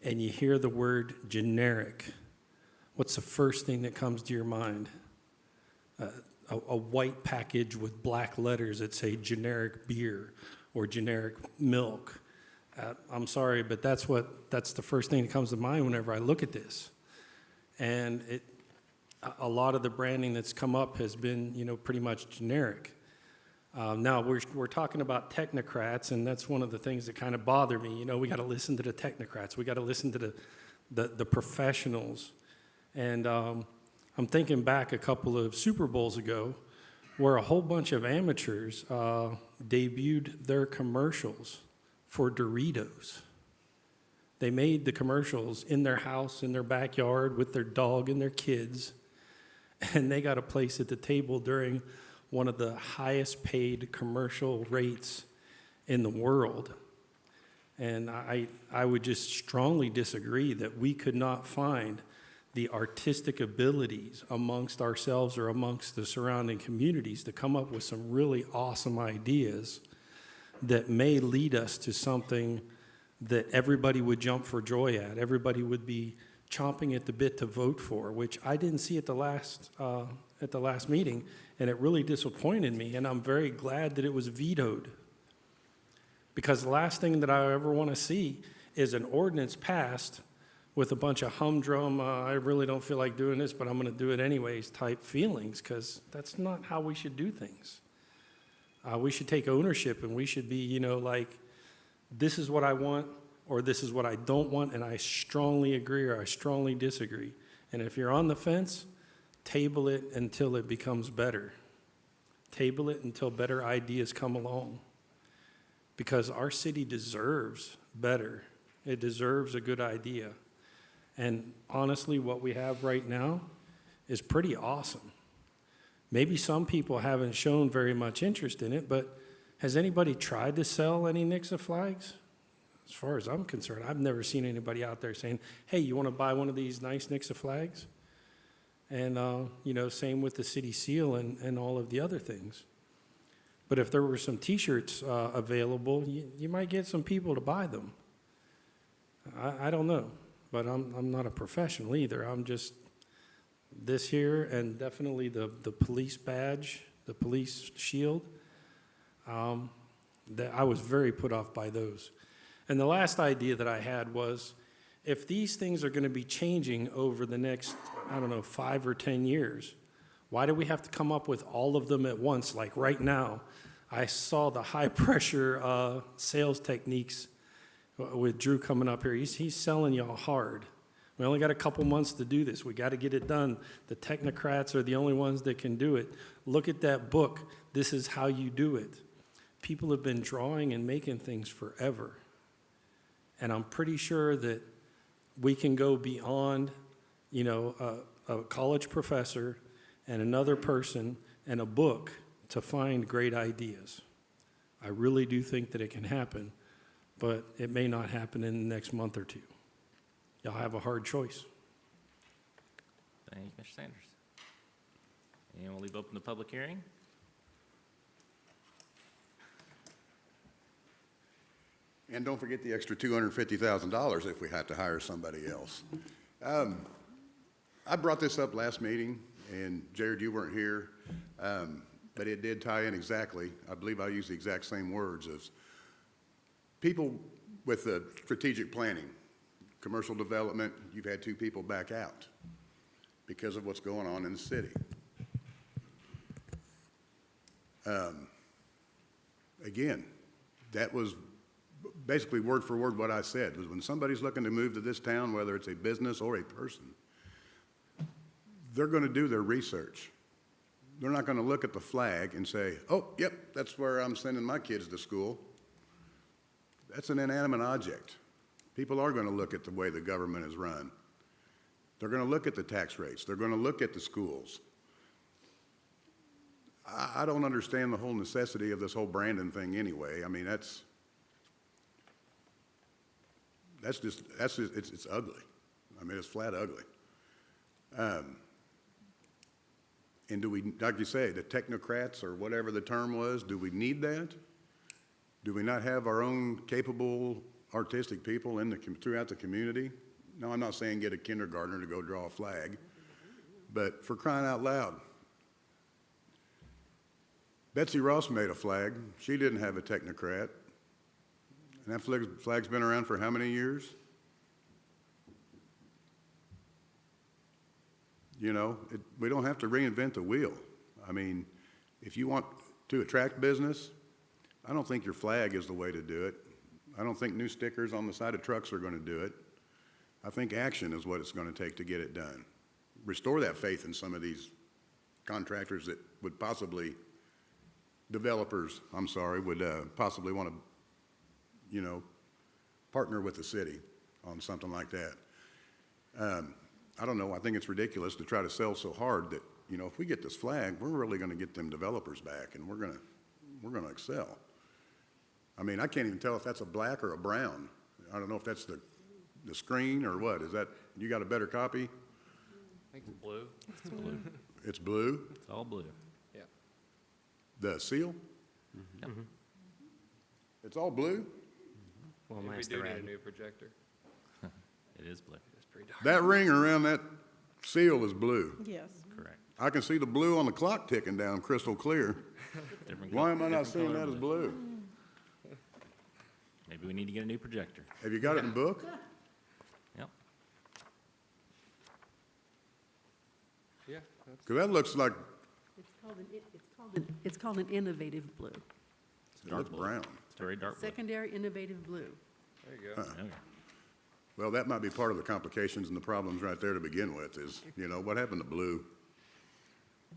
and you hear the word generic, what's the first thing that comes to your mind? A white package with black letters that say generic beer or generic milk. I'm sorry, but that's the first thing that comes to mind whenever I look at this. And a lot of the branding that's come up has been, you know, pretty much generic. Now, we're talking about technocrats, and that's one of the things that kind of bother me. You know, we got to listen to the technocrats. We got to listen to the professionals. And I'm thinking back a couple of Super Bowls ago where a whole bunch of amateurs debuted their commercials for Doritos. They made the commercials in their house, in their backyard, with their dog and their kids, and they got a place at the table during one of the highest paid commercial rates in the world. And I would just strongly disagree that we could not find the artistic abilities amongst ourselves or amongst the surrounding communities to come up with some really awesome ideas that may lead us to something that everybody would jump for joy at, everybody would be chomping at the bit to vote for, which I didn't see at the last meeting, and it really disappointed me, and I'm very glad that it was vetoed. Because the last thing that I ever want to see is an ordinance passed with a bunch of humdrum, I really don't feel like doing this, but I'm going to do it anyways type feelings, because that's not how we should do things. We should take ownership, and we should be, you know, like, this is what I want, or this is what I don't want, and I strongly agree or I strongly disagree. And if you're on the fence, table it until it becomes better. Table it until better ideas come along. Because our city deserves better. It deserves a good idea. And honestly, what we have right now is pretty awesome. Maybe some people haven't shown very much interest in it, but has anybody tried to sell any Nixa flags? As far as I'm concerned, I've never seen anybody out there saying, hey, you want to buy one of these nice Nixa flags? And, you know, same with the city seal and all of the other things. But if there were some T-shirts available, you might get some people to buy them. I don't know, but I'm not a professional either. I'm just this here, and definitely the police badge, the police shield. That I was very put off by those. And the last idea that I had was, if these things are going to be changing over the next, 5 or 10 years, why do we have to come up with all of them at once? Like right now, I saw the high pressure sales techniques with Drew coming up here. He's selling y'all hard. We only got a couple months to do this. We got to get it done. The technocrats are the only ones that can do it. Look at that book. This is how you do it. People have been drawing and making things forever. And I'm pretty sure that we can go beyond, you know, a college professor and another person and a book to find great ideas. I really do think that it can happen, but it may not happen in the next month or two. Y'all have a hard choice. Thank you, Mr. Sanders. And we'll leave open the public hearing. And don't forget the extra $250,000 if we have to hire somebody else. I brought this up last meeting, and Jared, you weren't here, but it did tie in exactly. I believe I used the exact same words as people with the strategic planning, commercial development. You've had 2 people back out because of what's going on in the city. Again, that was basically word for word what I said, was when somebody's looking to move to this town, whether it's a business or a person, they're going to do their research. They're not going to look at the flag and say, oh, yep, that's where I'm sending my kids to school. That's an inanimate object. People are going to look at the way the government is run. They're going to look at the tax rates. They're going to look at the schools. I don't understand the whole necessity of this whole Brandon thing anyway. I mean, it's ugly. I mean, it's flat ugly. And do we, like you say, the technocrats or whatever the term was, do we need that? Do we not have our own capable artistic people throughout the community? No, I'm not saying get a kindergartner to go draw a flag, but for crying out loud, Betsy Ross made a flag. She didn't have a technocrat. And that flag's been around for how many years? You know, we don't have to reinvent the wheel. I mean, if you want to attract business, I don't think your flag is the way to do it. I don't think new stickers on the side of trucks are going to do it. I think action is what it's going to take to get it done. Restore that faith in some of these contractors that would possibly, developers, I'm sorry, would possibly want to, you know, partner with the city on something like that. I don't know, I think it's ridiculous to try to sell so hard that, you know, if we get this flag, we're really going to get them developers back and we're going to excel. I mean, I can't even tell if that's a black or a brown. I don't know if that's the screen or what. Is that, you got a better copy? I think it's blue. It's blue. It's blue? It's all blue. Yeah. The seal? Mm-hmm. It's all blue? Well, Maybe we minus do the need a red. new projector. It is blue. It's pretty dark. That ring around that seal is blue. Yes. Correct. I can see the blue on the clock ticking down crystal clear. Why am I not seeing that as blue? Maybe we need to get a new projector. Have you got it in book? Yep. Yeah. That's, Because that looks like, It's called an innovative blue. it looks brown. It's very dark blue. Secondary innovative blue. there you go. Okay. Well, that might be part of the complications and the problems right there to begin with is, you know, what happened to blue?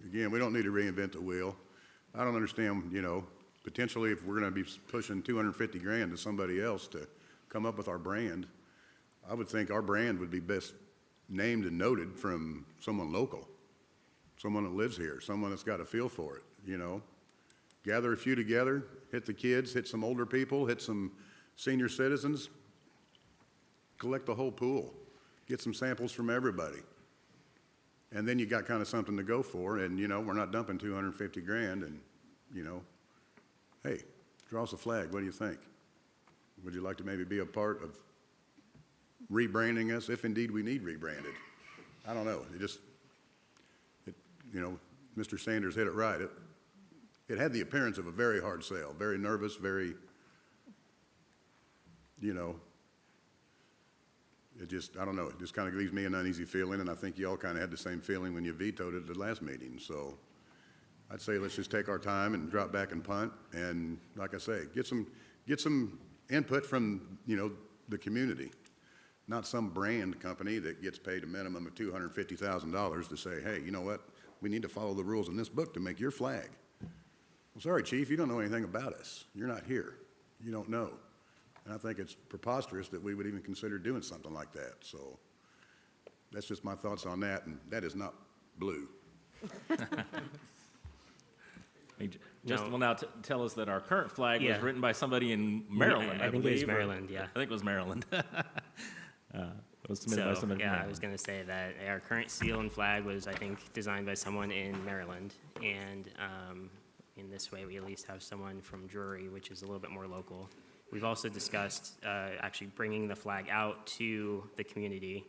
Again, we don't need to reinvent the wheel. I don't understand, you know, potentially if we're going to be pushing 250 grand to somebody else to come up with our brand, I would think our brand would be best named and noted from someone local, someone that lives here, someone that's got a feel for it, you know. Gather a few together, hit the kids, hit some older people, hit some senior citizens, collect the whole pool, get some samples from everybody. And then you got kind of something to go for, and, you know, we're not dumping 250 grand, and, you know, hey, draw us a flag, what do you think? Would you like to maybe be a part of rebranding us, if indeed we need rebranded? I don't know, you know, Mr. Sanders hit it right. It had the appearance of a very hard sale, very nervous, very, you know, it just, I don't know, it just kind of leaves me an uneasy feeling, and I think you all kind of had the same feeling when you vetoed it at the last meeting. So I'd say let's just take our time and drop back and punt, and like I say, get some input from, the community, not some brand company that gets paid a minimum of $250,000 to say, hey, you know what? We need to follow the rules in this book to make your flag. Well, sorry, chief, you don't know anything about us. You're not here. You don't know. And I think it's preposterous that we would even consider doing something like that. So that's just my thoughts on that, and that is not blue. Justin will now tell us that our current flag was Yeah. written by somebody in Maryland, I I think it was believe, or- Maryland, yeah. I think it was Maryland. It was submitted by So, somebody from yeah, I Maryland. was gonna say that our current seal and flag was, I think, designed by someone in Maryland. And in this way, we at least have someone from Drury, which is a little bit more local. We've also discussed actually bringing the flag out to the community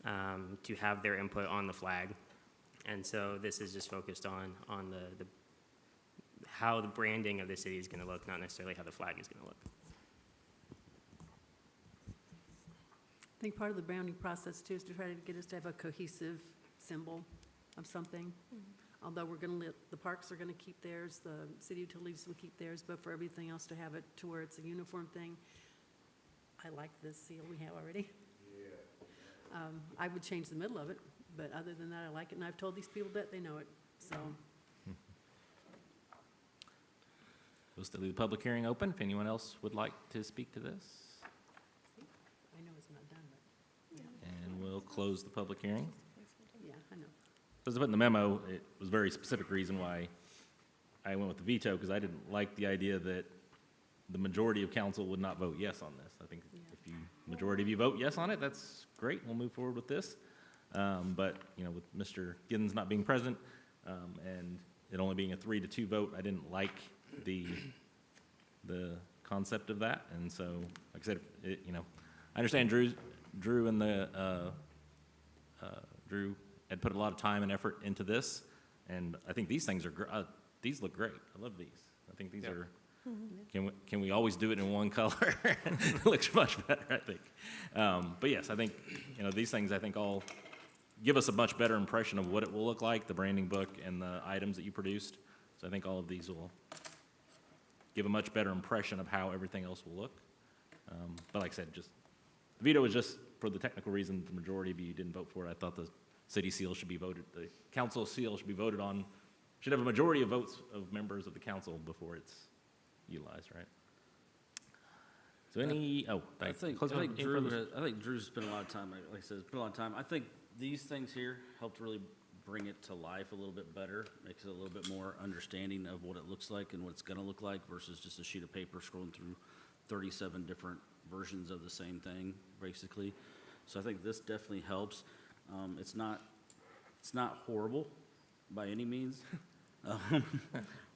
to have their input on the flag. And so this is just focused on the how the branding of the city is gonna look, not necessarily how the flag is gonna look. I think part of the branding process too is to try to get us to have a cohesive symbol of something. Although we're going to the parks are going to keep theirs, the city utilities will keep theirs, but for everything else to have it to where it's a uniform thing. I like this seal we have already. I would change the middle of it, but other than that, I like it. And I've told these people that, they know it, so. We'll still leave the public hearing open if anyone else would like to speak to this. I know it's not done, but, yeah, And we'll close the public hearing. yeah, I know. As I put in the memo, it was a very specific reason why I went with the veto, because I didn't like the idea that the majority of council would not vote yes on this. I think if majority of you vote yes on it, that's great, we'll move forward with this. But, with Mr. Giddens not being present, and it only being a 3-2 vote, I didn't like the concept of that. And so, like I said, I understand Drew and Drew had put a lot of time and effort into this, and I think these things these look great. I love these. I think these are, can we always do it in one color? It looks much better, I think. But yes, I think, these things I think all give us a much better impression of what it will look like, the branding book and the items that you produced. So I think all of these will give a much better impression of how everything else will look. But like I said, the veto was just for the technical reason the majority of you didn't vote for it. I thought the city seal should be voted, the council seal should be voted on, should have a majority of votes of members of the council before it's utilized, right? So I think Drew's spent a lot of time, like I said, spent a lot of time. I think these things here helped really bring it to life a little bit better, makes it a little bit more understanding of what it looks like and what it's gonna look like versus just a sheet of paper scrolling through 37 different versions of the same thing, basically. So I think this definitely helps. It's not horrible by any means.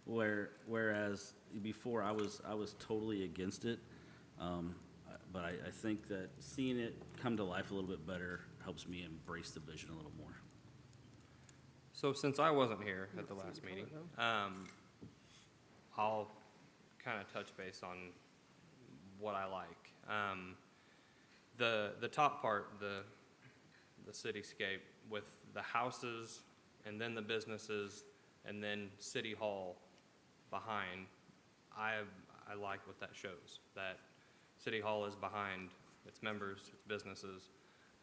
Whereas before I was totally against it. But I think that seeing it come to life a little bit better helps me embrace the vision a little more. So since I wasn't here at the last meeting, I'll kind of touch base on what I like. The top part, the cityscape with the houses and then the businesses and then City Hall behind, I like what that shows, that City Hall is behind its members, its businesses.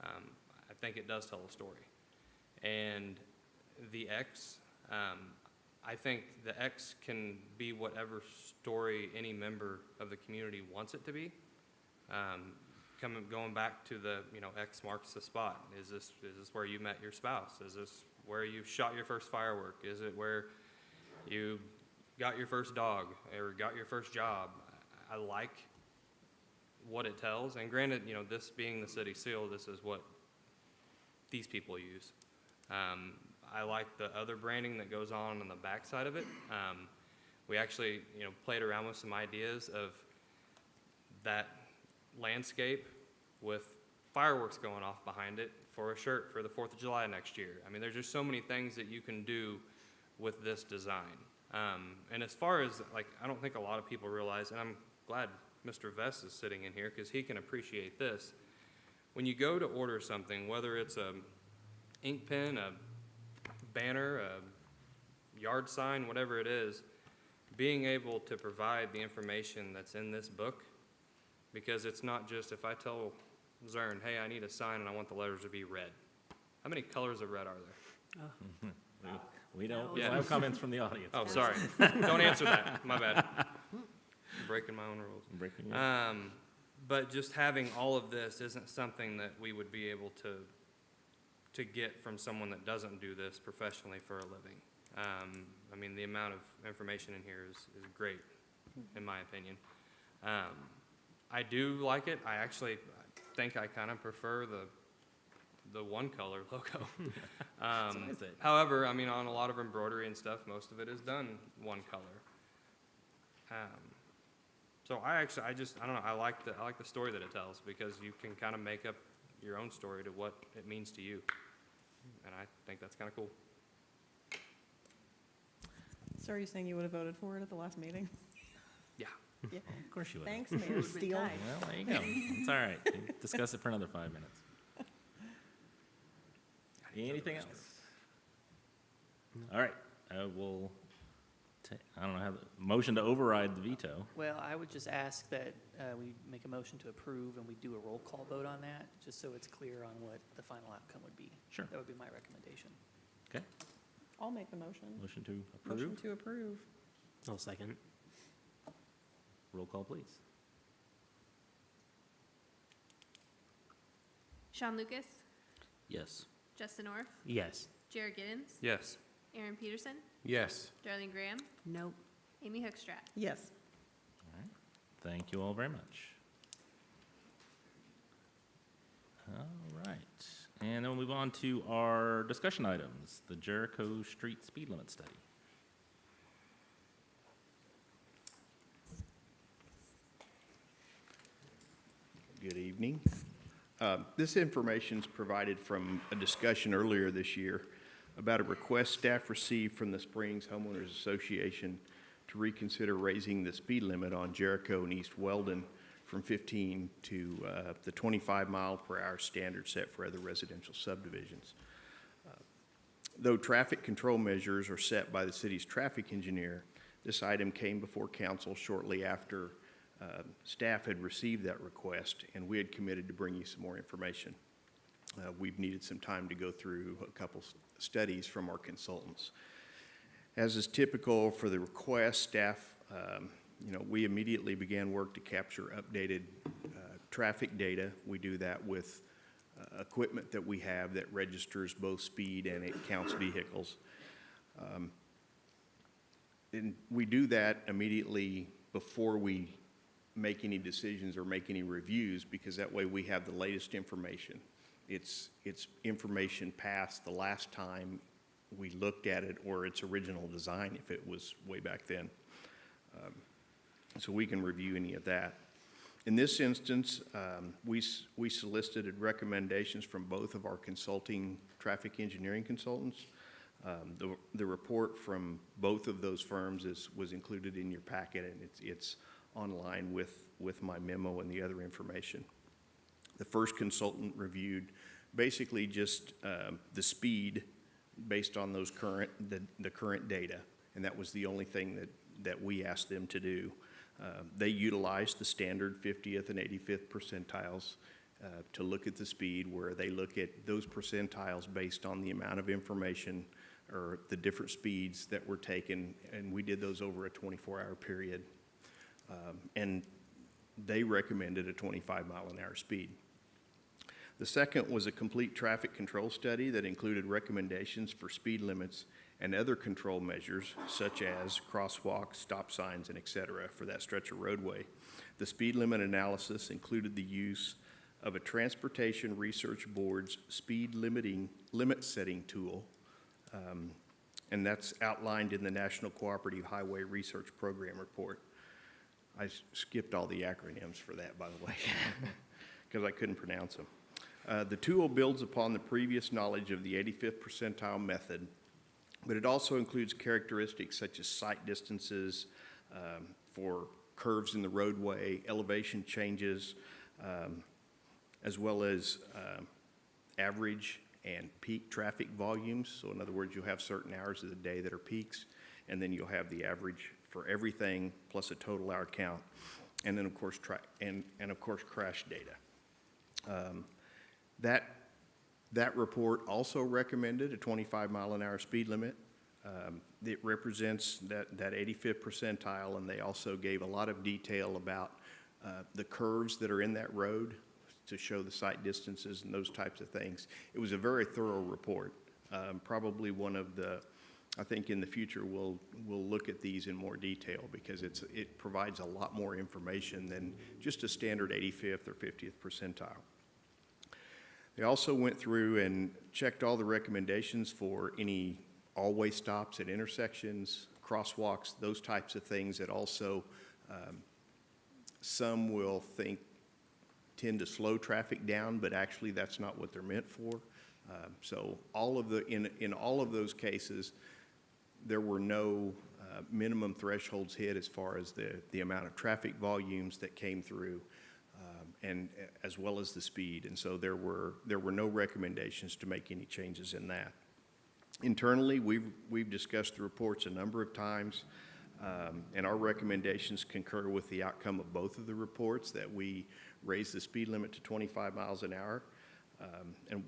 I think it does tell a story. And the X, I think the X can be whatever story any member of the community wants it to be. Going back to the, X marks the spot. Is this where you met your spouse? Is this where you shot your first firework? Is it where you got your first dog or got your first job? I like what it tells. And granted, this being the city seal, this is what these people use. I like the other branding that goes on the back side of it. We actually, played around with some ideas of that landscape with fireworks going off behind it for a shirt for the 4th of July next year. I mean, there's just so many things that you can do with this design. And as far as, I don't think a lot of people realize, and I'm glad Mr. Vest is sitting in here because he can appreciate this. When you go to order something, whether it's a ink pen, a banner, a yard sign, whatever it is, being able to provide the information that's in this book Because it's not just if I tell Zern, hey, I need a sign and I want the letters to be red. How many colors of red are there? We don't Yeah. have comments from the audience. Oh, sorry. Don't answer that. My bad. I'm breaking my own rules. Breaking your- But just having all of this isn't something that we would be able to get from someone that doesn't do this professionally for a living. I mean, the amount of information in here is great, in my opinion. I do like it. I actually think I kind of prefer the one color logo. is it? However, I mean, on a lot of embroidery and stuff, most of it is done one color. So I don't know, I like the story that it tells, because you can kind of make up your own story to what it means to you. And I think that's kind of cool. So are you saying you would have voted for it at the last meeting? Yeah. Yeah. Of course you would. Thanks, Mayor Steele. Well, there you go. It's all right. We can discuss it for another 5 minutes. Anything else? All right, we'll I don't know, have a motion to override the veto. Well, I would just ask that we make a motion to approve and we do a roll call vote on that, just so it's clear on what the final outcome would be. Sure. That would be my recommendation. Okay, I'll make the motion. motion to Motion approve. to approve. I'll second. Roll call, please. Sean Lucas, Yes. Justin Orff, Yes. Jared Giddens, Yes. Aaron Peterson, Yes. Darlene Graham, Nope. Amy Hookstrat. Yes. All right, thank you all very much. All right, and then we'll move on to our discussion items, the Jericho Street Speed Limit Study. Good evening. This information is provided from a discussion earlier this year about a request staff received from the Springs Homeowners Association to reconsider raising the speed limit on Jericho and East Weldon from 15 to the 25 mile per hour standard set for other residential subdivisions. Though traffic control measures are set by the city's traffic engineer, this item came before council shortly after staff had received that request, and we had committed to bring you some more information. We've needed some time to go through a couple studies from our consultants. As is typical for the request, staff, we immediately began work to capture updated traffic data. We do that with equipment that we have that registers both speed and it counts vehicles. And we do that immediately before we make any decisions or make any reviews, because that way we have the latest information. It's information past the last time we looked at it or its original design, if it was way back then. So we can review any of that. In this instance, we solicited recommendations from both of our consulting traffic engineering consultants. The report from both of those firms was included in your packet, and it's online with my memo and the other information. The first consultant reviewed basically just the speed based on those the current data, and that was the only thing that we asked them to do. They utilized the standard 50th and 85th percentiles to look at the speed, where they look at those percentiles based on the amount of information or the different speeds that were taken, and we did those over a 24-hour period. And they recommended a 25-mile-an-hour speed. The second was a complete traffic control study that included recommendations for speed limits and other control measures, such as crosswalks, stop signs, and et cetera, for that stretch of roadway. The speed limit analysis included the use of a Transportation Research Board's speed limit setting tool, and that's outlined in the National Cooperative Highway Research Program report. I skipped all the acronyms for that, by the way, because I couldn't pronounce them. The tool builds upon the previous knowledge of the 85th percentile method, but it also includes characteristics such as sight distances for curves in the roadway, elevation changes, as well as average and peak traffic volumes. So in other words, you'll have certain hours of the day that are peaks, and then you'll have the average for everything plus a total hour count. and then, of course, crash data. That report also recommended a 25-mile-an-hour speed limit. It represents that 85th percentile, and they also gave a lot of detail about the curves that are in that road to show the sight distances and those types of things. It was a very thorough report. Probably one of the, I think in the future we'll look at these in more detail because it provides a lot more information than just a standard 85th or 50th percentile. They also went through and checked all the recommendations for any all-way stops at intersections, crosswalks, those types of things that also some will tend to slow traffic down, but actually that's not what they're meant for. So in all of those cases, there were no minimum thresholds hit as far as the amount of traffic volumes that came through, and as well as the speed. And so there were no recommendations to make any changes in that. Internally, we've discussed the reports a number of times, and our recommendations concur with the outcome of both of the reports, that we raise the speed limit to 25 miles an hour.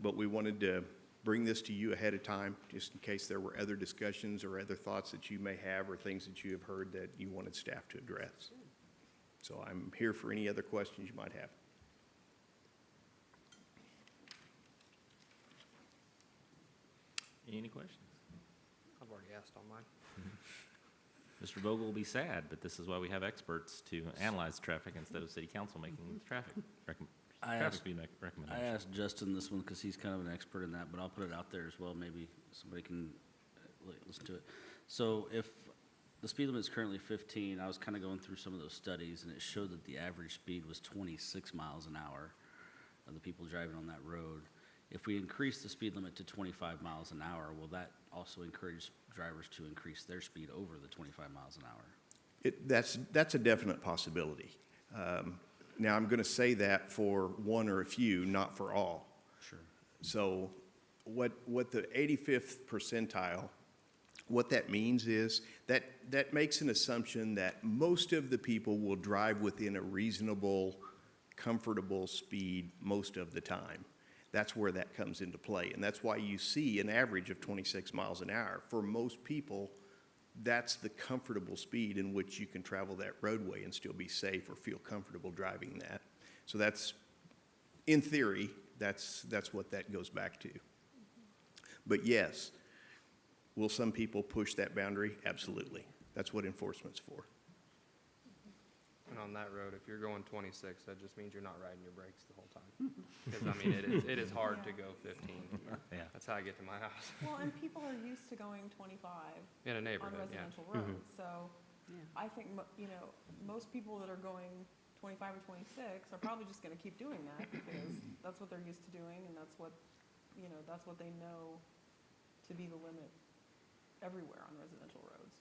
But we wanted to bring this to you ahead of time, just in case there were other discussions or other thoughts that you may have or things that you have heard that you wanted staff to address. So I'm here for any other questions you might have. Any questions? I've already asked all mine. Mr. Vogel will be sad, but this is why we have experts to analyze traffic instead of city council making traffic speed recommendations. I asked Justin this one because he's kind of an expert in that, but I'll put it out there as well. Maybe somebody can listen to it. So if the speed limit is currently 15, I was kind of going through some of those studies, and it showed that the average speed was 26 miles an hour of the people driving on that road. If we increase the speed limit to 25 miles an hour, will that also encourage drivers to increase their speed over the 25 miles an hour? That's a definite possibility. Now, I'm going to say that for one or a few, not for all. Sure. So what the 85th percentile, what that means is that makes an assumption that most of the people will drive within a reasonable, comfortable speed most of the time. That's where that comes into play. And that's why you see an average of 26 miles an hour. For most people, that's the comfortable speed in which you can travel that roadway and still be safe or feel comfortable driving that. So that's, in theory, that's what that goes back to. But yes, will some people push that boundary? Absolutely. That's what enforcement's for. And on that road, if you're going 26, that just means you're not riding your brakes the whole time. Because, I mean, it is hard to go 15. Yeah. That's how I get to my house. Well, and people are used to going 25 In a on neighborhood, yeah. residential roads. So I think, most people that are going 25 or 26 are probably just going to keep doing that because that's what they're used to doing, and that's what they know to be the limit everywhere on residential roads.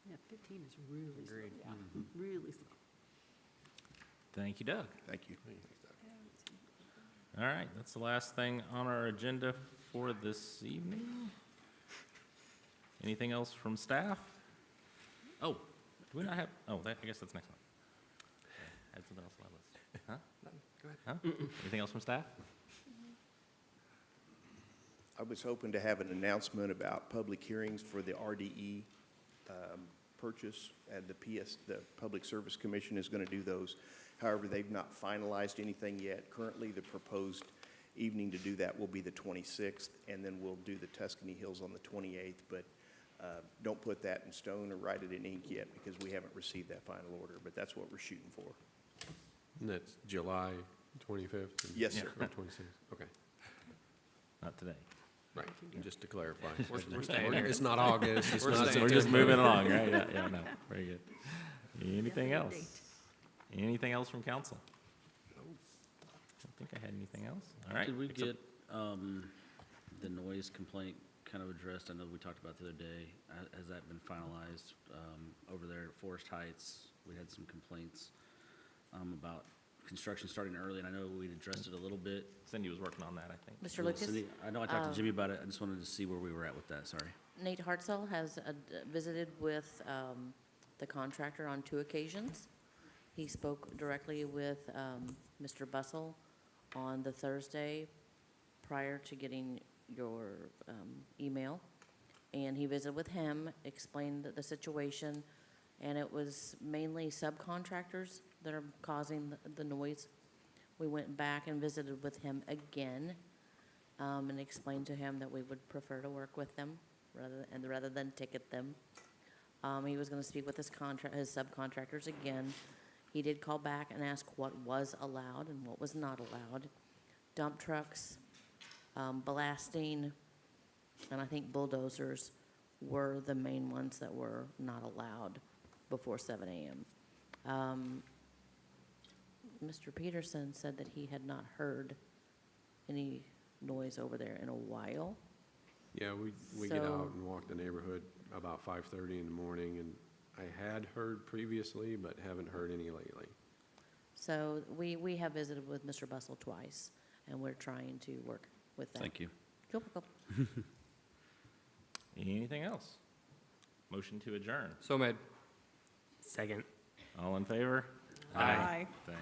Yeah, 15 is really slow. Agreed. Yeah, really slow. Thank you, Doug. Thank you. All right, that's the last thing on our agenda for this evening. Anything else from staff? Oh, do we not have, I guess that's next one. I had something else on my list. Huh? No, go ahead. Huh? Anything else from staff? I was hoping to have an announcement about public hearings for the RDE purchase, and the Public Service Commission is going to do those. However, they've not finalized anything yet. Currently, the proposed evening to do that will be the 26th, and then we'll do the Tuscany Hills on the 28th, but don't put that in stone or write it in ink yet because we haven't received that final order, but that's what we're shooting for. And that's July 25th? Yes, sir. Or 26th, okay. Not today. Right, and just to clarify. We're staying here. It's not August, it's We're not staying We're September. just moving along, right? Yeah, no, very good. Anything else? Anything else from council? I don't think I had anything else. All right. Did we get the noise complaint kind of addressed? I know we talked about it the other day. Has that been finalized? Over there at Forest Heights, we had some complaints about construction starting early, and I know we'd addressed it a little bit. Cindy was working on that, I think. Mr. Lucas? Cindy, I know I talked to Jimmy about it. I just wanted to see where we were at with that, sorry. Nate Hartzell has visited with the contractor on 2 occasions. He spoke directly with Mr. Bussell on the Thursday prior to getting your email. And he visited with him, explained the situation, and it was mainly subcontractors that are causing the noise. We went back and visited with him again and explained to him that we would prefer to work with them rather than ticket them. He was going to speak with his subcontractors again. He did call back and ask what was allowed and what was not allowed. Dump trucks, blasting, and I think bulldozers were the main ones that were not allowed before 7 a.m. Mr. Peterson said that he had not heard any noise over there in a while. Yeah, we get So- out and walk the neighborhood about 5:30 in the morning, and I had heard previously, but haven't heard any lately. So we have visited with Mr. Bussell twice, and we're trying to work with that. Thank you. You're welcome. Anything else? Motion to adjourn. So made. Second. All in favor? Aye. Thanks.